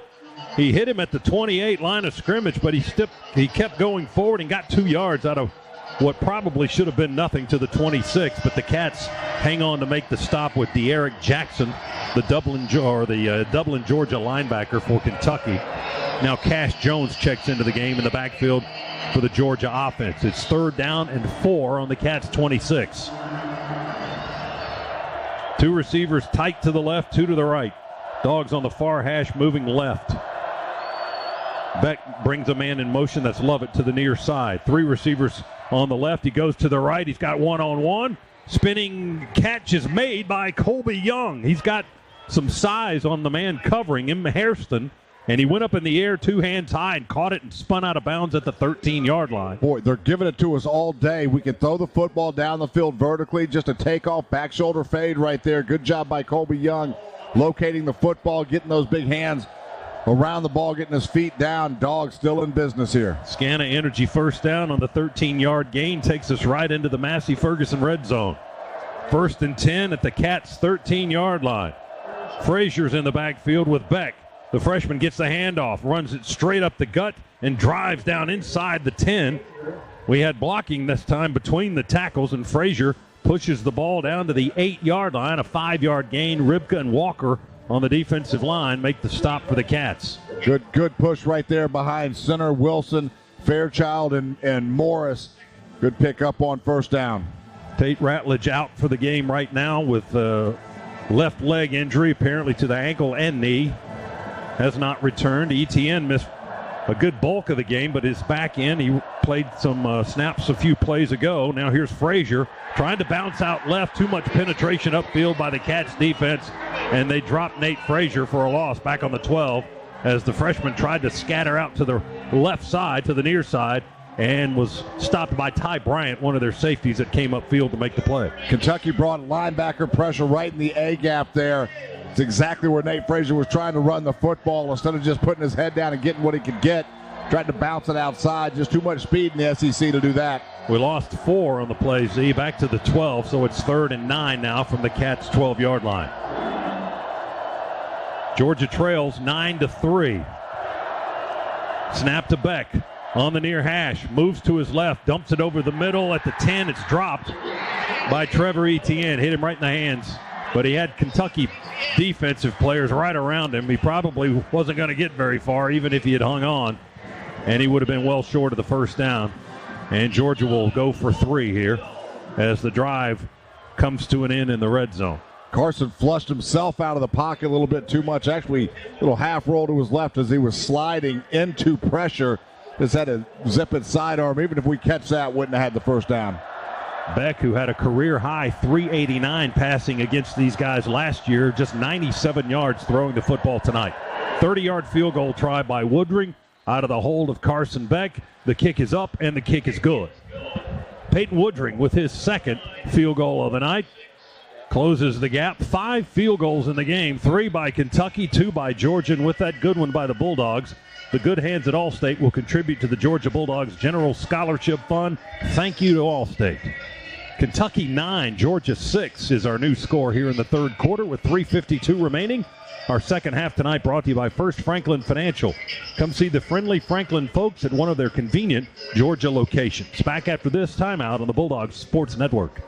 He hit him at the 28 line of scrimmage, but he kept going forward and got 2 yards out of what probably should have been nothing to the 26, but the Cats hang on to make the stop with De'Eric Jackson, the Dublin, Georgia linebacker for Kentucky. Now Cash Jones checks into the game in the backfield for the Georgia offense. It's 3rd down and 4 on the Cats 26. 2 receivers tight to the left, 2 to the right. Dogs on the far hash moving left. Beck brings a man in motion. That's Lovett to the near side. 3 receivers on the left. He goes to the right. He's got one-on-one. Spinning catch is made by Colby Young. He's got some size on the man covering him, Hairston, and he went up in the air 2 hands high and caught it and spun out of bounds at the 13-yard line. Boy, they're giving it to us all day. We can throw the football down the field vertically. Just a takeoff, back shoulder fade right there. Good job by Colby Young locating the football, getting those big hands around the ball, getting his feet down. Dogs still in business here. Scana Energy first down on the 13-yard gain takes us right into the Massey Ferguson red zone. 1st and 10 at the Cats 13-yard line. Frazier's in the backfield with Beck. The freshman gets the handoff, runs it straight up the gut, and drives down inside the 10. We had blocking this time between the tackles, and Frazier pushes the ball down to the 8-yard line. A 5-yard gain. Ribka and Walker on the defensive line make the stop for the Cats. Good push right there behind center. Wilson, Fairchild, and Morris. Good pick up on first down. Tate Ratledge out for the game right now with left leg injury, apparently to the ankle and knee. Has not returned. Etienne missed a good bulk of the game, but is back in. He played some snaps a few plays ago. Now here's Frazier trying to bounce out left. Too much penetration upfield by the Cats defense, and they drop Nate Frazier for a loss back on the 12 as the freshman tried to scatter out to the left side, to the near side, and was stopped by Ty Bryant, one of their safeties that came upfield to make the play. Kentucky brought linebacker pressure right in the A gap there. It's exactly where Nate Frazier was trying to run the football. Instead of just putting his head down and getting what he could get, tried to bounce it outside. Just too much speed in the SEC to do that. We lost 4 on the play, Z. Back to the 12, so it's 3rd and 9 now from the Cats' 12-yard line. Georgia trails 9-3. Snap to Beck on the near hash. Moves to his left, dumps it over the middle at the 10. It's dropped by Trevor Etienne. Hit him right in the hands. But he had Kentucky defensive players right around him. He probably wasn't going to get very far, even if he had hung on. And he would have been well short of the first down. And Georgia will go for 3 here as the drive comes to an end in the red zone. Carson flushed himself out of the pocket a little bit too much. Actually, a little half roll to his left as he was sliding into pressure. Just had to zip it sidearm. Even if we catch that, wouldn't have had the first down. Beck, who had a career-high 389 passing against these guys last year, just 97 yards throwing the football tonight. 30-yard field goal try by Woodring out of the hold of Carson Beck. The kick is up, and the kick is good. Peyton Woodring with his second field goal of the night closes the gap. 5 field goals in the game, 3 by Kentucky, 2 by Georgia, and with that good one by the Bulldogs, the good hands at Allstate will contribute to the Georgia Bulldogs General Scholarship Fund. Thank you to Allstate. Kentucky 9, Georgia 6 is our new score here in the third quarter with 3:52 remaining. Our second half tonight brought to you by First Franklin Financial. Come see the friendly Franklin folks at one of their convenient Georgia locations. Back after this timeout on the Bulldogs Sports Network.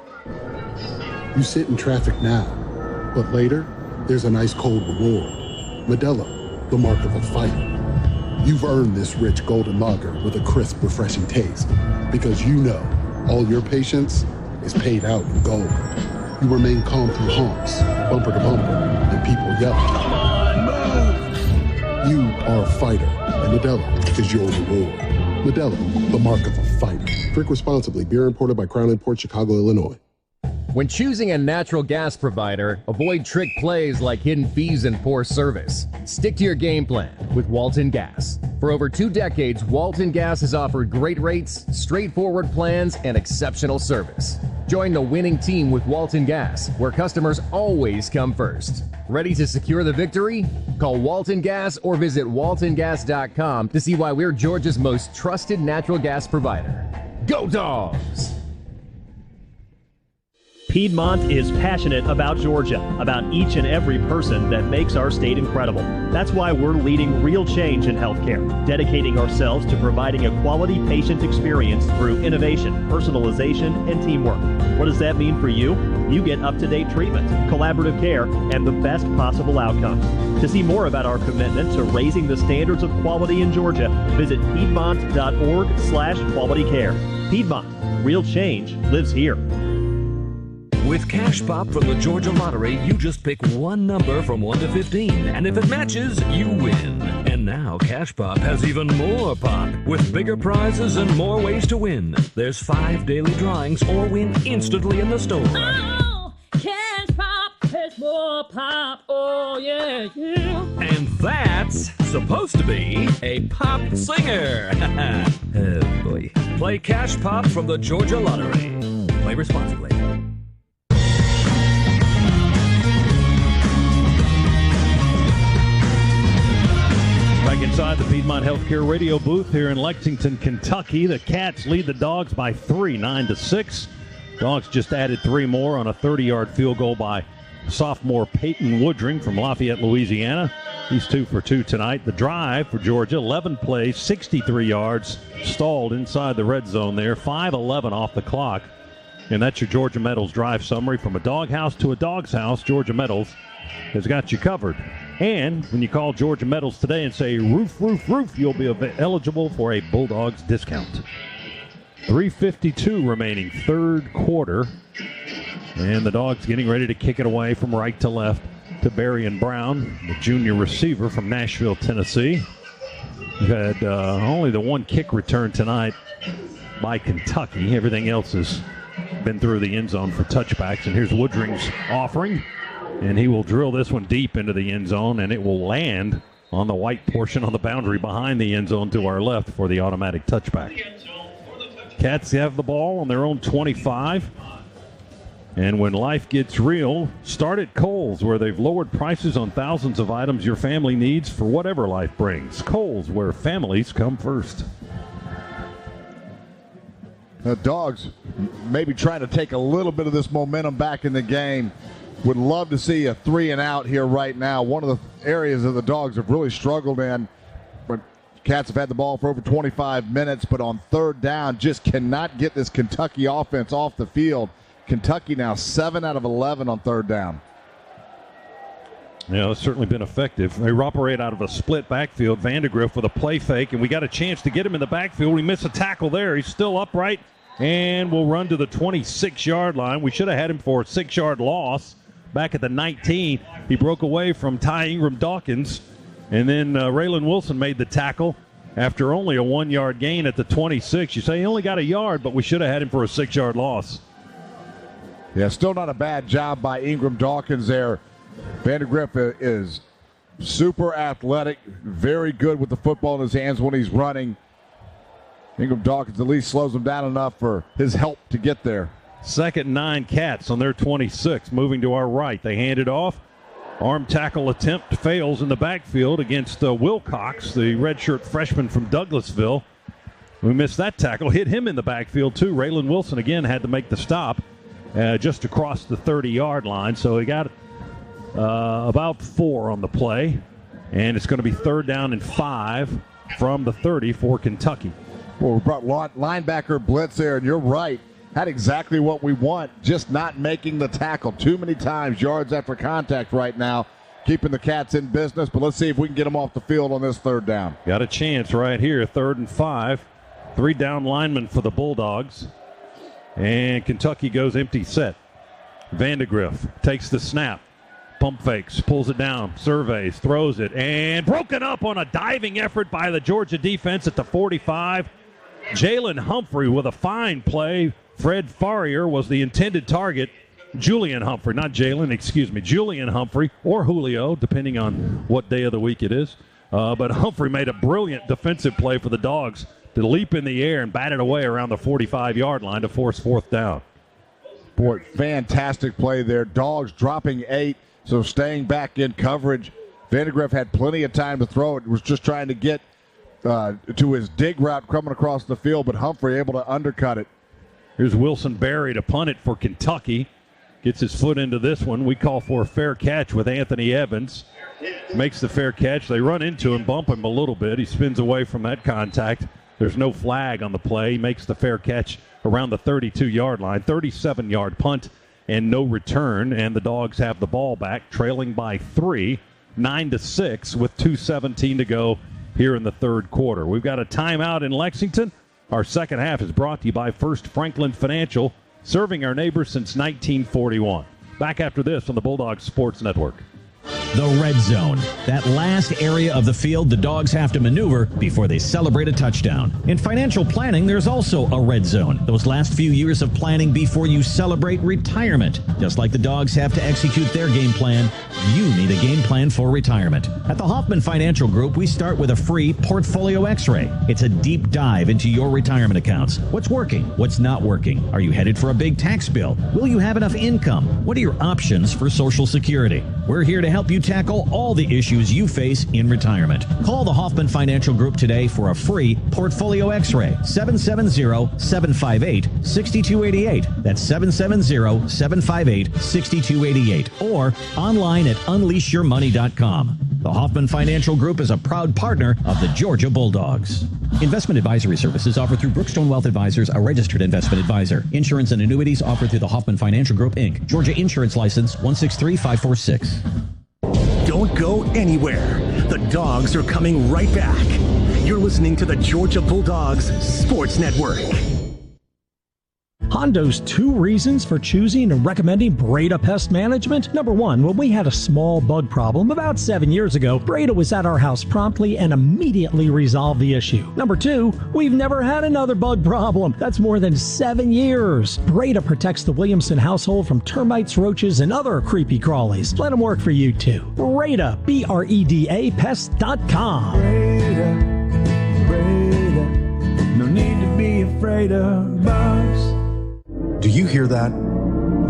You sit in traffic now, but later, there's a nice cold reward. Modelo, the mark of a fighter. You've earned this rich golden lager with a crisp, refreshing taste. Because you know all your patience is paid out in gold. You remain calm through honks, bumper to bumper, and people yelling. Come on, move! You are a fighter, and Modelo is your reward. Modelo, the mark of a fighter. Drink responsibly. Beer imported by Crown Imports, Chicago, Illinois. When choosing a natural gas provider, avoid trick plays like hidden fees and poor service. Stick to your game plan with Walton Gas. For over 2 decades, Walton Gas has offered great rates, straightforward plans, and exceptional service. Join the winning team with Walton Gas, where customers always come first. Ready to secure the victory? Call Walton Gas or visit waltongas.com to see why we're Georgia's most trusted natural gas provider. Go Dogs! Piedmont is passionate about Georgia, about each and every person that makes our state incredible. That's why we're leading real change in healthcare, dedicating ourselves to providing a quality patient experience through innovation, personalization, and teamwork. What does that mean for you? You get up-to-date treatment, collaborative care, and the best possible outcomes. To see more about our commitment to raising the standards of quality in Georgia, visit piedmont.org/quality care. Piedmont, real change lives here. With Cash Pop from the Georgia Lottery, you just pick one number from 1 to 15, and if it matches, you win. And now Cash Pop has even more pop, with bigger prizes and more ways to win. There's 5 daily drawings or win instantly in the store. Oh, Cash Pop has more pop, oh yeah, yeah. And that's supposed to be a pop singer. Oh boy. Play Cash Pop from the Georgia Lottery. Play responsibly. Back inside the Piedmont Healthcare Radio booth here in Lexington, Kentucky. The Cats lead the Dogs by 3, 9-6. Dogs just added 3 more on a 30-yard field goal by sophomore Peyton Woodring from Lafayette, Louisiana. He's 2 for 2 tonight. The drive for Georgia, 11 plays, 63 yards, stalled inside the red zone there, 5:11 off the clock. And that's your Georgia Metals drive summary. From a doghouse to a dog's house, Georgia Metals has got you covered. And when you call Georgia Metals today and say roof, roof, roof, you'll be eligible for a Bulldogs discount. 3:52 remaining, third quarter. And the Dogs getting ready to kick it away from right to left to Berrien Brown, the junior receiver from Nashville, Tennessee. We've had only the 1 kick return tonight by Kentucky. Everything else has been through the end zone for touchbacks. And here's Woodring's offering. And he will drill this one deep into the end zone, and it will land on the white portion on the boundary behind the end zone to our left for the automatic touchback. Cats have the ball on their own 25. And when life gets real, start at Kohl's, where they've lowered prices on thousands of items your family needs for whatever life brings. Kohl's, where families come first. The Dogs maybe trying to take a little bit of this momentum back in the game. Would love to see a 3-and-out here right now. One of the areas that the Dogs have really struggled in. But Cats have had the ball for over 25 minutes, but on third down just cannot get this Kentucky offense off the field. Kentucky now 7 out of 11 on third down. Yeah, it's certainly been effective. They operate out of a split backfield. Vandegrift with a play fake, and we got a chance to get him in the backfield. We missed a tackle there. He's still upright, and we'll run to the 26-yard line. We should have had him for a 6-yard loss. Back at the 19, he broke away from Ty Ingram Dawkins, and then Raylan Wilson made the tackle after only a 1-yard gain at the 26. You say he only got a yard, but we should have had him for a 6-yard loss. Yeah, still not a bad job by Ingram Dawkins there. Vandegrift is super athletic, very good with the football in his hands when he's running. Ingram Dawkins at least slows him down enough for his help to get there. 2nd and 9 Cats on their 26, moving to our right. They hand it off. Arm tackle attempt fails in the backfield against Wilcox, the redshirt freshman from Douglasville. We missed that tackle. Hit him in the backfield, too. Raylan Wilson, again, had to make the stop just across the 30-yard line. So he got about 4 on the play. And it's going to be 3rd down and 5 from the 30 for Kentucky. Well, we brought linebacker blitz there, and you're right. Had exactly what we want, just not making the tackle. Too many times, yards after contact right now, keeping the Cats in business. But let's see if we can get them off the field on this 3rd down. Got a chance right here, 3rd and 5. 3 down linemen for the Bulldogs. And Kentucky goes empty set. Vandegrift takes the snap. Pump fakes, pulls it down, surveys, throws it, and broken up on a diving effort by the Georgia defense at the 45. Jalen Humphrey with a fine play. Fred Farrier was the intended target. Julian Humphrey, not Jalen, excuse me. Julian Humphrey or Julio, depending on what day of the week it is. But Humphrey made a brilliant defensive play for the Dogs to leap in the air and bat it away around the 45-yard line to force 4th down. Boy, fantastic play there. Dogs dropping 8, so staying back in coverage. Vandegrift had plenty of time to throw it. Was just trying to get to his dig route coming across the field, but Humphrey able to undercut it. Here's Wilson Berry to punt it for Kentucky. Gets his foot into this one. We call for a fair catch with Anthony Evans. Makes the fair catch. They run into him, bump him a little bit. He spins away from that contact. There's no flag on the play. He makes the fair catch around the 32-yard line. 37-yard punt and no return. And the Dogs have the ball back, trailing by 3, 9-6 with 2:17 to go here in the 3rd quarter. We've got a timeout in Lexington. Our second half is brought to you by First Franklin Financial, serving our neighbors since 1941. Back after this on the Bulldogs Sports Network. The red zone, that last area of the field the Dogs have to maneuver before they celebrate a touchdown. In financial planning, there's also a red zone. Those last few years of planning before you celebrate retirement. Just like the Dogs have to execute their game plan, you need a game plan for retirement. At the Hoffman Financial Group, we start with a free portfolio x-ray. It's a deep dive into your retirement accounts. What's working? What's not working? Are you headed for a big tax bill? Will you have enough income? What are your options for Social Security? We're here to help you tackle all the issues you face in retirement. Call the Hoffman Financial Group today for a free portfolio x-ray. 770-758-6288. That's 770-758-6288. Or online at unleashyourmoney.com. The Hoffman Financial Group is a proud partner of the Georgia Bulldogs. Investment advisory services offered through Brookstone Wealth Advisors, a registered investment advisor. Insurance and annuities offered through the Hoffman Financial Group, Inc. Georgia Insurance License 163546. Don't go anywhere. The Dogs are coming right back. You're listening to the Georgia Bulldogs Sports Network. Hondo's 2 reasons for choosing and recommending Breda Pest Management. Number 1, when we had a small bug problem about 7 years ago, Breda was at our house promptly and immediately resolved the issue. Number 2, we've never had another bug problem. That's more than 7 years. Breda protects the Williamson household from termites, roaches, and other creepy crawlies. Let them work for you too. Breda, B-R-E-D-A, pest.com. Breda, no need to be afraid of bugs. Do you hear that?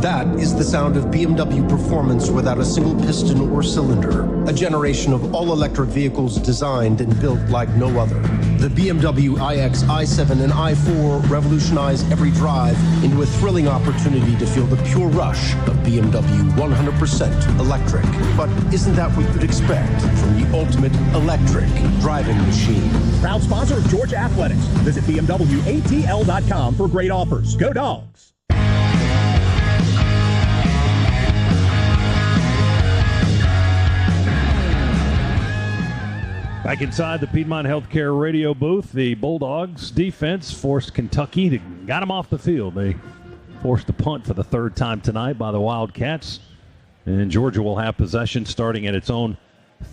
That is the sound of BMW performance without a single piston or cylinder. A generation of all-electric vehicles designed and built like no other. The BMW iX, i7, and i4 revolutionize every drive into a thrilling opportunity to feel the pure rush of BMW 100% electric. But isn't that what you'd expect from the ultimate electric driving machine? Proud sponsor of Georgia Athletics. Visit BMWATL.com for great offers. Go Dogs! Back inside the Piedmont Healthcare radio booth, the Bulldogs defense forced Kentucky to got them off the field. They forced a punt for the 3rd time tonight by the Wildcats. And Georgia will have possession starting at its own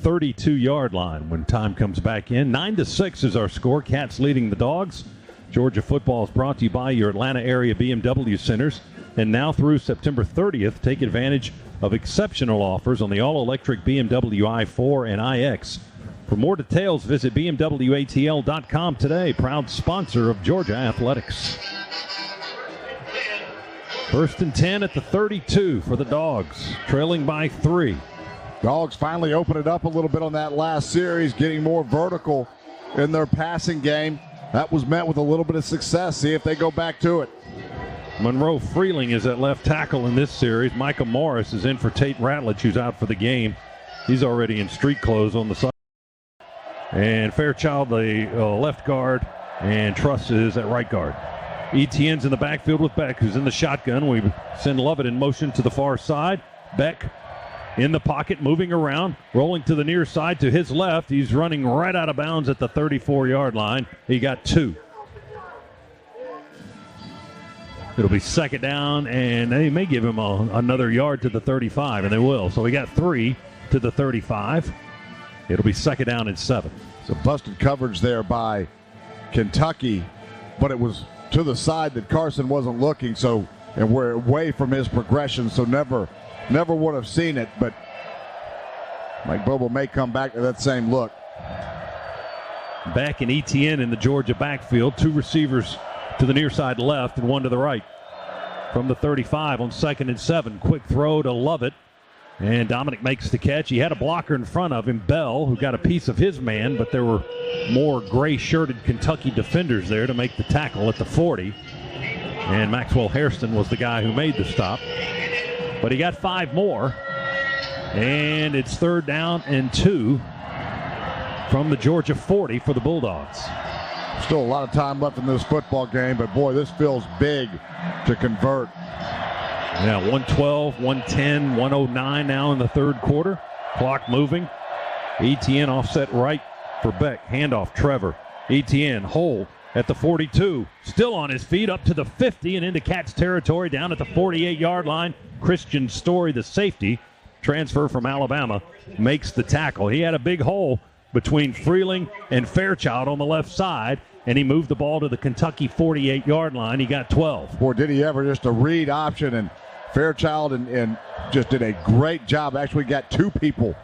32-yard line when time comes back in. 9-6 is our score. Cats leading the Dogs. Georgia football is brought to you by your Atlanta area BMW centers. And now through September 30th, take advantage of exceptional offers on the all-electric BMW i4 and iX. For more details, visit bmwatl.com today. Proud sponsor of Georgia Athletics. 1st and 10 at the 32 for the Dogs, trailing by 3. Dogs finally opened it up a little bit on that last series, getting more vertical in their passing game. That was met with a little bit of success. See if they go back to it. Monroe Freeling is at left tackle in this series. Micah Morris is in for Tate Ratledge, who's out for the game. He's already in street clothes on the side. And Fairchild, the left guard, and Truss is at right guard. Etienne's in the backfield with Beck, who's in the shotgun. We send Lovett in motion to the far side. Beck in the pocket, moving around, rolling to the near side to his left. He's running right out of bounds at the 34-yard line. He got 2. It'll be 2nd down, and they may give him another yard to the 35, and they will. So we got 3 to the 35. It'll be 2nd down and 7. So busted coverage there by Kentucky, but it was to the side that Carson wasn't looking, so and we're away from his progression, so never would have seen it, but Mike Bobo may come back to that same look. Beck and Etienne in the Georgia backfield. 2 receivers to the near side left and 1 to the right. From the 35 on 2nd and 7. Quick throw to Lovett. And Dominic makes the catch. He had a blocker in front of him, Bell, who got a piece of his man, but there were more gray-shirted Kentucky defenders there to make the tackle at the 40. And Maxwell Hairston was the guy who made the stop. But he got 5 more. And it's 3rd down and 2 from the Georgia 40 for the Bulldogs. Still a lot of time left in this football game, but boy, this feels big to convert. Yeah, 112, 110, 109 now in the 3rd quarter. Clock moving. Etienne offset right for Beck. Handoff, Trevor. Etienne, hole at the 42. Still on his feet up to the 50 and into Cats territory down at the 48-yard line. Christian Story, the safety, transfer from Alabama, makes the tackle. He had a big hole between Freeling and Fairchild on the left side, and he moved the ball to the Kentucky 48-yard line. He got 12. Boy, did he ever. Just a read option, and Fairchild and just did a great job. Actually got 2 people.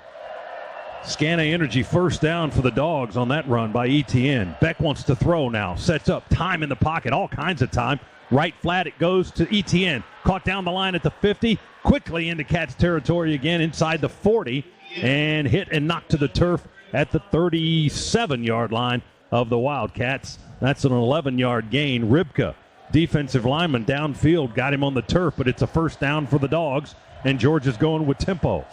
Scana Energy 1st down for the Dogs on that run by Etienne. Beck wants to throw now. Sets up, time in the pocket, all kinds of time. Right flat it goes to Etienne. Caught down the line at the 50. Quickly into Cats territory again inside the 40. And hit and knocked to the turf at the 37-yard line of the Wildcats. That's an 11-yard gain. Ribka, defensive lineman downfield, got him on the turf, but it's a 1st down for the Dogs, and Georgia's going with tempo.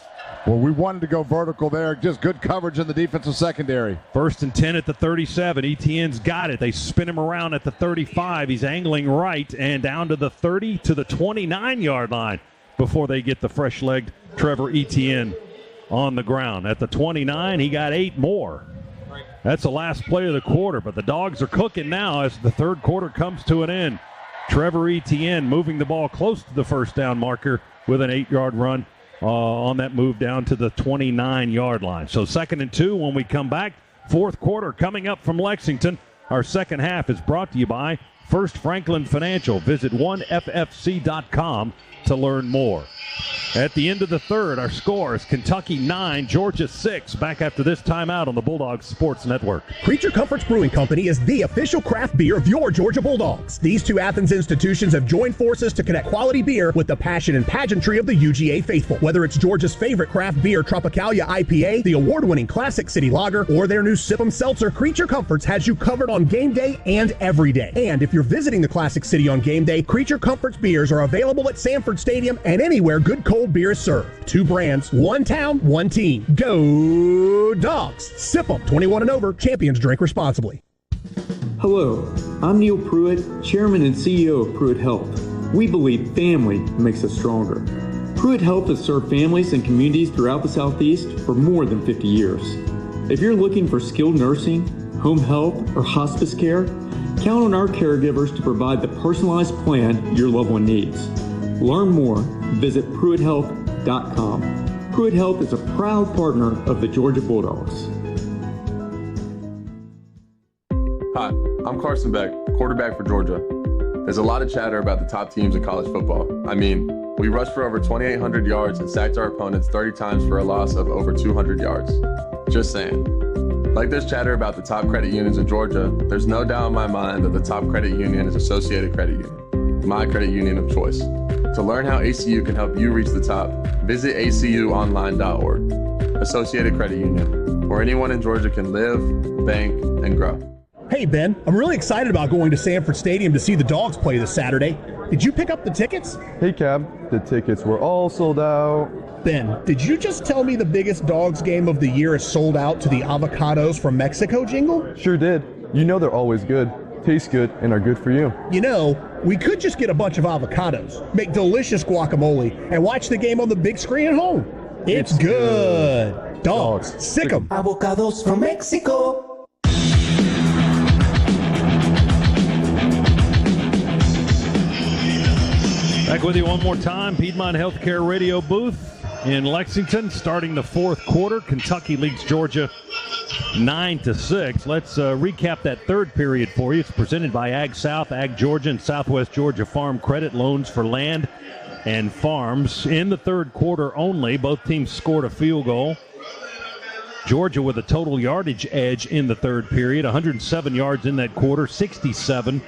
Well, we wanted to go vertical there. Just good coverage in the defensive secondary. 1st and 10 at the 37. Etienne's got it. They spin him around at the 35. He's angling right and down to the 30 to the 29-yard line before they get the fresh-legged Trevor Etienne on the ground. At the 29, he got 8 more. That's the last play of the quarter, but the Dogs are cooking now as the 3rd quarter comes to an end. Trevor Etienne moving the ball close to the 1st down marker with an 8-yard run on that move down to the 29-yard line. So 2nd and 2 when we come back. 4th quarter coming up from Lexington. Our second half is brought to you by First Franklin Financial. Visit 1ffc.com to learn more. At the end of the 3rd, our score is Kentucky 9, Georgia 6. Back after this timeout on the Bulldogs Sports Network. Creature Comforts Brewing Company is the official craft beer of your Georgia Bulldogs. These 2 Athens institutions have joined forces to connect quality beer with the passion and pageantry of the UGA faithful. Whether it's Georgia's favorite craft beer, Tropicalia IPA, the award-winning Classic City Lager, or their new Sip 'em Seltzer, Creature Comforts has you covered on game day and every day. And if you're visiting the Classic City on game day, Creature Comforts beers are available at Sanford Stadium and anywhere good cold beer is served. 2 brands, 1 town, 1 team. Go Dogs! Sip 'em. 21 and over. Champions drink responsibly. Hello, I'm Neil Pruitt, Chairman and CEO of Pruitt Health. We believe family makes us stronger. Pruitt Health has served families and communities throughout the Southeast for more than 50 years. If you're looking for skilled nursing, home health, or hospice care, count on our caregivers to provide the personalized plan your loved one needs. Learn more, visit PruittHealth.com. Pruitt Health is a proud partner of the Georgia Bulldogs. Hi, I'm Carson Beck, quarterback for Georgia. There's a lot of chatter about the top teams in college football. I mean, We rushed for over 2,800 yards and sacked our opponents 30 times for a loss of over 200 yards. Just saying. Like there's chatter about the top credit unions in Georgia, there's no doubt in my mind that the top credit union is Associated Credit Union, my credit union of choice. To learn how ACU can help you reach the top, visit acuonline.org. Associated Credit Union, where anyone in Georgia can live, bank, and grow. Hey, Ben, I'm really excited about going to Sanford Stadium to see the Dogs play this Saturday. Did you pick up the tickets? Hey, Cab, the tickets were all sold out. Ben, did you just tell me the biggest Dogs game of the year is sold out to the avocados from Mexico jingle? Sure did. You know they're always good, taste good, and are good for you. You know, we could just get a bunch of avocados, make delicious guacamole, and watch the game on the big screen at home. It's good. Dogs, sick 'em. Avocados from Mexico. Back with you one more time. Piedmont Healthcare Radio booth in Lexington, starting the fourth quarter. Kentucky leads Georgia 9-6. Let's recap that third period for you. It's presented by Ag South, Ag Georgia, and Southwest Georgia Farm Credit Loans for land and farms. In the third quarter only, both teams scored a field goal. Georgia with a total yardage edge in the third period, 107 yards in that quarter, 67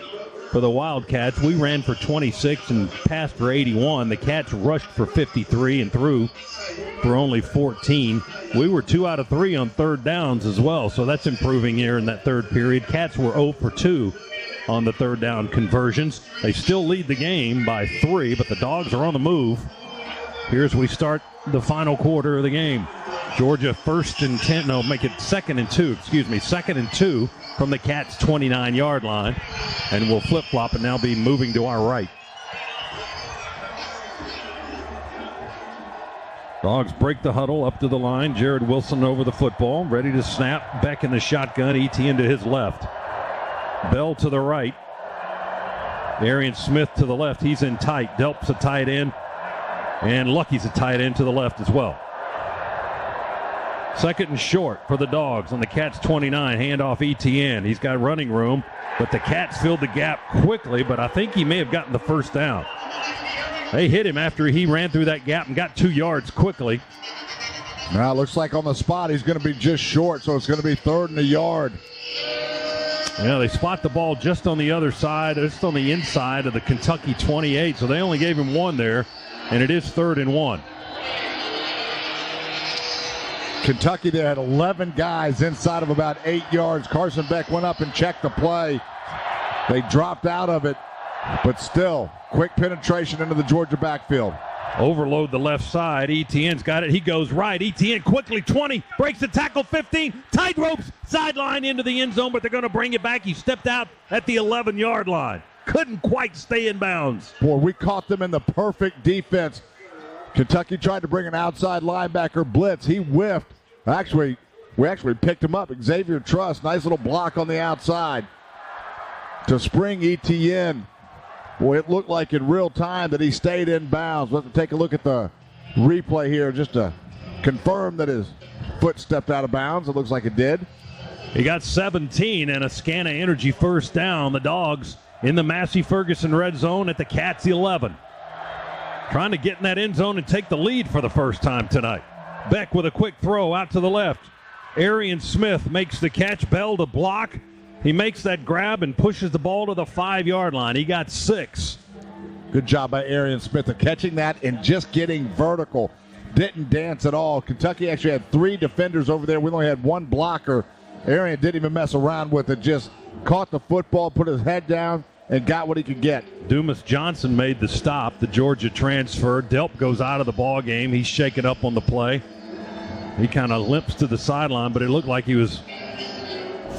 for the Wildcats. We ran for 26 and passed for 81. The Cats rushed for 53 and threw for only 14. We were 2 out of 3 on third downs as well, so that's improving here in that third period. Cats were 0 for 2 on the third down conversions. They still lead the game by 3, but the Dogs are on the move. Here's we start the final quarter of the game. Georgia second and two from the Cats' 29-yard line, and will flip-flop and now be moving to our right. Dogs break the huddle up to the line. Jared Wilson over the football, ready to snap. Beck in the shotgun, Etienne to his left. Bell to the right. Arian Smith to the left. He's in tight. Delp's a tight end, and Lucky's a tight end to the left as well. Second and short for the Dogs on the Cats' 29. Handoff Etienne. He's got running room, but the Cats filled the gap quickly, but I think he may have gotten the first down. They hit him after he ran through that gap and got 2 yards quickly. Now it looks like on the spot he's going to be just short, so it's going to be 3rd and a yard. Yeah, they spot the ball just on the other side, just on the inside of the Kentucky 28, so they only gave him 1 there, and it is 3rd and 1. Kentucky there had 11 guys inside of about 8 yards. Carson Beck went up and checked the play. They dropped out of it, but still, quick penetration into the Georgia backfield. Overload the left side. Etienne's got it. He goes right. Etienne quickly, 20, breaks the tackle, 15, tight ropes, sideline into the end zone, but they're going to bring it back. He stepped out at the 11-yard line. Couldn't quite stay in bounds. Boy, we caught them in the perfect defense. Kentucky tried to bring an outside linebacker blitz. He whiffed. We actually picked him up. Xavier Truss, nice little block on the outside to spring Etienne. Boy, it looked like in real time that he stayed in bounds. We'll have to take a look at the replay here just to confirm that his foot stepped out of bounds. It looks like it did. He got 17 and a Scana Energy first down. The Dogs in the Massey Ferguson red zone at the Cats 11. Trying to get in that end zone and take the lead for the first time tonight. Beck with a quick throw out to the left. Arian Smith makes the catch. Bell to block. He makes that grab and pushes the ball to the 5-yard line. He got 6. Good job by Arian Smith of catching that and just getting vertical. Didn't dance at all. Kentucky actually had 3 defenders over there. We only had 1 blocker. Arian didn't even mess around with it. Just caught the football, put his head down, and got what he could get. Dumas Johnson made the stop. The Georgia transfer. Delp goes out of the ball game. He's shaken up on the play. He kind of limps to the sideline, but it looked like he was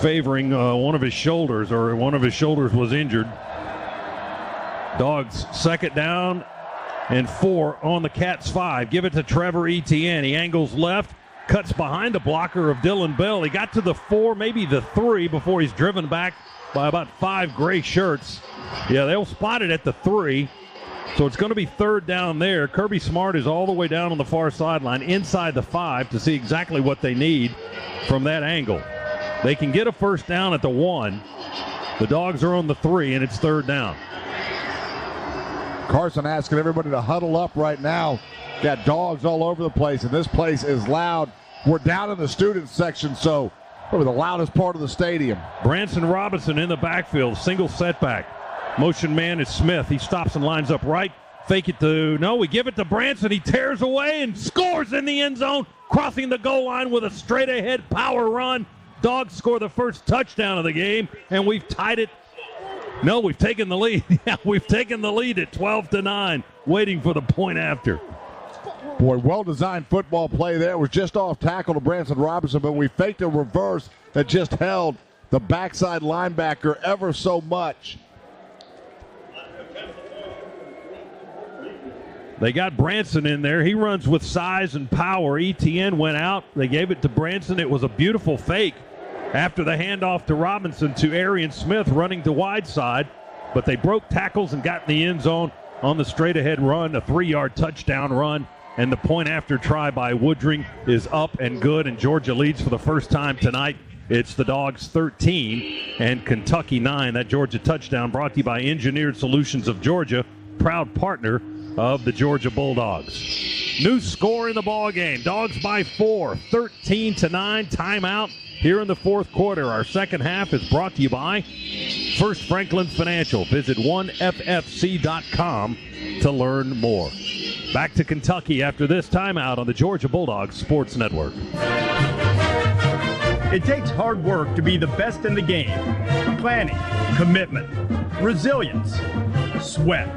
favoring one of his shoulders, or one of his shoulders was injured. Dogs second down and 4 on the Cats 5. Give it to Trevor Etienne. He angles left, cuts behind the blocker of Dylan Bell. He got to the 4, maybe the 3, before he's driven back by about 5 gray shirts. Yeah, they'll spot it at the 3. So it's going to be 3rd down there. Kirby Smart is all the way down on the far sideline inside the 5 to see exactly what they need from that angle. They can get a first down at the 1. The Dogs are on the 3, and it's 3rd down. Carson asking everybody to huddle up right now. Got dogs all over the place, and this place is loud. We're down in the student section, so probably the loudest part of the stadium. Branson Robinson in the backfield, single setback. Motion man is Smith. He stops and lines up right. Fake it to, no, we give it to Branson. He tears away and scores in the end zone, crossing the goal line with a straight-ahead power run. Dogs score the first touchdown of the game, and we've tied it. No, we've taken the lead. Yeah, we've taken the lead at 12-9, waiting for the point after. Boy, well-designed football play there. It was just off tackle to Branson Robinson, but we faked a reverse that just held the backside linebacker ever so much. They got Branson in there. He runs with size and power. ETN went out. They gave it to Branson. It was a beautiful fake after the handoff to Robinson to Arian Smith running to wide side. But they broke tackles and got in the end zone on the straight-ahead run, a 3-yard touchdown run. And the point after try by Woodring is up and good, and Georgia leads for the first time tonight. It's the Dogs 13 and Kentucky 9. That Georgia touchdown brought to you by Engineered Solutions of Georgia, proud partner of the Georgia Bulldogs. New score in the ball game. Dogs by 4, 13-9. Timeout here in the fourth quarter. Our second half is brought to you by First Franklin Financial. Visit 1ffc.com to learn more. Back to Kentucky after this timeout on the Georgia Bulldogs Sports Network. It takes hard work to be the best in the game. Planning, commitment, resilience, sweat.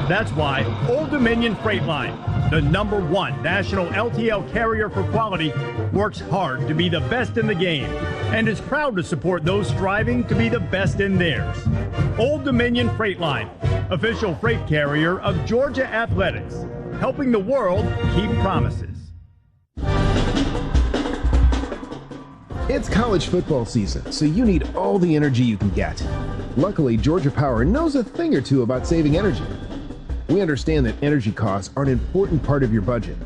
That's why Old Dominion Freight Line, the #1 national LTL carrier for quality, works hard to be the best in the game and is proud to support those striving to be the best in theirs. Old Dominion Freight Line, official freight carrier of Georgia Athletics, helping the world keep promises. It's college football season, so you need all the energy you can get. Luckily, Georgia Power knows a thing or two about saving energy. We understand that energy costs are an important part of your budget.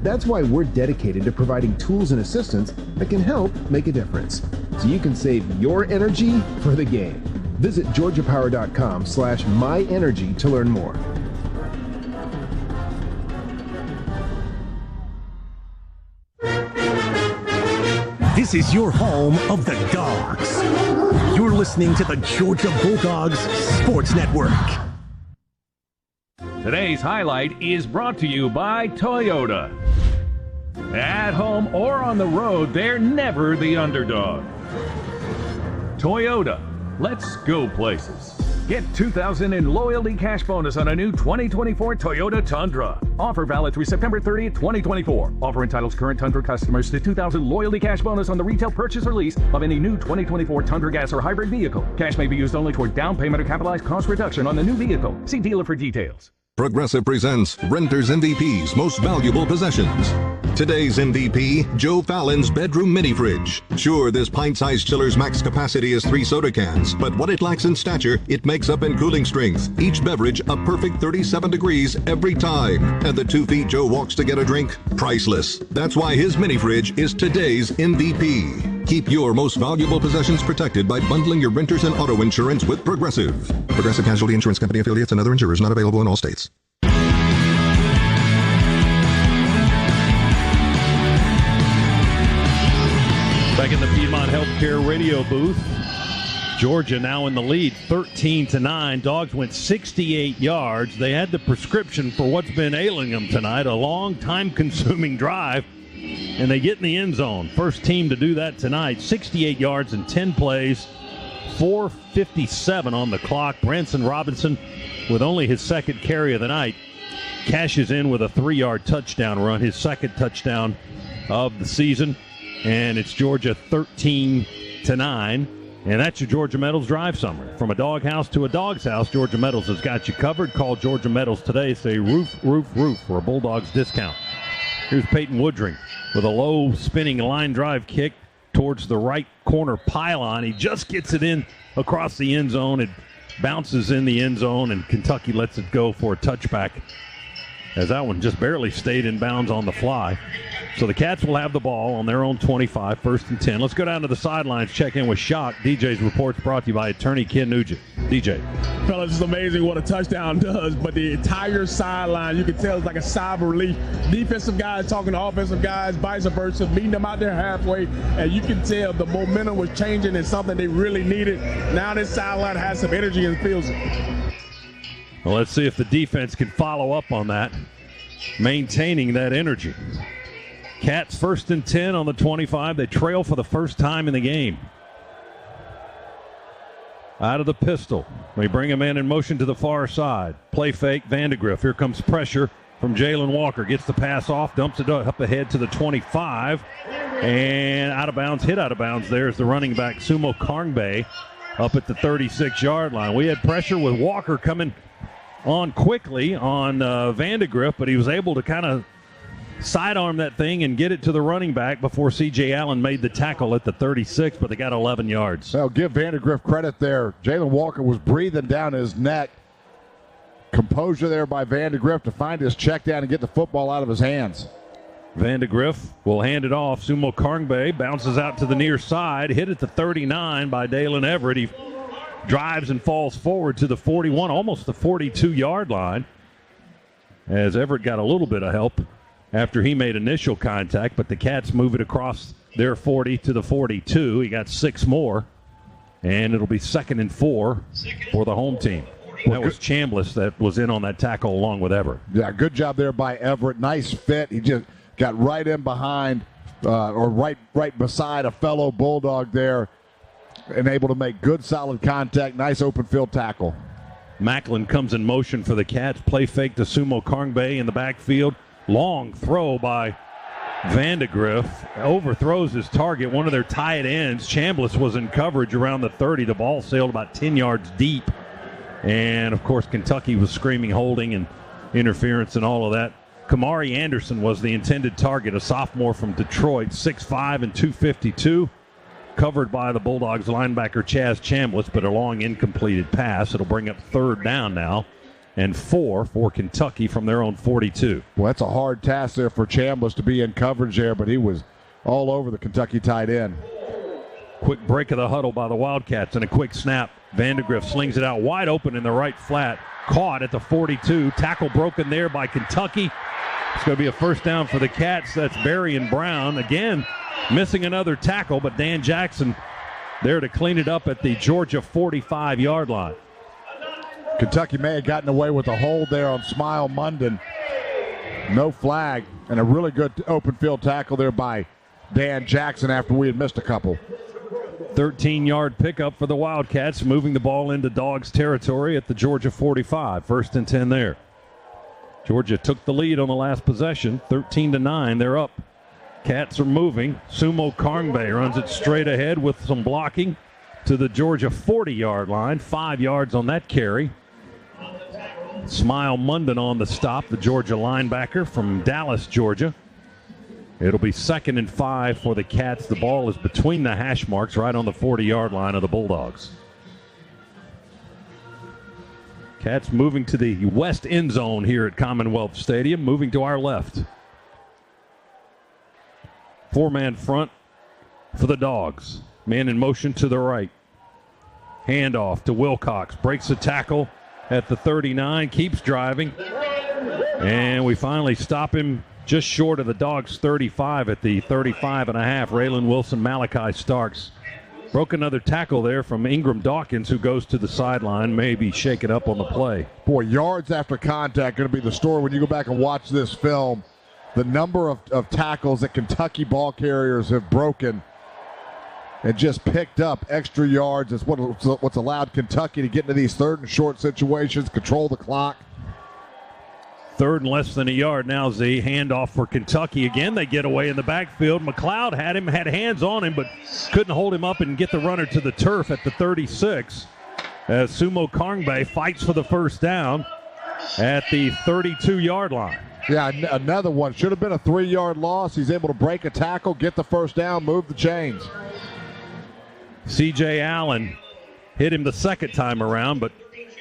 That's why we're dedicated to providing tools and assistance that can help make a difference, so you can save your energy for the game. Visit georgiapower.com/myenergy to learn more. This is your home of the Dogs. You're listening to the Georgia Bulldogs Sports Network. Today's highlight is brought to you by Toyota. At home or on the road, they're never the underdog. Toyota, let's go places. Get $2,000 in loyalty cash bonus on a new 2024 Toyota Tundra. Offer valid through September 30th, 2024. Offer entitles current Tundra customers to $2,000 loyalty cash bonus on the retail purchase or lease of any new 2024 Tundra gas or hybrid vehicle. Cash may be used only toward down payment or capitalized cost reduction on the new vehicle. See dealer for details. Progressive presents Renter's MVP's Most Valuable Possessions. Today's MVP, Joe Fallon's bedroom mini fridge. Sure, this pint-sized chiller's max capacity is 3 soda cans, but what it lacks in stature, it makes up in cooling strength. Each beverage a perfect 37 degrees every time. And the 2 feet Joe walks to get a drink, priceless. That's why his mini fridge is today's MVP. Keep your most valuable possessions protected by bundling your renters and auto insurance with Progressive. Progressive Casualty Insurance Company affiliates and other insurers not available in all states. Back in the Piedmont Healthcare radio booth. Georgia now in the lead, 13-9. Dogs went 68 yards. They had the prescription for what's been ailing them tonight, a long, time-consuming drive, and they get in the end zone. First team to do that tonight, 68 yards in 10 plays, 4:57 on the clock. Branson Robinson, with only his second carry of the night, cashes in with a 3-yard touchdown run, his second touchdown of the season. And it's Georgia 13-9. And that's your Georgia Metals Drive Summer. From a doghouse to a dog's house, Georgia Metals has got you covered. Call Georgia Metals today. Say roof, roof, roof for a Bulldogs discount. Here's Peyton Woodring with a low spinning line drive kick towards the right corner pylon. He just gets it in across the end zone. It bounces in the end zone, and Kentucky lets it go for a touchback, as that one just barely stayed in bounds on the fly. So the Cats will have the ball on their own 25, 1st and 10. Let's go down to the sidelines, check in with Shock. DJ's report's brought to you by attorney Ken Nugent. DJ. Fellas, it's amazing what a touchdown does, but the entire sideline, you can tell it's like a sigh of relief. Defensive guys talking to offensive guys, vice versa, meeting them out there halfway, and you can tell the momentum was changing and something they really needed. Now this sideline has some energy and feels it. Well, let's see if the defense can follow up on that, maintaining that energy. Cats 1st and 10 on the 25. They trail for the first time in the game. Out of the pistol. They bring him in motion to the far side. Play fake, Vandegrift. Here comes pressure from Jalen Walker. Gets the pass off, dumps it up ahead to the 25. And out of bounds, hit out of bounds. There's the running back, Sumo Karngbe, up at the 36-yard line. We had pressure with Walker coming on quickly on Vandegrift, but he was able to kind of sidearm that thing and get it to the running back before C.J. Allen made the tackle at the 36, but they got 11 yards. Well, give Vandegrift credit there. Jalen Walker was breathing down his neck. Composure there by Vandegrift to find his check down and get the football out of his hands. Vandegrift will hand it off. Sumo Karngbe bounces out to the near side, hit at the 39 by Dalen Everett. He drives and falls forward to the 41, almost the 42-yard line, as Everett got a little bit of help after he made initial contact, but the Cats move it across their 40 to the 42. He got 6 more, and it'll be 2nd and 4 for the home team. That was Chambliss that was in on that tackle along with Everett. Yeah, good job there by Everett. Nice fit. He just got right in behind or right beside a fellow Bulldog there and able to make good, solid contact. Nice open field tackle. Macklin comes in motion for the Cats. Play fake to Sumo Karngbe in the backfield. Long throw by Vandegrift. Overthrows his target, one of their tight ends. Chambliss was in coverage around the 30. The ball sailed about 10 yards deep. And, of course, Kentucky was screaming holding and interference and all of that. Kamari Anderson was the intended target, a sophomore from Detroit, 6'5" and 252. Covered by the Bulldogs linebacker Chaz Chambliss, but a long incompleted pass. It'll bring up 3rd down now and 4 for Kentucky from their own 42. Well, that's a hard task there for Chambliss to be in coverage there, but he was all over the Kentucky tight end. Quick break of the huddle by the Wildcats and a quick snap. Vandegrift slings it out wide open in the right flat. Caught at the 42. Tackle broken there by Kentucky. It's going to be a 1st down for the Cats. That's Barry and Brown. Again, missing another tackle, but Dan Jackson there to clean it up at the Georgia 45-yard line. Kentucky may have gotten away with a hold there on Smile Munden. No flag, and a really good open field tackle there by Dan Jackson after we had missed a couple. 13-yard pickup for the Wildcats, moving the ball into Dogs territory at the Georgia 45. 1st and 10 there. Georgia took the lead on the last possession, 13-9. They're up. Cats are moving. Sumo Karngbe runs it straight ahead with some blocking to the Georgia 40-yard line. 5 yards on that carry. Smile Munden on the stop, the Georgia linebacker from Dallas, Georgia. It'll be 2nd and 5 for the Cats. The ball is between the hash marks right on the 40-yard line of the Bulldogs. Cats moving to the west end zone here at Commonwealth Stadium, moving to our left. 4-man front for the Dogs. Man in motion to the right. Handoff to Wilcox. Breaks the tackle at the 39. Keeps driving. And we finally stop him just short of the Dogs' 35 at the 35.5. Raylan Wilson, Malachi Starks. Broke another tackle there from Ingram Dawkins, who goes to the sideline, maybe shaken up on the play. Boy, yards after contact going to be the story when you go back and watch this film. The number of tackles that Kentucky ball carriers have broken and just picked up extra yards is what's allowed Kentucky to get into these 3rd and short situations, control the clock. 3rd and less than a yard now. Z handoff for Kentucky. Again, they get away in the backfield. McLeod had hands on him, but couldn't hold him up and get the runner to the turf at the 36. As Sumo Karngbe fights for the 1st down at the 32-yard line. Yeah, another one. Should have been a 3-yard loss. He's able to break a tackle, get the 1st down, move the chains. C.J. Allen hit him the 2nd time around, but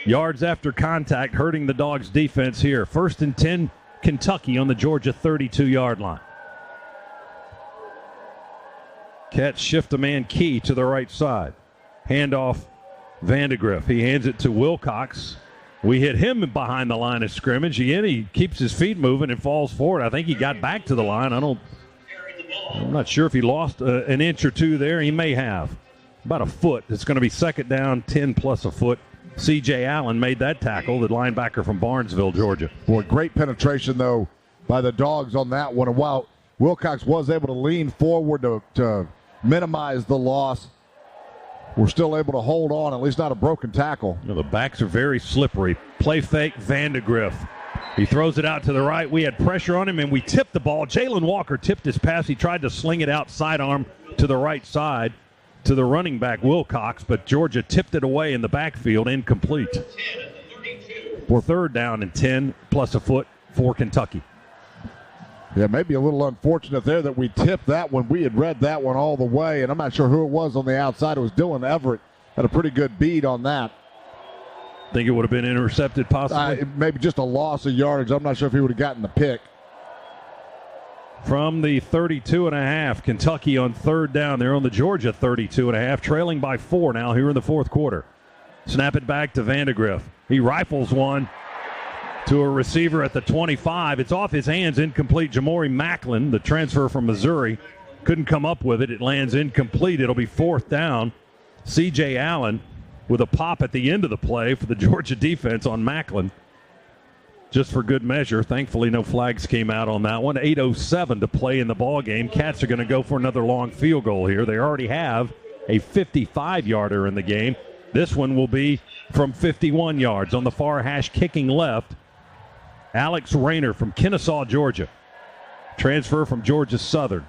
yards after contact hurting the Dogs' defense here. 1st and 10, Kentucky on the Georgia 32-yard line. Cats shift a man key to the right side. Handoff Vandegrift. He hands it to Wilcox. We hit him behind the line of scrimmage. Again, he keeps his feet moving and falls forward. I think he got back to the line. I'm not sure if he lost an inch or two there. He may have. About a foot. It's going to be second down, 10 plus a foot. C.J. Allen made that tackle, the linebacker from Barnesville, Georgia. Boy, great penetration, though, by the Dogs on that one. And while Wilcox was able to lean forward to minimize the loss, we're still able to hold on, at least not a broken tackle. The backs are very slippery. Play fake, Vandegrift. He throws it out to the right. We had pressure on him, and we tipped the ball. Jalen Walker tipped his pass. He tried to sling it out sidearm to the right side to the running back, Wilcox, but Georgia tipped it away in the backfield, incomplete. For third down and 10 plus a foot for Kentucky. Yeah, maybe a little unfortunate there that we tipped that one. We had read that one all the way, and I'm not sure who it was on the outside. It was Dylan Everett. Had a pretty good beat on that. Think it would have been intercepted possibly? Maybe just a loss of yardage. I'm not sure if he would have gotten the pick. From the 32.5, Kentucky on third down. They're on the Georgia 32.5, trailing by 4 now here in the fourth quarter. Snap it back to Vandegrift. He rifles one to a receiver at the 25. It's off his hands, incomplete. Jamori Macklin, the transfer from Missouri, couldn't come up with it. It lands incomplete. It'll be fourth down. C.J. Allen with a pop at the end of the play for the Georgia defense on Macklin. Just for good measure. Thankfully, no flags came out on that one. 8:07 to play in the ball game. Cats are going to go for another long field goal here. They already have a 55-yarder in the game. This one will be from 51 yards on the far hash, kicking left. Alex Rayner from Kennesaw, Georgia. Transfer from Georgia Southern.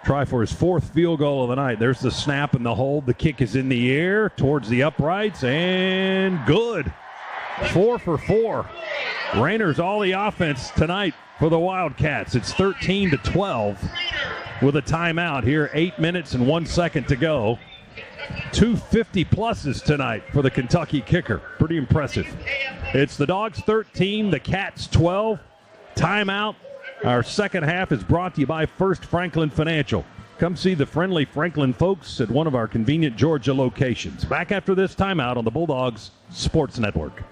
Try for his fourth field goal of the night. There's the snap and the hold. The kick is in the air towards the uprights, and good. 4 for 4. Rayner's all the offense tonight for the Wildcats. It's 13-12 with a timeout here. 8 minutes and 1 second to go. 2 50-pluses tonight for the Kentucky kicker. Pretty impressive. It's the Dogs 13, the Cats 12. Timeout. Our second half is brought to you by First Franklin Financial. Come see the friendly Franklin folks at one of our convenient Georgia locations. Back after this timeout on the Bulldogs Sports Network.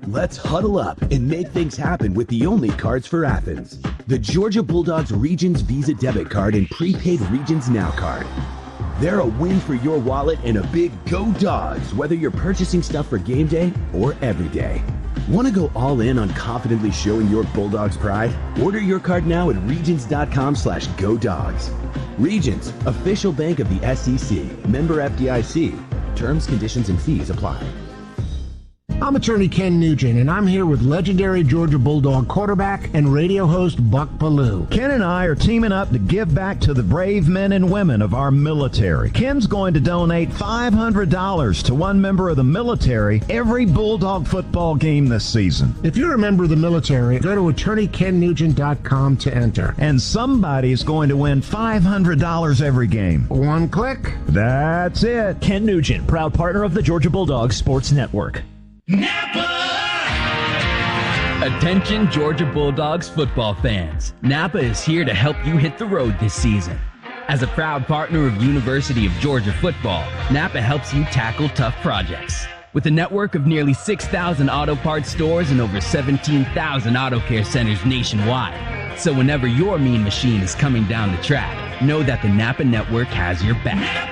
Let's huddle up and make things happen with the only cards for Athens. The Georgia Bulldogs Regions Visa Debit Card and Prepaid Regions Now Card. They're a win for your wallet and a big go Dogs, whether you're purchasing stuff for game day or every day. Want to go all in on confidently showing your Bulldogs pride? Order your card now at regions.com/GoDogs. Regions, official bank of the SEC. Member FDIC. Terms, conditions, and fees apply. I'm attorney Ken Nugent, and I'm here with legendary Georgia Bulldog quarterback and radio host Buck Ballou. Ken and I are teaming up to give back to the brave men and women of our military. Ken's going to donate $500 to one member of the military every Bulldog football game this season. If you're a member of the military, go to attorneykennugent.com to enter. And somebody's going to win $500 every game. One click. That's it. Ken Nugent, proud partner of the Georgia Bulldogs Sports Network. Attention Georgia Bulldogs football fans. Napa is here to help you hit the road this season. As a proud partner of University of Georgia football, Napa helps you tackle tough projects. With a network of nearly 6,000 auto parts stores and over 17,000 auto care centers nationwide. So whenever your mean machine is coming down the track, know that the Napa network has your back.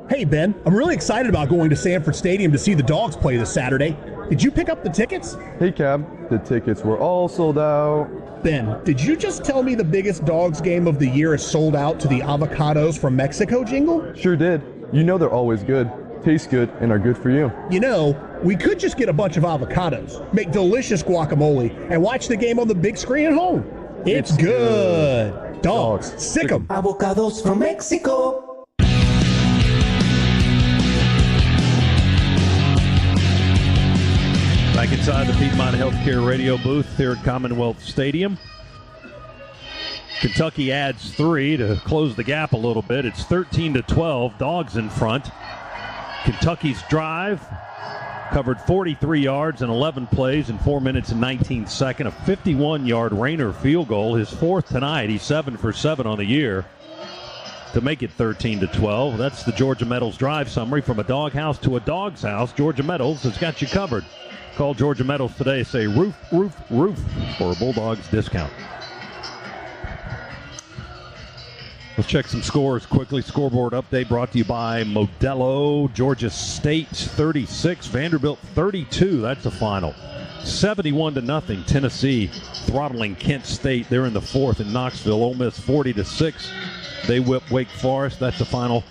Hey, Ben, I'm really excited about going to Sanford Stadium to see the Dogs play this Saturday. Did you pick up the tickets? Hey, Cab, the tickets were all sold out. Ben, did you just tell me the biggest Dogs game of the year is sold out to the avocados from Mexico jingle? Sure did. You know they're always good, taste good, and are good for you. You know, we could just get a bunch of avocados, make delicious guacamole, and watch the game on the big screen at home. It's good. Dogs, sick 'em. Avocados from Mexico. Back inside the Piedmont Healthcare radio booth here at Commonwealth Stadium. Kentucky adds 3 to close the gap a little bit. It's 13-12. Dogs in front. Kentucky's drive covered 43 yards in 11 plays in 4 minutes and 19 seconds. A 51-yard Rayner field goal, his fourth tonight. He's 7 for 7 on the year to make it 13-12. That's the Georgia Metals Drive summary. From a doghouse to a dog's house, Georgia Metals has got you covered. Call Georgia Metals today. Say roof, roof, roof for a Bulldogs discount. Let's check some scores quickly. Scoreboard update brought to you by Modelo. Georgia State 36, Vanderbilt 32. That's the final. 71-0. Tennessee throttling Kent State. They're in the fourth in Knoxville. Ole Miss 40-6. They whip Wake Forest. That's the final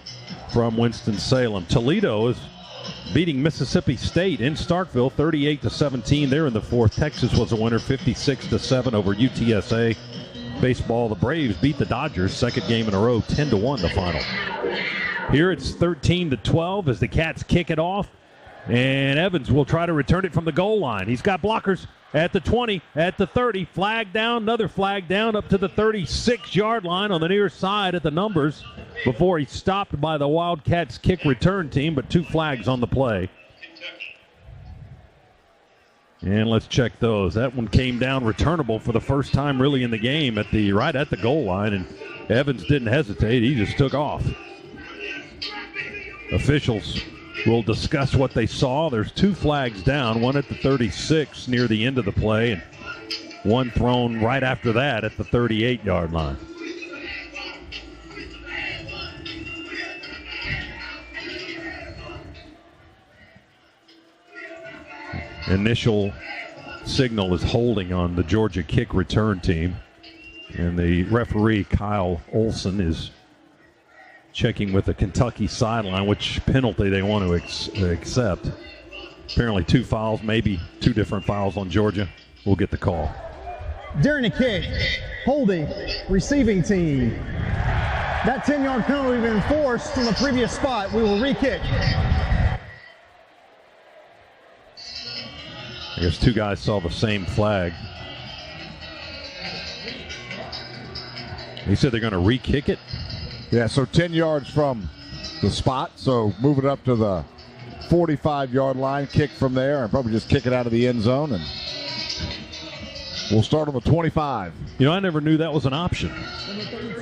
from Winston-Salem. Toledo is beating Mississippi State in Starkville 38-17. They're in the fourth. Texas was a winner 56-7 over UTSA. Baseball, the Braves beat the Dodgers, second game in a row, 10-1 the final. Here it's 13-12 as the Cats kick it off, and Evans will try to return it from the goal line. He's got blockers at the 20, at the 30, flag down, another flag down up to the 36-yard line on the near side at the numbers before he's stopped by the Wildcats kick return team, but 2 flags on the play. And let's check those. That one came down returnable for the first time really in the game right at the goal line, and Evans didn't hesitate. He just took off. Officials will discuss what they saw. There's 2 flags down, one at the 36 near the end of the play, and one thrown right after that at the 38-yard line. Initial signal is holding on the Georgia kick return team. And the referee, Kyle Olson, is checking with the Kentucky sideline which penalty they want to accept. Apparently 2 fouls, maybe 2 different fouls on Georgia. We'll get the call. During the kick, holding, receiving team. That 10-yard penalty been enforced from the previous spot. We will re-kick. I guess 2 guys saw the same flag. He said they're going to re-kick it? Yeah, so 10 yards from the spot. So move it up to the 45-yard line, kick from there, and probably just kick it out of the end zone. And we'll start on the 25. You know, I never knew that was an option.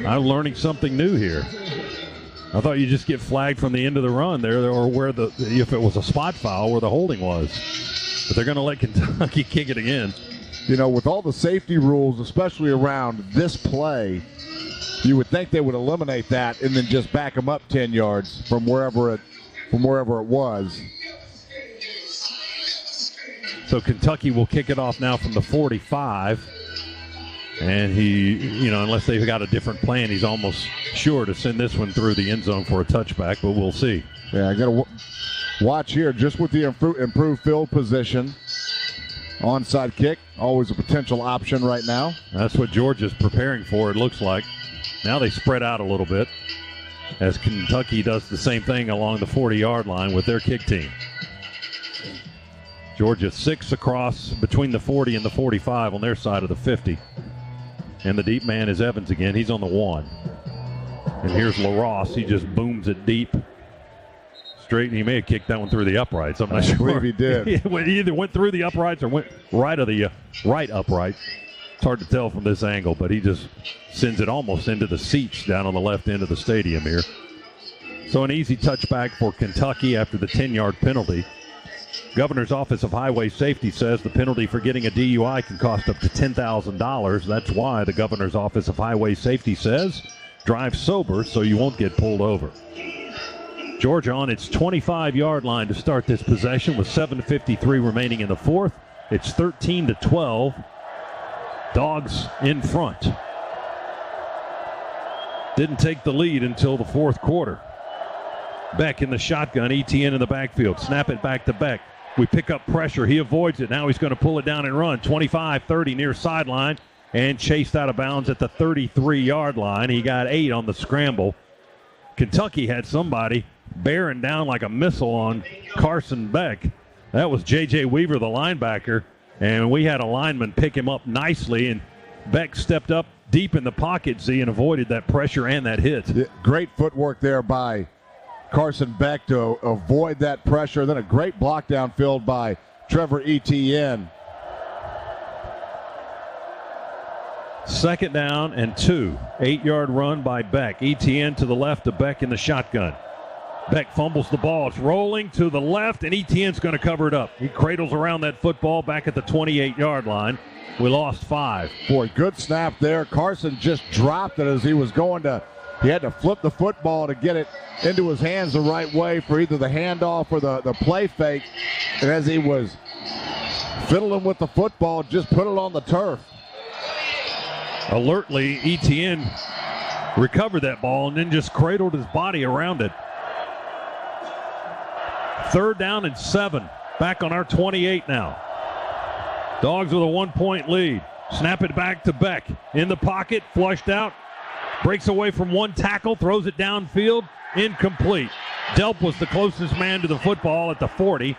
I'm learning something new here. I thought you just get flagged from the end of the run there, or where if it was a spot foul, where the holding was. But they're going to let Kentucky kick it again. You know, with all the safety rules, especially around this play, you would think they would eliminate that and then just back them up 10 yards from wherever it was. So Kentucky will kick it off now from the 45. And he, you know, unless they've got a different plan, he's almost sure to send this one through the end zone for a touchback, but we'll see. Yeah, I got to watch here just with the improved field position. Onside kick, always a potential option right now. That's what Georgia's preparing for, it looks like. Now they spread out a little bit as Kentucky does the same thing along the 40-yard line with their kick team. Georgia 6 across between the 40 and the 45 on their side of the 50. And the deep man is Evans again. He's on the 1. And here's LaRosse. He just booms it deep. Straight, and he may have kicked that one through the uprights. I'm not sure. I believe he did. He either went through the uprights or went right of the right upright. It's hard to tell from this angle, but he just sends it almost into the seats down on the left end of the stadium here. So an easy touchback for Kentucky after the 10-yard penalty. Governor's Office of Highway Safety says the penalty for getting a DUI can cost up to $10,000. That's why the Governor's Office of Highway Safety says drive sober so you won't get pulled over. Georgia on its 25-yard line to start this possession with 7:53 remaining in the fourth. It's 13-12. Dogs in front. Didn't take the lead until the fourth quarter. Beck in the shotgun, ETN in the backfield. Snap it back to Beck. We pick up pressure. He avoids it. Now he's going to pull it down and run. 25-30 near sideline and chased out of bounds at the 33-yard line. He got 8 on the scramble. Kentucky had somebody bearing down like a missile on Carson Beck. That was J.J. Weaver, the linebacker, and we had a lineman pick him up nicely, and Beck stepped up deep in the pocket, and avoided that pressure and that hit. Great footwork there by Carson Beck to avoid that pressure. Then a great block downfield by Trevor Etienne. 2nd down and 2. 8-yard run by Beck. Etienne to the left of Beck in the shotgun. Beck fumbles the ball. It's rolling to the left, and Etienne's going to cover it up. He cradles around that football back at the 28-yard line. We lost 5. Boy, good snap there. Carson just dropped it as he was going to. He had to flip the football to get it into his hands the right way for either the handoff or the play fake. And as he was fiddling with the football, just put it on the turf. Alertly, Etienne recovered that ball and then just cradled his body around it. 3rd down and 7. Back on our 28 now. Dogs with a 1-point lead. Snap it back to Beck. In the pocket, flushed out. Breaks away from one tackle, throws it downfield. Incomplete. Delp was the closest man to the football at the 40.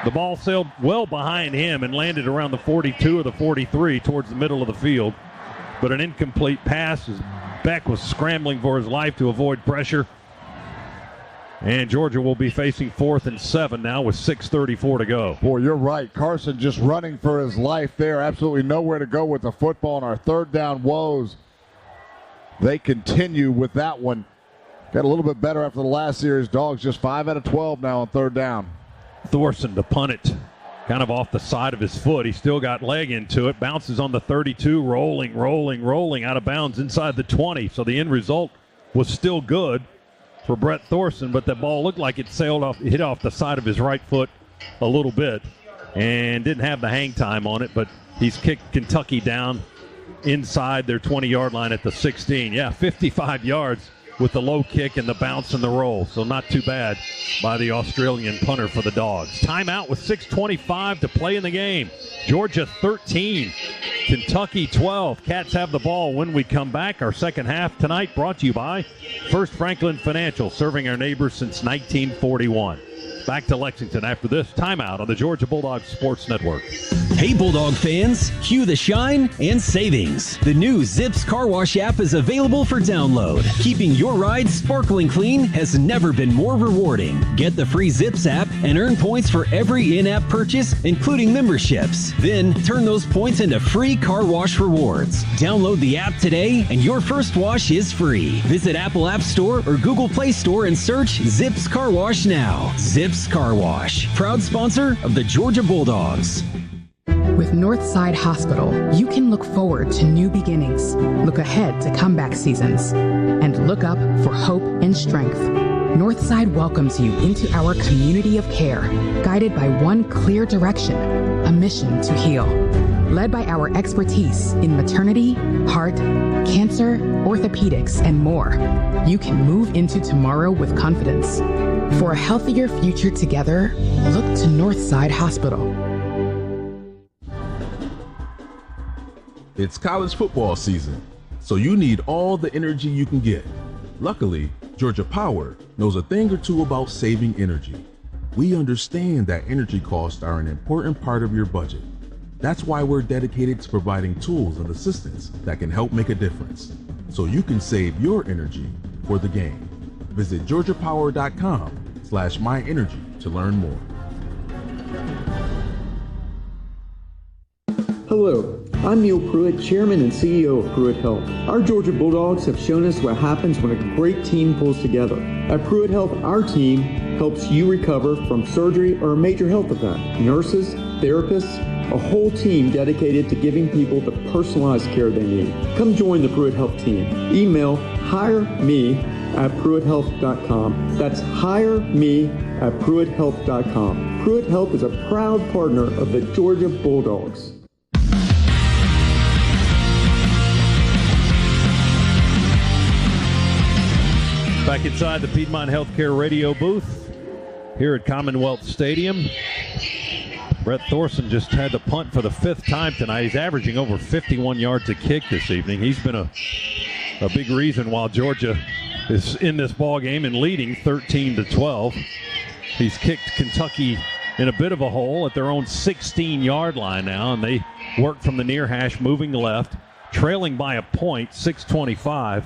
The ball sailed well behind him and landed around the 42 or the 43 towards the middle of the field. But an incomplete pass as Beck was scrambling for his life to avoid pressure. And Georgia will be facing 4th and 7 now with 6:34 to go. Boy, you're right. Carson just running for his life there. Absolutely nowhere to go with the football. And our 3rd down woes, they continue with that one. Got a little bit better after the last series. Dogs just 5 out of 12 now on 3rd down. Thorson to punt it. Kind of off the side of his foot. He still got leg into it. Bounces on the 32. Rolling out of bounds inside the 20. So the end result was still good for Brett Thorson, but the ball looked like it hit off the side of his right foot a little bit and didn't have the hang time on it, but he's kicked Kentucky down inside their 20-yard line at the 16. Yeah, 55 yards with the low kick and the bounce and the roll, so not too bad by the Australian punter for the Dogs. Timeout with 6:25 to play in the game. Georgia 13, Kentucky 12. Cats have the ball when we come back. Our second half tonight brought to you by First Franklin Financial, serving our neighbors since 1941. Back to Lexington after this timeout on the Georgia Bulldogs Sports Network. Hey Bulldog fans, cue the shine and savings. The new Zips Car Wash app is available for download. Keeping your ride sparkling clean has never been more rewarding. Get the free Zips app and earn points for every in-app purchase, including memberships. Then turn those points into free car wash rewards. Download the app today and your first wash is free. Visit Apple App Store or Google Play Store and search Zips Car Wash now. Zips Car Wash, proud sponsor of the Georgia Bulldogs. With Northside Hospital, you can look forward to new beginnings, look ahead to comeback seasons, and look up for hope and strength. Northside welcomes you into our community of care, guided by one clear direction, a mission to heal. Led by our expertise in maternity, heart, cancer, orthopedics, and more, you can move into tomorrow with confidence. For a healthier future together, look to Northside Hospital. It's college football season, so you need all the energy you can get. Luckily, Georgia Power knows a thing or two about saving energy. We understand that energy costs are an important part of your budget. That's why we're dedicated to providing tools and assistance that can help make a difference, so you can save your energy for the game. Visit georgiapower.com/myenergy to learn more. Hello, I'm Neil Pruitt, Chairman and CEO of Pruitt Health. Our Georgia Bulldogs have shown us what happens when a great team pulls together. At Pruitt Health, our team helps you recover from surgery or a major health event. Nurses, therapists, a whole team dedicated to giving people the personalized care they need. Come join the Pruitt Health team. Email hireme@pruitthealth.com. That's hireme@pruitthealth.com. Pruitt Health is a proud partner of the Georgia Bulldogs. Back inside the Piedmont Healthcare radio booth here at Commonwealth Stadium. Brett Thorson just had to punt for the 5th time tonight. He's averaging over 51 yards a kick this evening. He's been a big reason why Georgia is in this ball game and leading 13-12. He's kicked Kentucky in a bit of a hole at their own 16-yard line now, and they work from the near hash, moving left, trailing by a point, 6:25.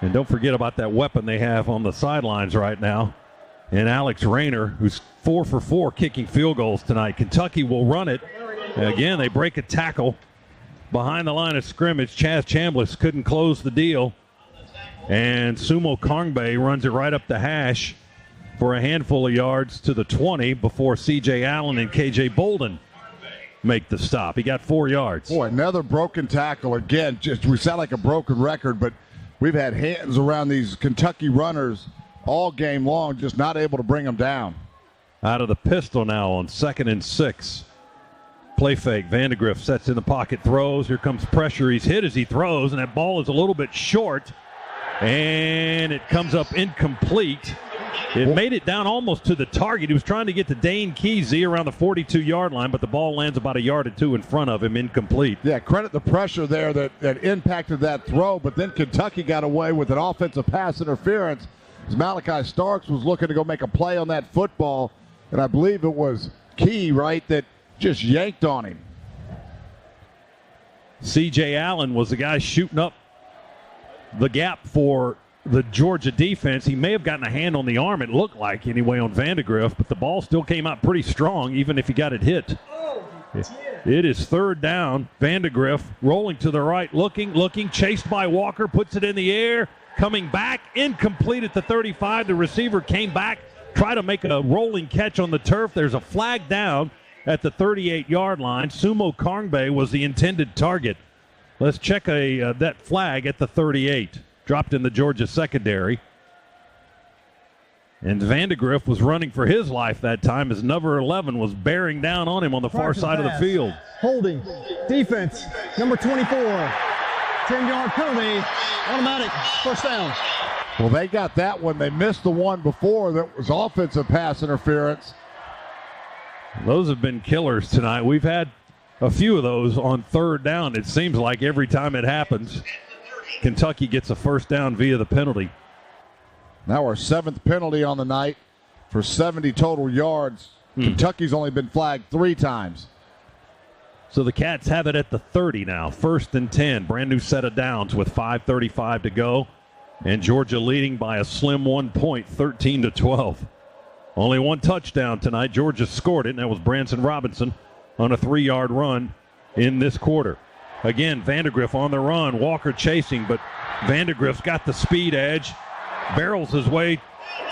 And don't forget about that weapon they have on the sidelines right now. And Alex Rayner, who's 4 for 4 kicking field goals tonight. Kentucky will run it. Again, they break a tackle behind the line of scrimmage. Chaz Chambliss couldn't close the deal. And Sumo Kongbe runs it right up the hash for a handful of yards to the 20 before C.J. Allen and K.J. Bolden make the stop. He got 4 yards. Boy, another broken tackle. Again, just we sound like a broken record, but we've had hands around these Kentucky runners all game long, just not able to bring them down. Out of the pistol now on 2nd and 6. Play fake. Vandegrift sets in the pocket, throws. Here comes pressure. He's hit as he throws, and that ball is a little bit short. And it comes up incomplete. It made it down almost to the target. He was trying to get to Dane Kesey around the 42-yard line, but the ball lands about 1 yard or 2 in front of him, incomplete. Yeah, credit the pressure there that impacted that throw, but then Kentucky got away with an offensive pass interference as Malachi Starks was looking to go make a play on that football, and I believe it was Key, right, that just yanked on him. C.J. Allen was the guy shooting up the gap for the Georgia defense. He may have gotten a hand on the arm, it looked like, anyway, on Vandegrift, but the ball still came out pretty strong, even if he got it hit. It is 3rd down. Vandegrift rolling to the right, looking, chased by Walker, puts it in the air, coming back, incomplete at the 35. The receiver came back, tried to make a rolling catch on the turf. There's a flag down at the 38-yard line. Sumo Kongbe was the intended target. Let's check that flag at the 38. Dropped in the Georgia secondary. And Vandegrift was running for his life that time as number 11 was bearing down on him on the far side of the field. Holding. Defense. Number 24. 10-yard penalty. Automatic. First down. Well, they got that one. They missed the one before that was offensive pass interference. Those have been killers tonight. We've had a few of those on 3rd down. It seems like every time it happens, Kentucky gets a first down via the penalty. Now our 7th penalty on the night for 70 total yards. Kentucky's only been flagged 3 times. So the Cats have it at the 30 now. 1st and 10. Brand new set of downs with 5:35 to go. And Georgia leading by a slim 1 point, 13-12. Only 1 touchdown tonight. Georgia scored it, and that was Branson Robinson on a 3-yard run in this quarter. Again, Vandegrift on the run. Walker chasing, but Vandegrift's got the speed edge. Barrels his way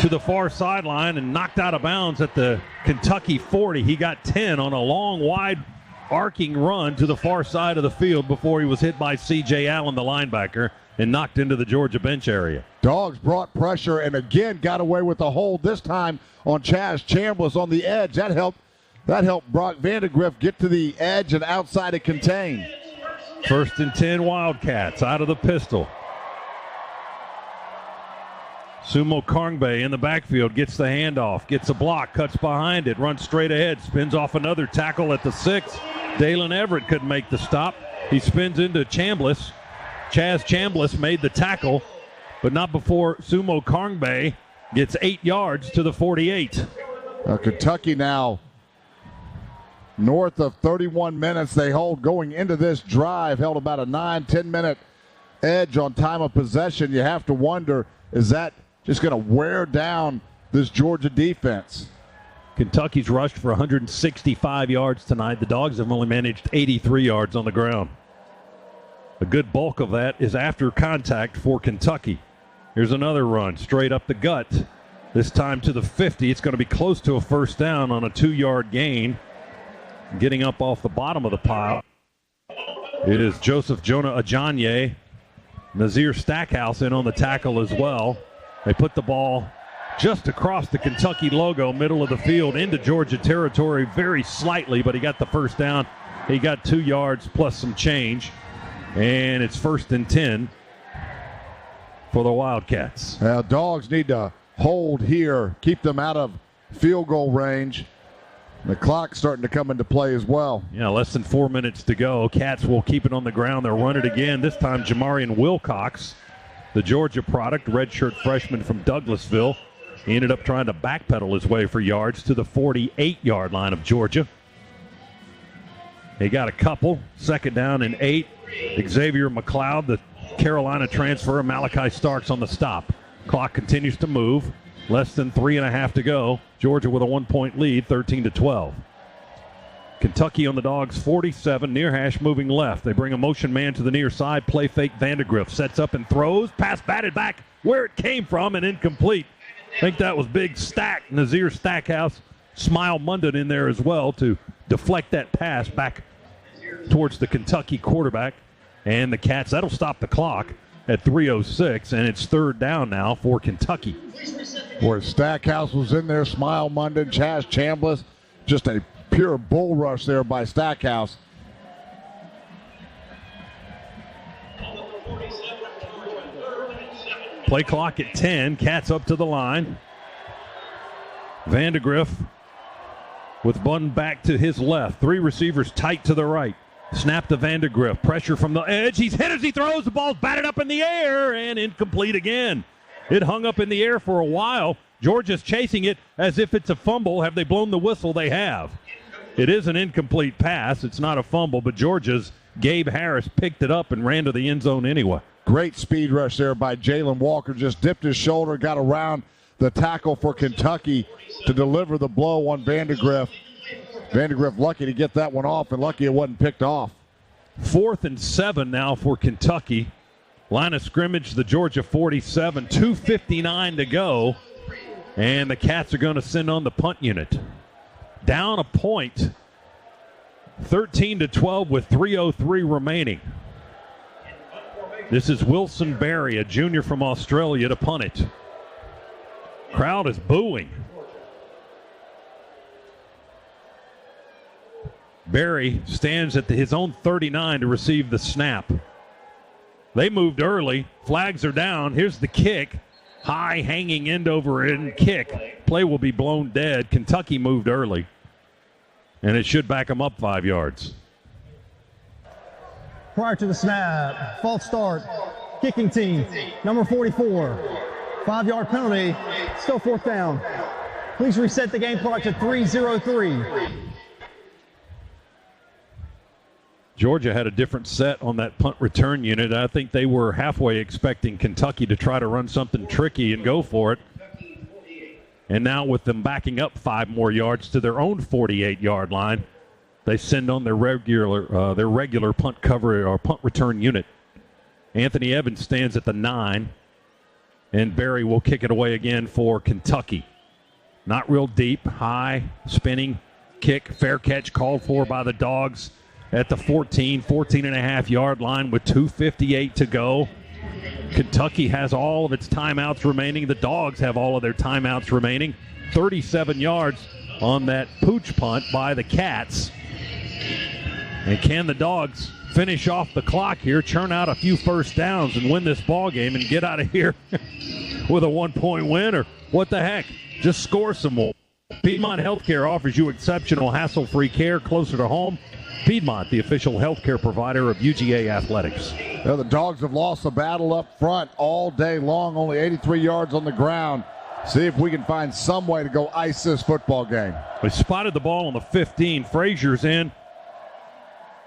to the far sideline and knocked out of bounds at the Kentucky 40. He got 10 on a long, wide, arcing run to the far side of the field before he was hit by C.J. Allen, the linebacker, and knocked into the Georgia bench area. Dogs brought pressure and again got away with the hold, this time on Chaz Chambliss on the edge. That helped Brock Vandegrift get to the edge and outside it contain. 1st and 10 Wildcats out of the pistol. Sumo Kongbe in the backfield gets the handoff, gets a block, cuts behind it, runs straight ahead, spins off another tackle at the 6. Dalen Everett couldn't make the stop. He spins into Chambliss. Chaz Chambliss made the tackle, but not before Sumo Kongbe gets 8 yards to the 48. Kentucky now north of 31 minutes. They hold going into this drive, held about a 9-10 minute edge on time of possession. You have to wonder, is that just going to wear down this Georgia defense? Kentucky's rushed for 165 yards tonight. The Dogs have only managed 83 yards on the ground. A good bulk of that is after contact for Kentucky. Here's another run straight up the gut. This time to the 50. It's going to be close to a first down on a 2-yard gain. Getting up off the bottom of the pile, it is Joseph Jonah Ajanye. Nazir Stackhouse in on the tackle as well. They put the ball just across the Kentucky logo, middle of the field, into Georgia territory very slightly, but he got the first down. He got 2 yards plus some change, and it's 1st and 10 for the Wildcats. Now, Dogs need to hold here, keep them out of field goal range. The clock's starting to come into play as well. Yeah, less than 4 minutes to go. Cats will keep it on the ground. They'll run it again. This time, Jamarian Wilcox, the Georgia product, redshirt freshman from Douglasville. He ended up trying to backpedal his way for yards to the 48-yard line of Georgia. He got a couple. 2nd down and 8. Xavier McLeod, the Carolina transfer Malachi Starks on the stop. Clock continues to move. Less than 3.5 to go. Georgia with a 1-point lead, 13-12. Kentucky on the Dogs 47, near hash moving left. They bring a motion man to the near side. Play fake Vandegrift. Sets up and throws. Pass batted back where it came from and incomplete. I think that was big Nazir Stackhouse. Smile Munden in there as well to deflect that pass back towards the Kentucky quarterback. And the Cats, that'll stop the clock at 3:06, and it's third down now for Kentucky. Where Stackhouse was in there, Smile Munden, Chaz Chambliss, just a pure bull rush there by Stackhouse. Play clock at 10. Cats up to the line. Vandegrift with one back to his left. Three receivers tight to the right. Snap to Vandegrift. Pressure from the edge. He's hit as he throws. The ball's batted up in the air and incomplete again. It hung up in the air for a while. Georgia's chasing it as if it's a fumble. Have they blown the whistle? They have. It is an incomplete pass. It's not a fumble, but Georgia's Gabe Harris picked it up and ran to the end zone anyway. Great speed rush there by Jalen Walker. Just dipped his shoulder, got around the tackle for Kentucky to deliver the blow on Vandegrift. Vandegrift lucky to get that one off, and lucky it wasn't picked off. 4th and 7 now for Kentucky. Line of scrimmage, the Georgia 47, 2:59 to go. And the Cats are going to send on the punt unit. Down a point, 13-12 with 3:03 remaining. This is Wilson Berry, a junior from Australia, to punt it. Crowd is booing. Berry stands at his own 39 to receive the snap. They moved early. Flags are down. Here's the kick. High hanging end over end kick. Play will be blown dead. Kentucky moved early. And it should back them up 5 yards. Prior to the snap, false start, kicking team, number 44. 5-yard penalty, still 4th down. Please reset the game clock to 3:03. Georgia had a different set on that punt return unit. I think they were halfway expecting Kentucky to try to run something tricky and go for it. And now with them backing up 5 more yards to their own 48-yard line, they send on their regular punt cover or punt return unit. Anthony Evans stands at the 9, and Berry will kick it away again for Kentucky. Not real deep, high, spinning kick, fair catch called for by the Dogs at the 14.5-yard line with 2:58 to go. Kentucky has all of its timeouts remaining. The Dogs have all of their timeouts remaining. 37 yards on that pooch punt by the Cats. And can the Dogs finish off the clock here, churn out a few first downs, and win this ball game and get out of here with a 1-point win? Or what the heck? Just score some more. Piedmont Healthcare offers you exceptional, hassle-free care closer to home. Piedmont, the official healthcare provider of UGA Athletics. Now the Dogs have lost the battle up front all day long, only 83 yards on the ground. See if we can find some way to go ice this football game. They spotted the ball on the 15. Frazier's in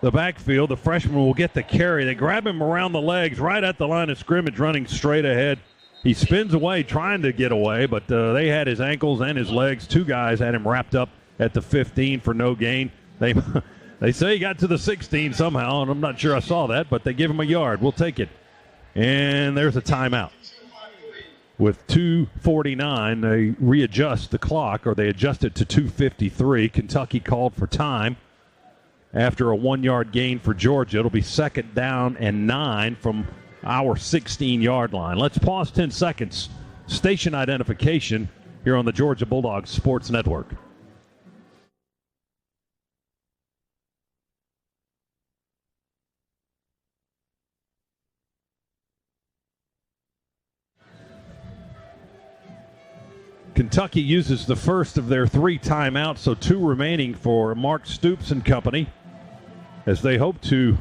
the backfield. The freshman will get the carry. They grab him around the legs right at the line of scrimmage, running straight ahead. He spins away, trying to get away, but they had his ankles and his legs. 2 guys had him wrapped up at the 15 for no gain. They say he got to the 16 somehow, and I'm not sure I saw that, but they give him a yard. We'll take it. And there's a timeout. With 2:49, they readjust the clock, or they adjust it to 2:53. Kentucky called for time after a 1-yard gain for Georgia. It'll be 2nd down and 9 from our 16-yard line. Let's pause 10 seconds. Station identification here on the Georgia Bulldogs Sports Network. Kentucky uses the first of their 3 timeouts, so 2 remaining for Mark Stoops and company, as they hope to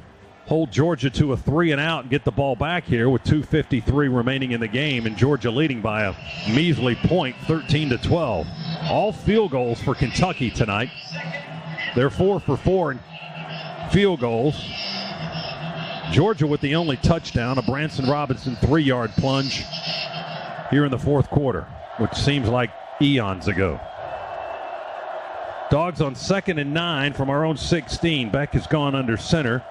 hold Georgia to a 3-and-out and get the ball back here with 2:53 remaining in the game, and Georgia leading by a measly point, 13-12. All field goals for Kentucky tonight. They're 4 for 4 in field goals. Georgia with the only touchdown, a Branson Robinson 3-yard plunge here in the fourth quarter, which seems like eons ago. Dogs on 2nd and 9 from our own 16. Beck has gone under center.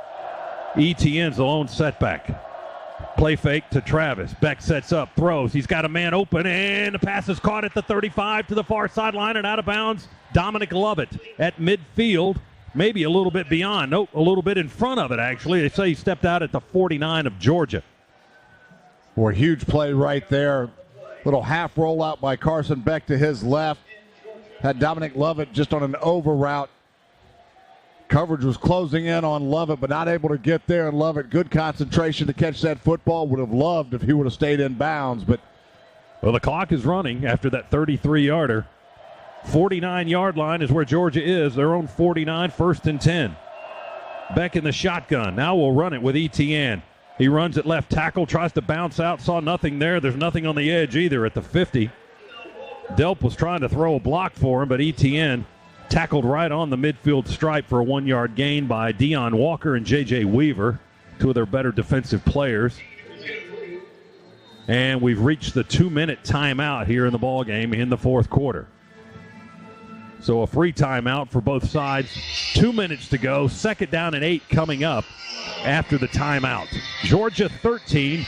ETN's the lone setback. Play fake to Travis. Beck sets up, throws. He's got a man open, and the pass is caught at the 35 to the far sideline and out of bounds. Dominic Lovett at midfield, maybe a little bit beyond. Nope, a little bit in front of it, actually. They say he stepped out at the 49 of Georgia. For a huge play right there. Little half rollout by Carson Beck to his left. Had Dominic Lovett just on an over route. Coverage was closing in on Lovett, but not able to get there. And Lovett, good concentration to catch that football. Would have loved if he would have stayed in bounds. But well, the clock is running after that 33-yarder. 49-yard line is where Georgia is. Their own 49, 1st and 10. Beck in the shotgun. Now we'll run it with ETN. He runs at left tackle, tries to bounce out, saw nothing there. There's nothing on the edge either at the 50. Delp was trying to throw a block for him, but ETN tackled right on the midfield stripe for a 1-yard gain by Deion Walker and J.J. Weaver, two of their better defensive players. And we've reached the 2-minute timeout here in the ballgame in the fourth quarter. So a free timeout for both sides. 2 minutes to go. 2nd down and 8 coming up after the timeout. Georgia 13,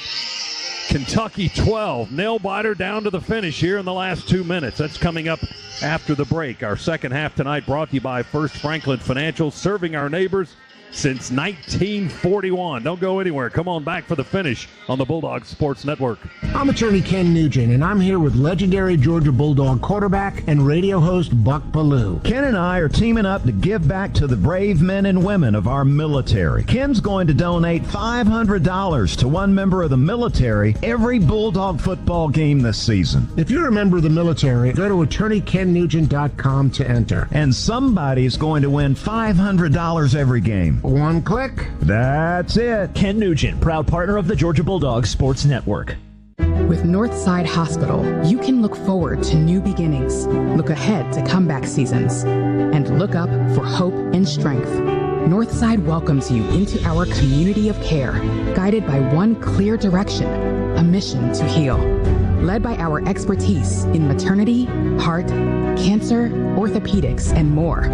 Kentucky 12. Nail biter down to the finish here in the last 2 minutes. That's coming up after the break. Our second half tonight brought to you by First Franklin Financial, serving our neighbors since 1941. Don't go anywhere. Come on back for the finish on the Bulldog Sports Network. I'm attorney Ken Nugent, and I'm here with legendary Georgia Bulldog quarterback and radio host Buck Ballou. Ken and I are teaming up to give back to the brave men and women of our military. Ken's going to donate $500 to one member of the military every Bulldog football game this season. If you're a member of the military, go to attorneykennugent.com to enter. And somebody's going to win $500 every game. One click. That's it. Ken Nugent, proud partner of the Georgia Bulldogs Sports Network. With Northside Hospital, you can look forward to new beginnings, look ahead to comeback seasons, and look up for hope and strength. Northside welcomes you into our community of care, guided by one clear direction, a mission to heal. Led by our expertise in maternity, heart, cancer, orthopedics, and more,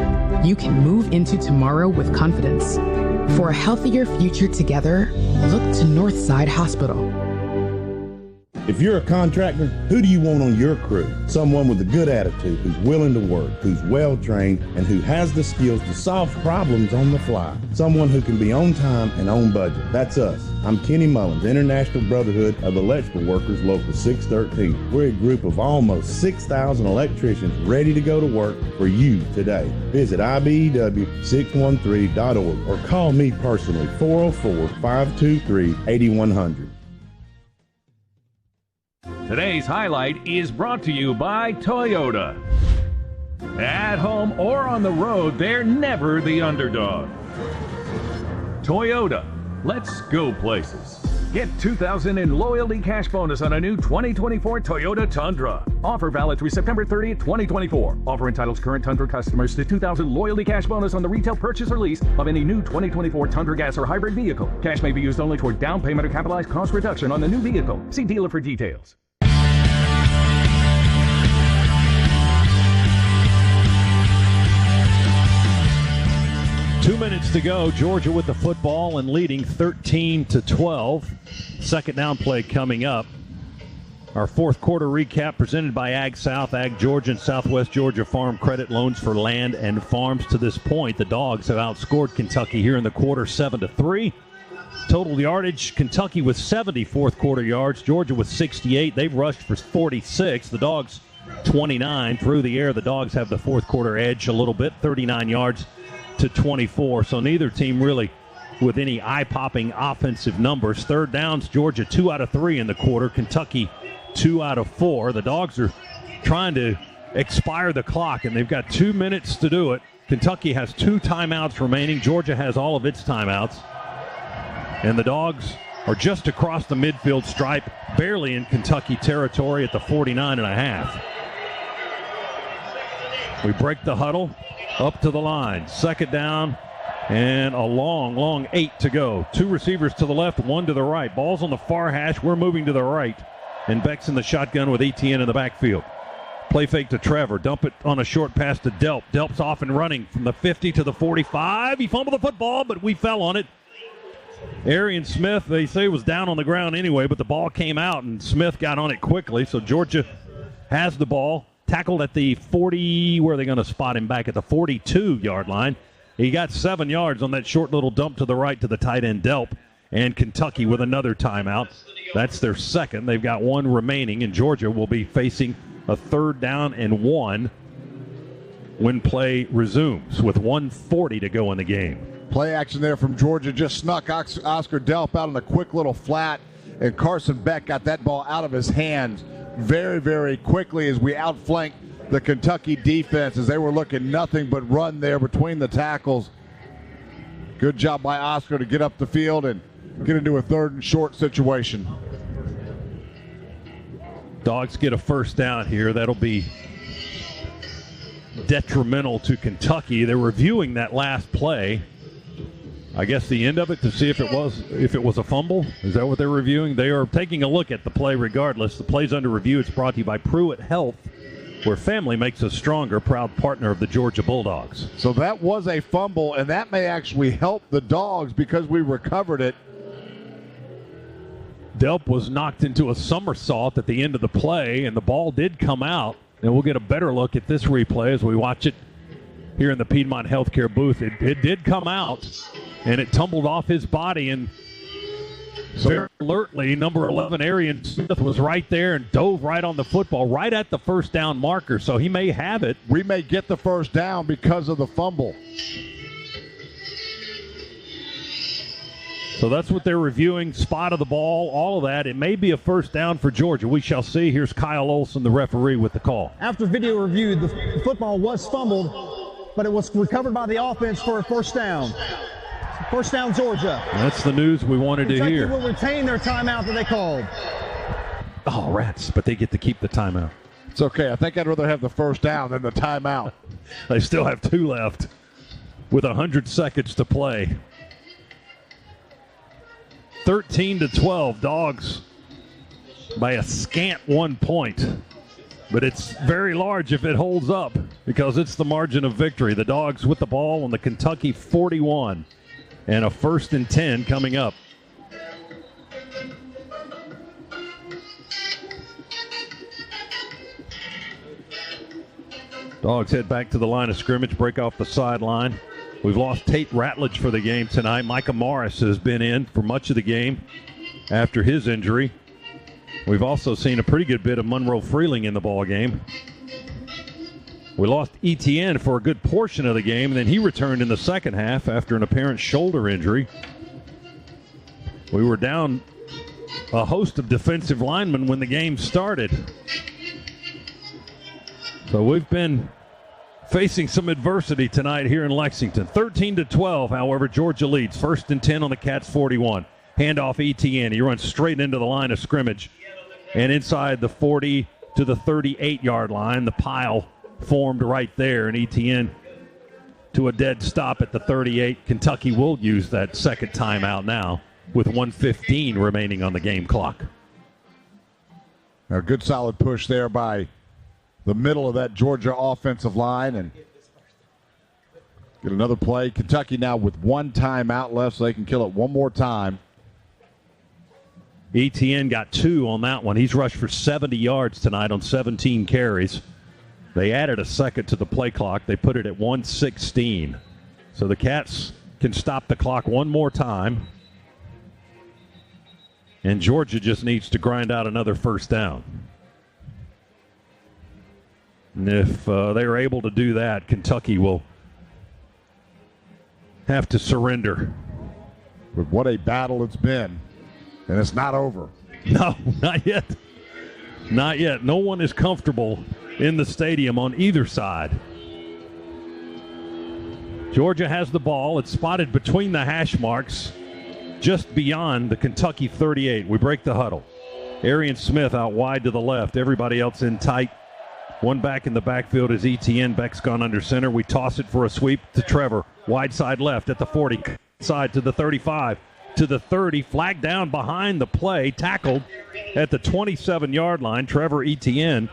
you can move into tomorrow with confidence. For a healthier future together, look to Northside Hospital. If you're a contractor, who do you want on your crew? Someone with a good attitude, who's willing to work, who's well-trained, and who has the skills to solve problems on the fly. Someone who can be on time and on budget. That's us. I'm Kenny Mullins, International Brotherhood of Electrical Workers, Local 613. We're a group of almost 6,000 electricians ready to go to work for you today. Visit IBEW613.org or call me personally, 404-523-8100. Today's highlight is brought to you by Toyota. At home or on the road, they're never the underdog. Toyota, let's go places. Get $2,000 in loyalty cash bonus on a new 2024 Toyota Tundra. Offer valid through September 30th, 2024. Offer entitles current Tundra customers to $2,000 loyalty cash bonus on the retail purchase or lease of any new 2024 Tundra gas or hybrid vehicle. Cash may be used only toward down payment or capitalized cost reduction on the new vehicle. See dealer for details. 2 minutes to go. Georgia with the football and leading 13-12. Second down play coming up. Our fourth quarter recap presented by Ag South, Ag Georgia, and Southwest Georgia Farm Credit Loans for land and farms. To this point, the Dogs have outscored Kentucky here in the quarter 7-3. Total yardage, Kentucky with 70 fourth quarter yards, Georgia with 68. They've rushed for 46. The Dogs 29 through the air. The Dogs have the fourth quarter edge a little bit, 39 yards to 24. So neither team really with any eye-popping offensive numbers. Third downs, Georgia 2 out of 3 in the quarter. Kentucky 2 out of 4. The Dogs are trying to expire the clock, and they've got 2 minutes to do it. Kentucky has 2 timeouts remaining. Georgia has all of its timeouts. And the Dogs are just across the midfield stripe, barely in Kentucky territory at the 49.5. We break the huddle, up to the line. Second down And a long 8 to go. 2 receivers to the left, 1 to the right. Ball's on the far hash. We're moving to the right. And Beck's in the shotgun with Etienne in the backfield. Play fake to Trevor. Dump it on a short pass to Delp. Delp's off and running from the 50 to the 45. He fumbled the football, but we fell on it. Arian Smith, they say, was down on the ground anyway, but the ball came out, and Smith got on it quickly. So Georgia has the ball. Tackled at the 40. Where are they going to spot him back? At the 42-yard line. He got 7 yards on that short little dump to the right to the tight end Delp. And Kentucky with another timeout. That's their second. They've got 1 remaining, and Georgia will be facing a 3rd down and 1 when play resumes with 1:40 to go in the game. Play action there from Georgia. Just snuck Oscar Delp out on a quick little flat, and Carson Beck got that ball out of his hands very, very quickly as we outflanked the Kentucky defense as they were looking nothing but run there between the tackles. Good job by Oscar to get up the field and get into a 3rd and short situation. Dogs get a 1st down here. That'll be detrimental to Kentucky. They're reviewing that last play. I guess the end of it to see if it was a fumble. Is that what they're reviewing? They are taking a look at the play regardless. The play's under review. It's brought to you by Pruitt Health, where family makes us stronger, proud partner of the Georgia Bulldogs. So that was a fumble, and that may actually help the Dogs because we recovered it. Delp was knocked into a somersault at the end of the play, and the ball did come out. And we'll get a better look at this replay as we watch it here in the Piedmont Healthcare booth. It did come out, and it tumbled off his body, and very alertly, number 11, Arian Smith, was right there and dove right on the football, right at the 1st down marker, so he may have it. We may get the 1st down because of the fumble. So that's what they're reviewing, spot of the ball, all of that. It may be a 1st down for Georgia. We shall see. Here's Kyle Olson, the referee, with the call. After video review, the football was fumbled, but it was recovered by the offense for a 1st down. 1st down, Georgia. That's the news we wanted Kentucky to hear. Will retain their timeout that they called. Oh, rats, but they get to keep the timeout. It's okay. I think I'd rather have the 1st down than the timeout. They still have 2 left with 100 seconds to play. 13-12, Dogs by a scant 1 point. But it's very large if it holds up because it's the margin of victory. The Dogs with the ball on the Kentucky 41 and a 1st and 10 coming up. Dogs head back to the line of scrimmage, break off the sideline. We've lost Tate Ratledge for the game tonight. Micah Morris has been in for much of the game after his injury. We've also seen a pretty good bit of Monroe Freeling in the ball game. We lost Etienne for a good portion of the game, and then he returned in the second half after an apparent shoulder injury. We were down a host of defensive linemen when the game started. So we've been facing some adversity tonight here in Lexington. 13-12, however, Georgia leads. 1st and 10 on the Cats 41. Handoff Etienne. He runs straight into the line of scrimmage. And inside the 40 to the 38-yard line, the pile formed right there. And Etienne to a dead stop at the 38. Kentucky will use that 2nd timeout now with 1:15 remaining on the game clock. A good solid push there by the middle of that Georgia offensive line, and get another play. Kentucky now with 1 timeout left, so they can kill it one more time. Etienne got 2 on that one. He's rushed for 70 yards tonight on 17 carries. They added a second to the play clock. They put it at 1:16. So the Cats can stop the clock one more time. And Georgia just needs to grind out another 1st down. And if they are able to do that, Kentucky will have to surrender. But what a battle it's been. And it's not over. No, not yet. Not yet. No one is comfortable in the stadium on either side. Georgia has the ball. It's spotted between the hash marks, just beyond the Kentucky 38. We break the huddle. Arian Smith out wide to the left. Everybody else in tight One back in the backfield is ETN. Beck's gone under center. We toss it for a sweep to Trevor. Wide side left at the 40. Side to the 35. To the 30. Flag down behind the play. Tackled at the 27-yard line. Trevor Etienne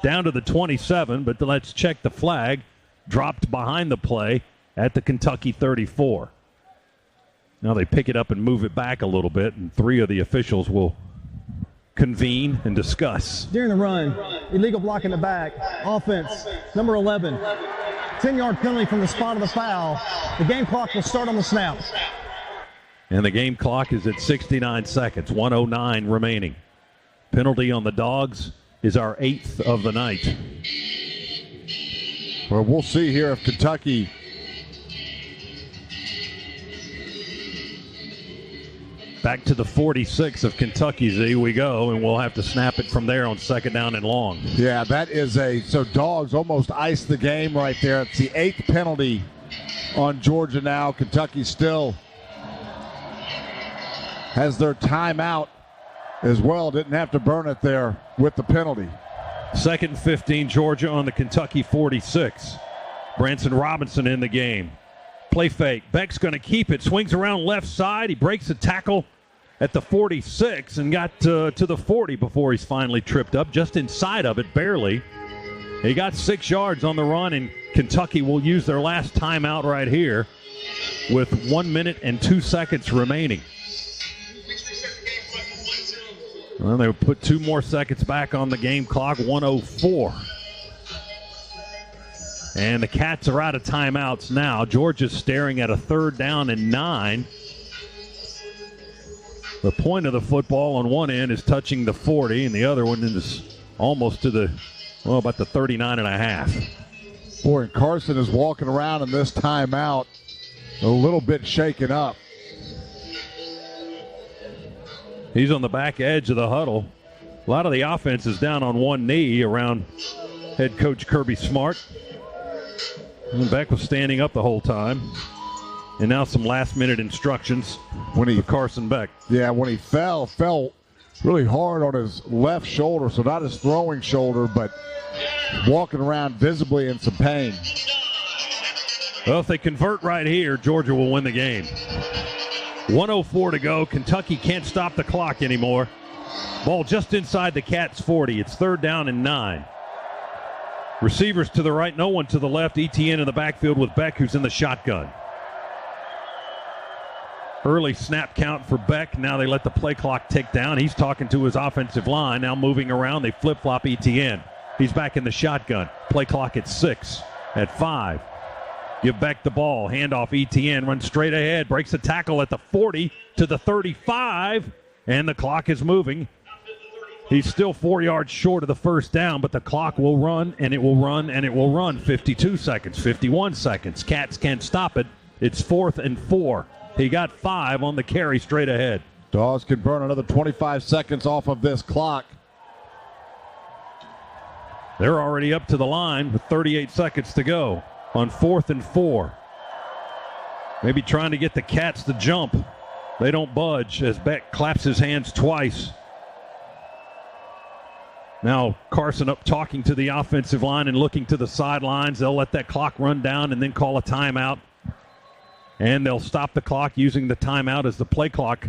down to the 27. But let's check the flag. Dropped behind the play at the Kentucky 34. Now they pick it up and move it back a little bit. And 3 of the officials will convene and discuss. During the run, illegal block in the back, offense, number 11, 10-yard penalty from the spot of the foul. The game clock will start on the snap. And the game clock is at 69 seconds, 1:09 remaining. Penalty on the Dogs is our 8th of the night. Well, we'll see here if Kentucky back to the 46 of Kentucky, Z, we go, and we'll have to snap it from there on 2nd down and long. Yeah, that is so Dogs almost iced the game right there. It's the 8th penalty on Georgia now. Kentucky still has their timeout as well. Didn't have to burn it there with the penalty. 2nd and 15, Georgia on the Kentucky 46. Branson Robinson in the game. Play fake. Beck's going to keep it. Swings around left side. He breaks a tackle at the 46 and got to the 40 before he's finally tripped up. Just inside of it, barely. He got 6 yards on the run, and Kentucky will use their last timeout right here with 1 minute and 2 seconds remaining. Well, they put 2 more seconds back on the game clock, 1:04. And the Cats are out of timeouts now. Georgia's staring at a 3rd down and 9. The point of the football on one end is touching the 40, and the other one is almost to about the 39.5. Boy, and Carson is walking around in this timeout a little bit shaken up. He's on the back edge of the huddle. A lot of the offense is down on one knee around head coach Kirby Smart. And Beck was standing up the whole time. And now some last-minute instructions for Carson Beck. Yeah, when he fell really hard on his left shoulder, so not his throwing shoulder, but walking around visibly in some pain. Well, if they convert right here, Georgia will win the game. 1:04 to go. Kentucky can't stop the clock anymore. Ball just inside the Cats' 40. It's 3rd down and 9. Receivers to the right, no one to the left. ETN in the backfield with Beck, who's in the shotgun. Early snap count for Beck. Now they let the play clock tick down. He's talking to his offensive line. Now moving around, they flip-flop ETN. He's back in the shotgun. Play clock at 6. At 5. Give Beck the ball. Handoff ETN. Runs straight ahead. Breaks a tackle at the 40 to the 35. And the clock is moving. He's still 4 yards short of the 1st down, but the clock will run, and it will run, and it will run. 52 seconds, 51 seconds. Cats can't stop it. It's 4th and 4. He got 5 on the carry straight ahead. Dogs can burn another 25 seconds off of this clock. They're already up to the line with 38 seconds to go on 4th and 4. Maybe trying to get the Cats to jump. They don't budge as Beck claps his hands twice. Now Carson up talking to the offensive line and looking to the sidelines. They'll let that clock run down and then call a timeout. And they'll stop the clock using the timeout as the play clock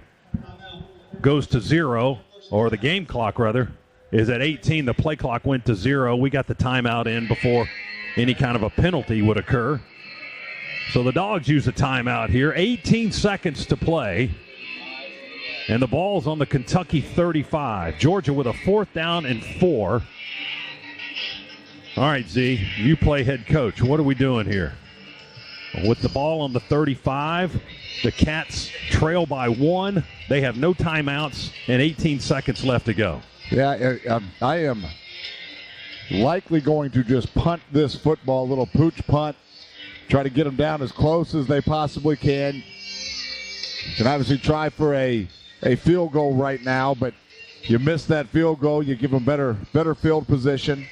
goes to 0, or the game clock rather, is at 18. The play clock went to 0. We got the timeout in before any kind of a penalty would occur. So the Dogs use a timeout here. 18 seconds to play. And the ball's on the Kentucky 35. Georgia with a 4th down and 4. All right, Z, you play head coach. What are we doing here? With the ball on the 35, the Cats trail by 1. They have no timeouts and 18 seconds left to go. Yeah, I am likely going to just punt this football, a little pooch punt, try to get them down as close as they possibly can. Can obviously try for a field goal right now, but you miss that field goal, you give them better field position.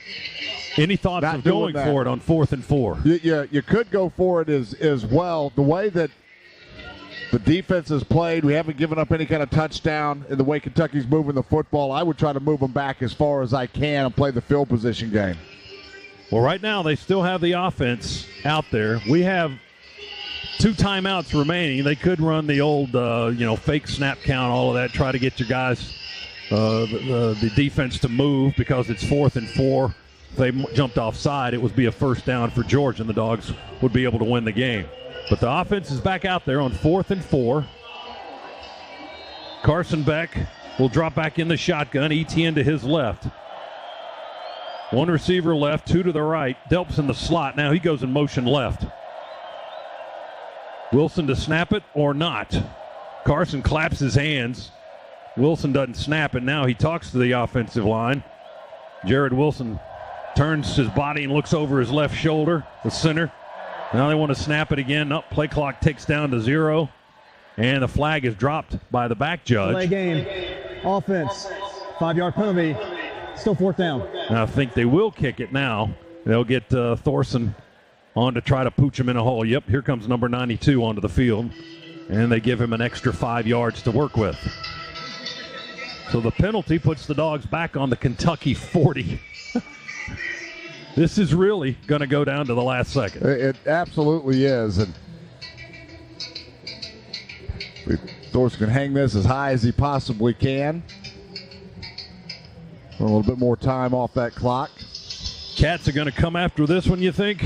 Any thoughts of going for it on 4th and 4? You could go for it as well. The way that the defense has played, we haven't given up any kind of touchdown. In the way Kentucky's moving the football, I would try to move them back as far as I can and play the field position game. Well, right now they still have the offense out there. We have 2 timeouts remaining. They could run the old, fake snap count, all of that, try to get your guys, the defense to move because it's 4th and 4. If they jumped offside, it would be a first down for Georgia, and the Dogs would be able to win the game. But the offense is back out there on 4th and 4. Carson Beck will drop back in the shotgun. Etienne to his left. 1 receiver left, 2 to the right. Delp's in the slot. Now he goes in motion left. Wilson to snap it or not. Carson claps his hands. Wilson doesn't snap it. Now he talks to the offensive line. Jared Wilson turns his body and looks over his left shoulder, the center. Now they want to snap it again. Up, play clock ticks down to 0. And the flag is dropped by the back judge. Play game. Offense. 5-yard penalty. Still 4th down. And I think they will kick it now. They'll get Thorson on to try to pooch him in a hole. Yep, here comes number 92 onto the field. And they give him an extra 5 yards to work with. So the penalty puts the Dogs back on the Kentucky 40. This is really going to go down to the last second. It absolutely is. And Thorson can hang this as high as he possibly can. A little bit more time off that clock. Cats are going to come after this one, you think?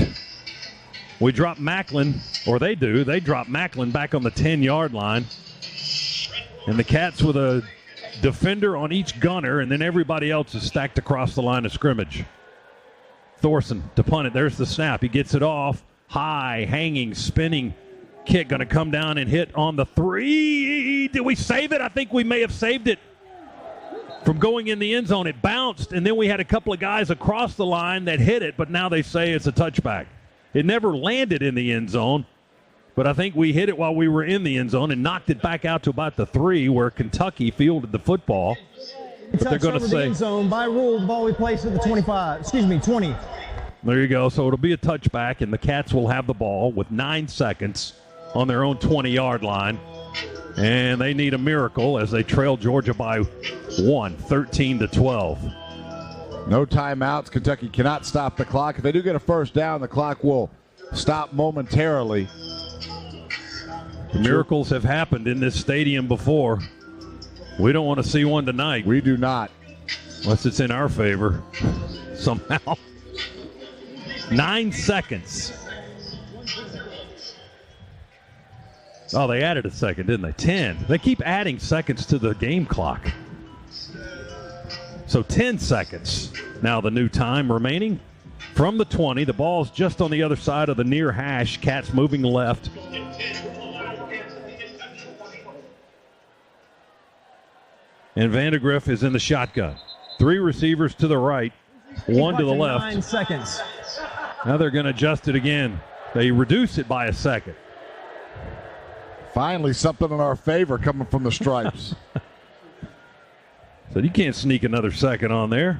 We drop Macklin, or they do. They drop Macklin back on the 10-yard line. And the Cats with a defender on each gunner, and then everybody else is stacked across the line of scrimmage. Thorson to punt it. There's the snap. He gets it off. High, hanging, spinning kick. Going to come down and hit on the 3. Did we save it? I think we may have saved it from going in the end zone. It bounced, and then we had a couple of guys across the line that hit it, but now they say it's a touchback. It never landed in the end zone, but I think we hit it while we were in the end zone and knocked it back out to about the 3 where Kentucky fielded the football. But they're going to say, the end zone by rule, the ball we placed at the 20. There you go. So it'll be a touchback, and the Cats will have the ball with 9 seconds on their own 20-yard line. And they need a miracle as they trail Georgia by 1, 13-12. No timeouts. Kentucky cannot stop the clock. If they do get a first down, the clock will stop momentarily. Miracles have happened in this stadium before. We don't want to see one tonight. We do not. Unless it's in our favor somehow. 9 seconds. Oh, they added a second, didn't they? 10. They keep adding seconds to the game clock. So 10 seconds. Now the new time remaining from the 20. The ball's just on the other side of the near hash. Cats moving left. And Vandegrift is in the shotgun. 3 receivers to the right, 1 to the left. 9 seconds. Now they're going to adjust it again. They reduce it by a second. Finally, something in our favor coming from the Stripes. So you can't sneak another second on there.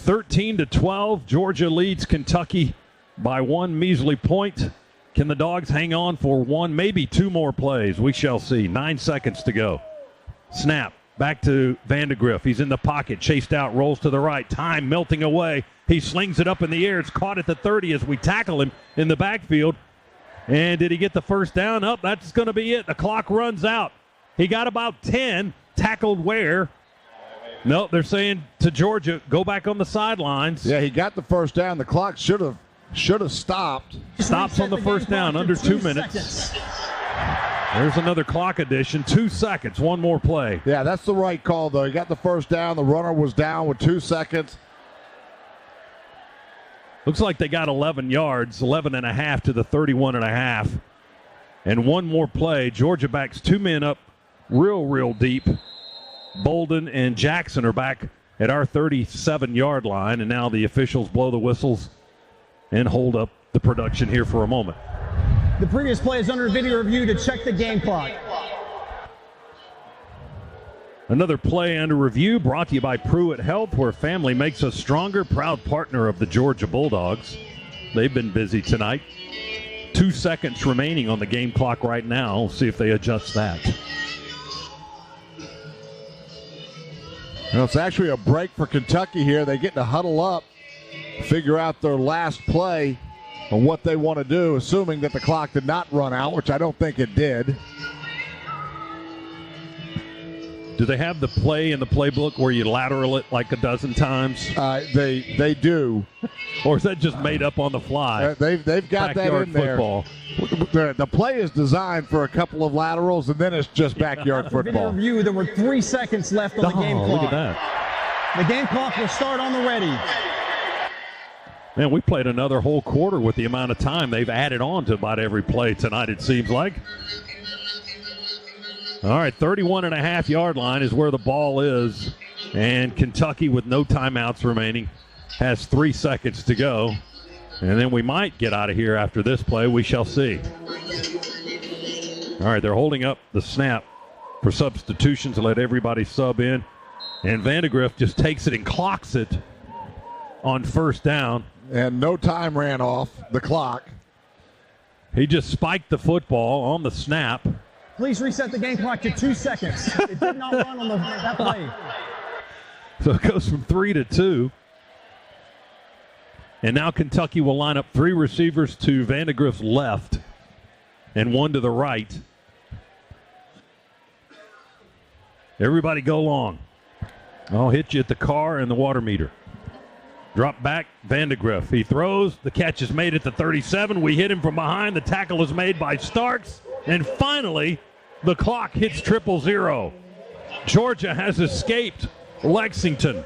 13-12, Georgia leads Kentucky by 1 measly point. Can the Dogs hang on for 1, maybe 2 more plays? We shall see. 9 seconds to go. Snap. Back to Vandegrift. He's in the pocket. Chased out. Rolls to the right. Time melting away. He slings it up in the air. It's caught at the 30 as we tackle him in the backfield. And did he get the first down? Up. That's going to be it. The clock runs out. He got about 10. Tackled where? No, they're saying to Georgia, go back on the sidelines. Yeah, he got the first down. The clock should have stopped. Stops on the first down, under 2 minutes. There's another clock addition, 2 seconds, 1 more play. Yeah, that's the right call, though. He got the first down. The runner was down with 2 seconds. Looks like they got 11 yards, 11 and a half to the 31 and a half. And 1 more play. Georgia backs 2 men up real deep. Bolden and Jackson are back at our 37-yard line, and now the officials blow the whistles and hold up the production here for a moment. The previous play is under video review to check the game clock. Another play under review brought to you by Pruitt Health, where family makes us stronger. Proud partner of the Georgia Bulldogs. They've been busy tonight. 2 seconds remaining on the game clock right now. We'll see if they adjust that. Well, it's actually a break for Kentucky here. They get to huddle up, figure out their last play on what they want to do, assuming that the clock did not run out, which I don't think it did. Do they have the play in the playbook where you lateral it like a dozen times? They do. Or is that just made up on the fly? They've got that in there. Football. The play is designed for a couple of laterals, and then it's just backyard football. Video review, there were 3 seconds left on the game clock. Look at that. The game clock will start on the ready. Man, we played another whole quarter with the amount of time they've added on to about every play tonight, it seems like. All right, 31.5-yard line is where the ball is. And Kentucky, with no timeouts remaining, has 3 seconds to go. And then we might get out of here after this play. We shall see. All right, they're holding up the snap for substitutions to let everybody sub in. And Vandegrift just takes it and clocks it on first down. And no time ran off the clock. He just spiked the football on the snap. Please reset the game clock to 2 seconds. It did not run on that play. So it goes from 3 to 2. And now Kentucky will line up 3 receivers to Vandegrift's left and 1 to the right. Everybody go long. I'll hit you at the car and the water meter. Drop back, Vandegrift. He throws. The catch is made at the 37. We hit him from behind. The tackle is made by Starks. And finally, the clock hits 000. Georgia has escaped Lexington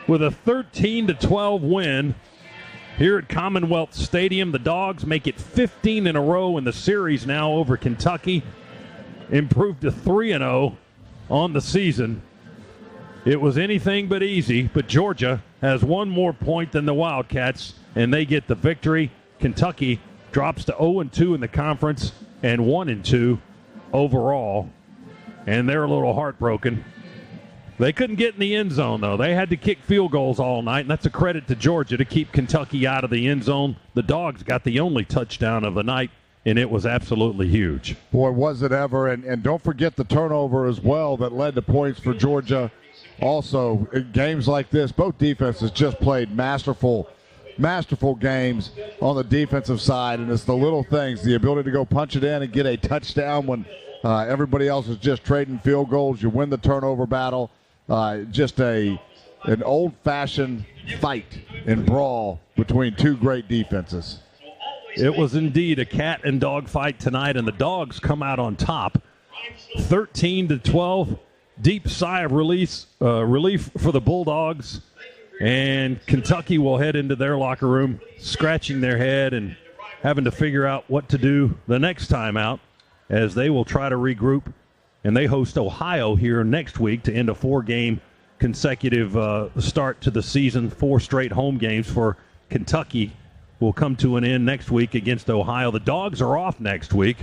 with a 13-12 win here at Commonwealth Stadium. The Dogs make it 15 in a row in the series now over Kentucky. Improved to 3-0 on the season. It was anything but easy, but Georgia has 1 more point than the Wildcats, and they get the victory. Kentucky drops to 0-2 in the conference and 1-2 overall, and they're a little heartbroken. They couldn't get in the end zone, though. They had to kick field goals all night, and that's a credit to Georgia to keep Kentucky out of the end zone. The Dogs got the only touchdown of the night, and it was absolutely huge. Boy, was it ever. And don't forget the turnover as well that led to points for Georgia. Also, in games like this, both defenses just played masterful games on the defensive side, and it's the little things, the ability to go punch it in and get a touchdown when everybody else is just trading field goals. You win the turnover battle. Just an old-fashioned fight and brawl between 2 great defenses. It was indeed a cat and dog fight tonight, and the Dogs come out on top, 13-12. Deep sigh of relief for the Bulldogs, and Kentucky will head into their locker room scratching their head and having to figure out what to do the next time out, as they will try to regroup, and they host Ohio here next week to end a 4-game consecutive start to the season. 4 straight home games for Kentucky will come to an end next week against Ohio. The Dogs are off next week,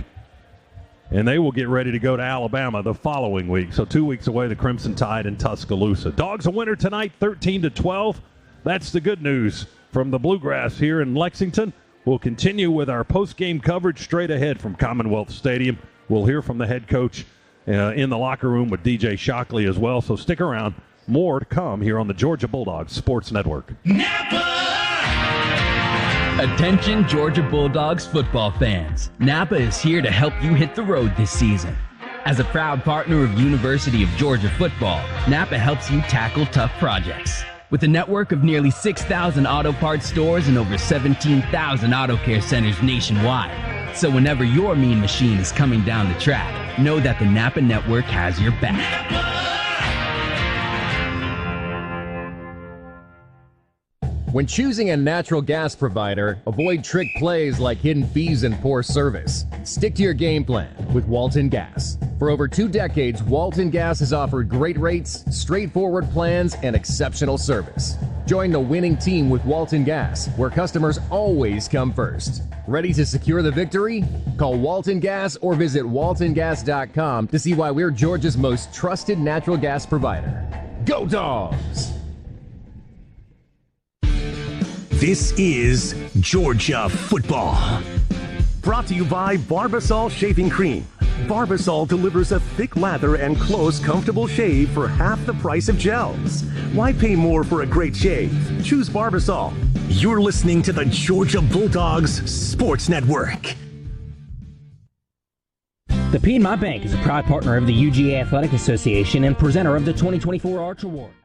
and they will get ready to go to Alabama the following week. So 2 weeks away, the Crimson Tide in Tuscaloosa. Dogs a winner tonight, 13-12. That's the good news from the Bluegrass here in Lexington. We'll continue with our post-game coverage straight ahead from Commonwealth Stadium. We'll hear from the head coach in the locker room with DJ Shockley as well. So stick around. More to come here on the Georgia Bulldogs Sports Network. Attention Georgia Bulldogs football fans. Napa is here to help you hit the road this season. As a proud partner of University of Georgia football, Napa helps you tackle tough projects. With a network of nearly 6,000 auto parts stores and over 17,000 auto care centers nationwide. So whenever your mean machine is coming down the track, know that the Napa network has your back. When choosing a natural gas provider, avoid trick plays like hidden fees and poor service. Stick to your game plan with Walton Gas. For over 2 decades, Walton Gas has offered great rates, straightforward plans, and exceptional service. Join the winning team with Walton Gas, where customers always come first. Ready to secure the victory? Call Walton Gas or visit waltongas.com to see why we're Georgia's most trusted natural gas provider. Go Dogs! This is Georgia football. Brought to you by Barbasol Shaving Cream. Barbasol delivers a thick lather and close, comfortable shave for half the price of gels. Why pay more for a great shave? Choose Barbasol. You're listening to the Georgia Bulldogs Sports Network. The Piedmont Bank is a proud partner of the UGA Athletic Association and presenter of the 2024 Arch Award.